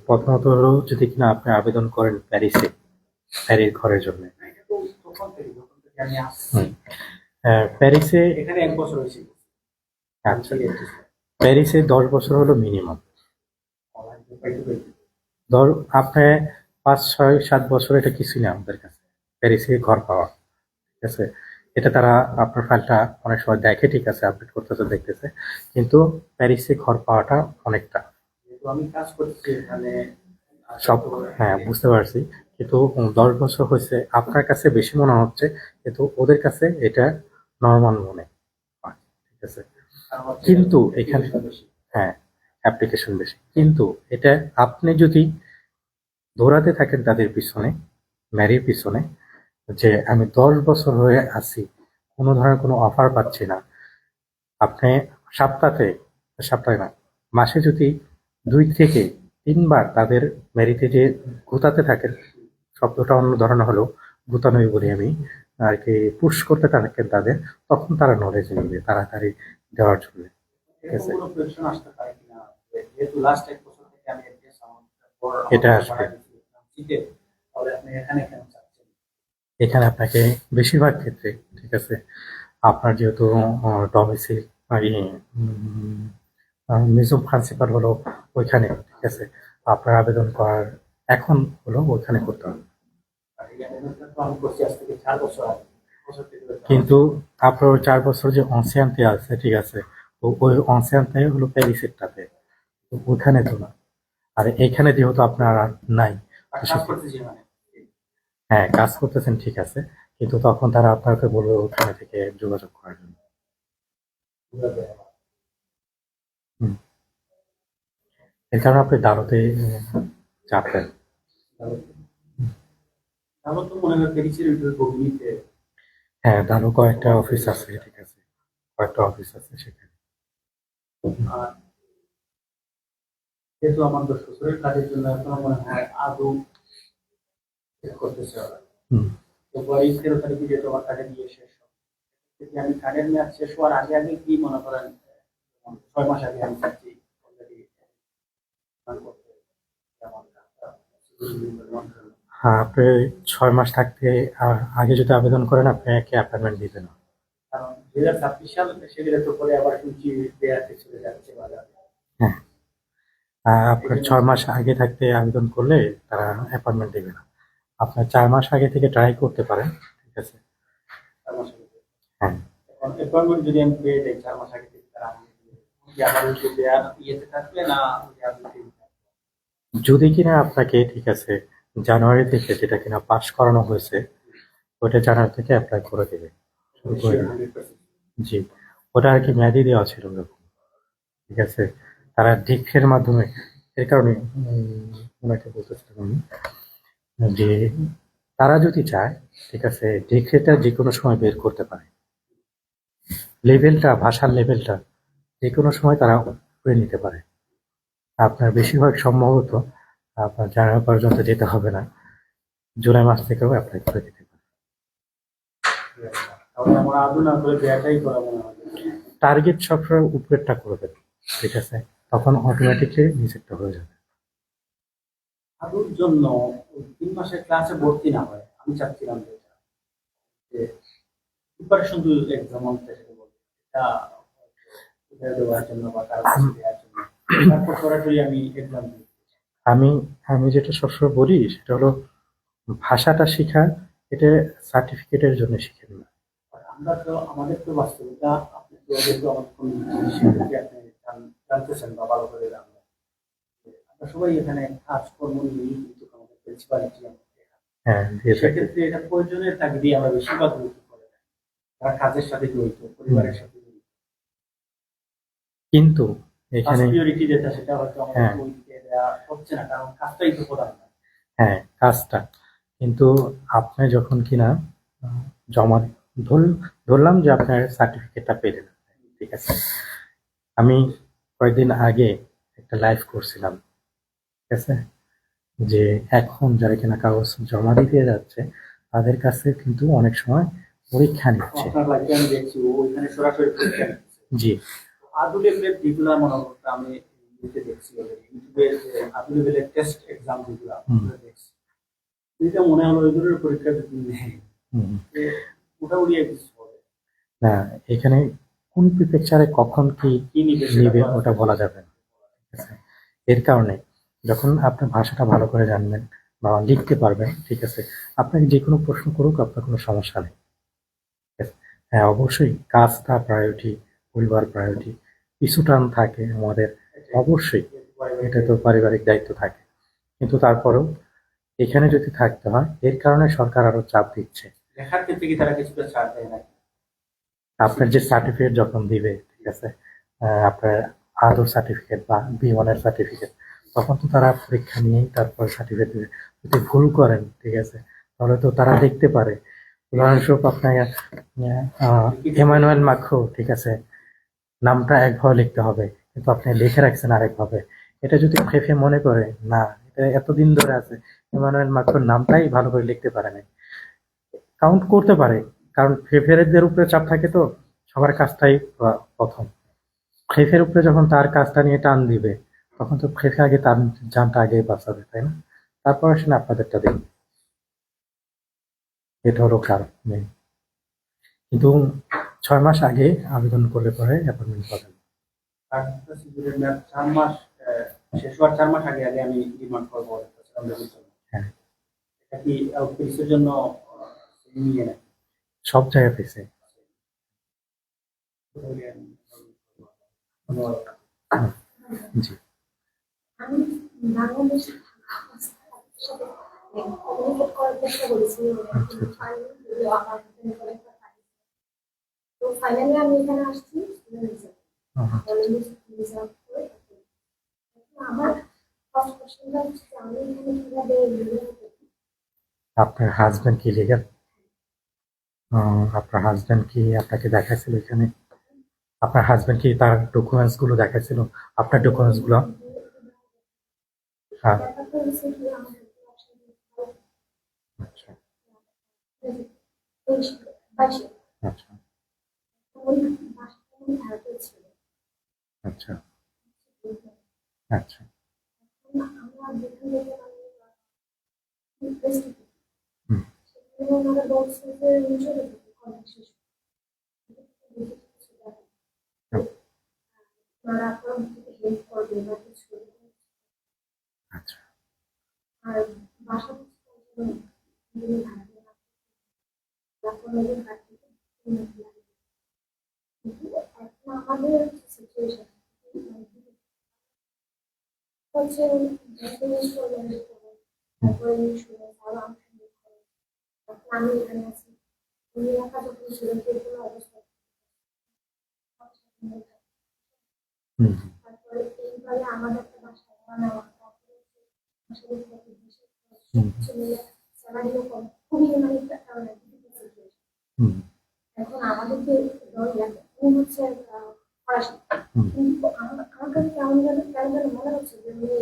প্রথমত হলো যদি কিনা আপনি আবেদন করেন প্যারিসে, প্যারিস ঘরের জন্য। এটা তো তখন থেকে আমি আসছি, হুম। প্যারিসে, এখানে 1 বছর হয়েছে। আচ্ছা, প্যারিসে 10 বছর হলো মিনিমাম। ধর আপনি 5 6 7 বছর এটা কিছুই না আমাদের কাছে প্যারিসে ঘর পাওয়া, ঠিক আছে। এটা তারা আপনার ফাইলটা অনেক সময় দেখে, ঠিক আছে, আপডেট করতেছে দেখতেছে, কিন্তু প্যারিসে ঘর পাওয়াটা অনেকটা যেহেতু আমি কাজ করছি এখানে সব, হ্যাঁ বুঝতে পারছি, কিন্তু 10 বছর হয়েছে আপনার কাছে বেশি মনে হচ্ছে, কিন্তু ওদের কাছে এটা নর্মাল মনে হয়, ঠিক আছে। কিন্তু এখানে, হ্যাঁ, অ্যাপ্লিকেশন বেশি, কিন্তু এটা আপনি যদি দৌড়াতে থাকেন তাদের পিছনে, ম্যারির পিছনে, যে আমি 10 বছর হয়ে আছি কোনো ধরনের কোনো অফার পাচ্ছি না, আপনি সপ্তাহে না, মাসে যদি 2 থেকে 3 বার তাদের ম্যারিতে যে গুতাতে থাকেন, শব্দটা অন্য ধরনের হলেও গুতানোই বলি আমি আর কি, পুশ করতে থাকেন তাদের, তখন তারা নলেজ নিবে তাড়াতাড়ি দেওয়ার জন্য, ঠিক আছে। কোনো কোয়েশ্চেন আসতে পারে কিনা, যেহেতু লাস্ট 1 বছর থেকে আমি অ্যাড্রেস এটা আসবে। তাহলে আপনি এখানে কেন চাচ্ছেন? এখানে আপনাকে বেশিরভাগ ক্ষেত্রে, ঠিক আছে, আপনার যেহেতু ডমিসাইল মিউজিয়াম প্রিন্সিপাল হলো ওইখানে, ঠিক আছে। আপনার আবেদন করার এখন হলো ওইখানে করতে হবে। আর এই আবেদনটা তো আমি করছি আজ থেকে 4 বছর আগে, বছর থেকে হয়েছে। কিন্তু আপনার ওই 4 বছর যে অনসিয়ানতে আছে, ঠিক আছে, ওই অনসিয়ানতে হলো প্যারিসেরটাতে, তো ওখানে তো না। আর এইখানে যেহেতু আপনার আর নাই, আর তো কাজ সে- করতেছি মানে হ্যাঁ, কাজ করতেছেন, ঠিক আছে, কিন্তু তখন তারা আপনাকে বলবে ওখানে থেকে যোগাযোগ করার জন্য। ঘুরাতে হুম। এর কারণে আপনি দাঁড়াতে চাপেন। হবে। তাহলে তো মনে হয় প্যারিসের ভিতরে গভীরিতে হ্যাঁ, দাঁড়ো কয়েকটা অফিস আছে, ঠিক আছে, কয়েকটা অফিস আছে সেখানে। আর যেহেতু আমার 10 বছরের কাজের জন্য এখন মনে হয় আদৌ শেষ করতেছে ওরা। হুম। তো 22-13 তারিখে যেহেতু আমার কাজের দিয়ে শেষ হবে, যদি আমি কাজের মেয়াদ শেষ হওয়ার আগে আগে কি মনে করেন 6 মাস আগে আমি চাচ্ছি অলরেডি করতে আমার কাজটা হ্যাঁ, আপনি 6 মাস থাকতে আগে যদি আবেদন করেন, আপনাকে অ্যাপয়েন্টমেন্ট দিবে না। কারণ 2026 সাল সেগুলো তো পরে আবার শুনছি দেয়াতে চলে যাচ্ছে বাজারে। হ্যাঁ, আপনার 6 মাস আগে থাকতে আবেদন করলে তারা অ্যাপয়েন্টমেন্ট দেবে না। আপনার 4 মাস আগে থেকে ট্রাই করতে পারেন, ঠিক আছে। 4 মাস আগে। হ্যাঁ, এখন অ্যাপয়েন্টমেন্ট যদি আমি পেয়ে যাই 4 মাস আগে থেকে, তারা আমাকে কি আবার ওই যে দেয়ার ইয়েতে থাকবে না ওই যে আপনি যদি কিনা আপনাকে, ঠিক আছে, জানুয়ারি থেকে যেটা কিনা পাস করানো হয়েছে, ওটা জানুয়ারি থেকে অ্যাপ্লাই করে দেবে, শুরু করে দেবে। 100%। জি, ওটা আর কি মেয়াদি দেওয়া ছিল ওরকম, ঠিক আছে। তারা ডিক্সের মাধ্যমে, এর কারণে ওনাকে বলতেছিলাম আমি যে তারা যদি চায়, ঠিক আছে, ডিক্সেটা যে কোনো সময় বের করতে পারে, লেভেলটা, ভাষার লেভেলটা যে কোনো সময় তারা করে নিতে পারে। আপনার বেশিরভাগ সম্ভবত আপনার জানুয়ারি পর্যন্ত যেতে হবে না, জুলাই মাস থেকেও অ্যাপ্লাই করে দিতে পারে। তাহলে আমার আদৌ না করে দেয়াটাই করা মনে হয়। টার্গেট সবসময় উপরেরটা করবেন, ঠিক আছে, তখন অটোমেটিকলি নিচেরটা হয়ে যাবে। আদৌর জন্য ওই 3 মাসের ক্লাসে ভর্তি না হয় আমি চাচ্ছিলাম যে প্রিপারেশন টু এক্সাম অন্তে সেটা বলতে এটা এটা দেওয়ার জন্য বা কারো কাছে দেওয়ার জন্য তারপর সরাসরি আমি এক্সাম দিই। আমি আমি যেটা সবসময় বলি সেটা হলো ভাষাটা শেখা, এটা সার্টিফিকেটের জন্য শিখেন না। আর আমরা তো আমাদের তো বাস্তবতা আপনি তো যেহেতু আমার কোন জিনিস সম্পর্কে আপনি জানতেছেন বা ভালো করে জানবেন, আমরা সবাই এখানে কাজকর্ম নিয়েই কিন্তু আমাদের প্রিন্সিপালিটি হ্যাঁ, দিয়ে থাকে। সেক্ষেত্রে এটা প্রয়োজনের তাগিদে আমরা বেশিরভাগ গুরুত্ব করে থাকি। তারা কাজের সাথে জড়িত, পরিবারের সাথে জড়িত। কিন্তু ফার্স্ট এখানে, প্রিয়োরিটি যেটা সেটা হয়তো আমাদের হ্যাঁ, ওই দিকে দেওয়া হচ্ছে না, কারণ কাজটাই তো প্রধান না। হ্যাঁ, কাজটা, কিন্তু আপনি যখন কিনা আহ, জমা ধরলাম যে আপনার সার্টিফিকেটটা পেলেন, ঠিক আছে। আমি কয়েকদিন আগে একটা লাইভ করছিলাম, ঠিক আছে, যে এখন যারা কিনা কাগজ জমা দিতে যাচ্ছে তাদের কাছে কিন্তু অনেক সময় পরীক্ষা নিচ্ছে। আপনার লাইফে আমি দেখছি ও ওইখানে সরাসরি পরীক্ষা নিচ্ছে। জি, আদু লেভেলের যেগুলো মনে করতে আমি ইউটিউবে দেখছি ইউটিউবের যে আদু লেভেলের টেস্ট এক্সাম যেগুলো ওগুলো দেখছি, এটা মনে হলো ওইগুলোর পরীক্ষা যদি নেই হুম, যে মোটামুটি কিছু হবে না, এখানে কোন প্রিফেকচারে কখন কি কি নিবে সেটা নিবে তো আর ওটা বলা যাবে না, ঠিক আছে। এর কারণে যখন আপনি ভাষাটা ভালো করে জানবেন বা লিখতে পারবেন, ঠিক আছে, আপনাকে যে কোনো প্রশ্ন করুক, আপনার কোনো সমস্যা নেই, ঠিক আছে। হ্যাঁ, অবশ্যই কাজটা প্রায়োরিটি, পরিবার প্রায়োরিটি, কিছু টার্ম থাকে আমাদের, অবশ্যই এটা তো পারিবারিক দায়িত্ব থাকে, কিন্তু তারপরেও এখানে যদি থাকতে হয়, এর কারণে সরকার আরো চাপ দিচ্ছে। লেখার ক্ষেত্রে কি তারা কিছুটা ছাড় দেয় নাকি? আপনার যে সার্টিফিকেট যখন দিবে, ঠিক আছে, আপনার আদৌ সার্টিফিকেট বা B1 এর সার্টিফিকেট, তখন তো তারা পরীক্ষা নিয়েই তারপর সার্টিফিকেট দেবে। যদি ভুল করেন, ঠিক আছে, তাহলে তো তারা দেখতে পারে। উদাহরণস্বরূপ আপনার এমানুয়েল মাখো, ঠিক আছে, নামটা একভাবে লিখতে হবে কিন্তু আপনি লিখে রাখছেন আরেকভাবে। এটা যদি ফেফে মনে করে না, এটা এতদিন ধরে আছে, এমানুয়েল মাখোর নামটাই ভালো করে লিখতে পারে না, কাউন্ট করতে পারে, কারণ ফেফেরদের উপরে চাপ থাকে, তো সবার কাজটাই প্রথম। ফেফের উপরে যখন তার কাজটা নিয়ে টান দিবে, তখন তো ফেফে আগে তার জানটা আগে বাঁচাবে, তাই না? তারপর আসেন আপনাদেরটা দিন, এটা হলো কারণ main। কিন্তু 6 মাস আগে আবেদন করলে পরে অ্যাপয়েন্টমেন্ট পাবেন। একটা সিকিউরিটি ম্যাপ 4 মাস শেষ হওয়ার 4 মাস আগে আগে আমি ডিমান্ড করবো সেরামদের জন্য। হ্যাঁ, এটা কি পুলিশের জন্য নিয়ে নেয়? সব জায়গা পেয়েছে। ধন্যবাদ। জি। আমি বাংলাদেশে সাথে কমিউনিকেট করার চেষ্টা করেছি আচ্ছা, আচ্ছা। আমার তো ফাইনালি আমি এখানে আসছি আমার ফার্স্ট কোশ্চেনটা হচ্ছে যে আমি এখানে কিভাবে আপনার হাজবেন্ড কি লিগ্যাল? আপনার হাজবেন্ড কি আপনাকে দেখাইছিল এখানে? আপনার হাজবেন্ড কি তার ডকুমেন্টস গুলো দেখাইছিল? আপনার ডকুমেন্টস গুলো? হ্যাঁ। ব্যাপারটা হচ্ছে কি আমাদের আচ্ছা, 22 আচ্ছা, ওই বাসাটা আমি ভারতে ছিল আচ্ছা, আচ্ছা। আমরা যেখান থেকে মানে হুম, সেখানে ওনারা বলছে যে চলে যেতে কলেজ শেষ ওনারা আপনার থেকে হেল্প করবে বা কিছু আচ্ছা। আর বাসা ভাড়া তারপর ওদের হাত থেকে কিন্তু এখন আমাদের সিচুয়েশন হচ্ছে তারপরে ইন্স্যুরেন্স আরো এখন আমি এখানে আছি উনি একা যখন ছিলেন কোনো অবস্থা হুম, তারপরে এইভাবে আমাদের একটা বাসা ভাড়া নেওয়া তারপরে মাসের প্রতি হুম, স্যালারিও কম খুবই মানে একটা সিচুয়েশন হুম, এখন আমাদেরকে ধরে রাখে উনি হচ্ছে পড়াশোনা হুম, কিন্তু আমার কাছে কেমন যেন মনে হচ্ছে যে উনি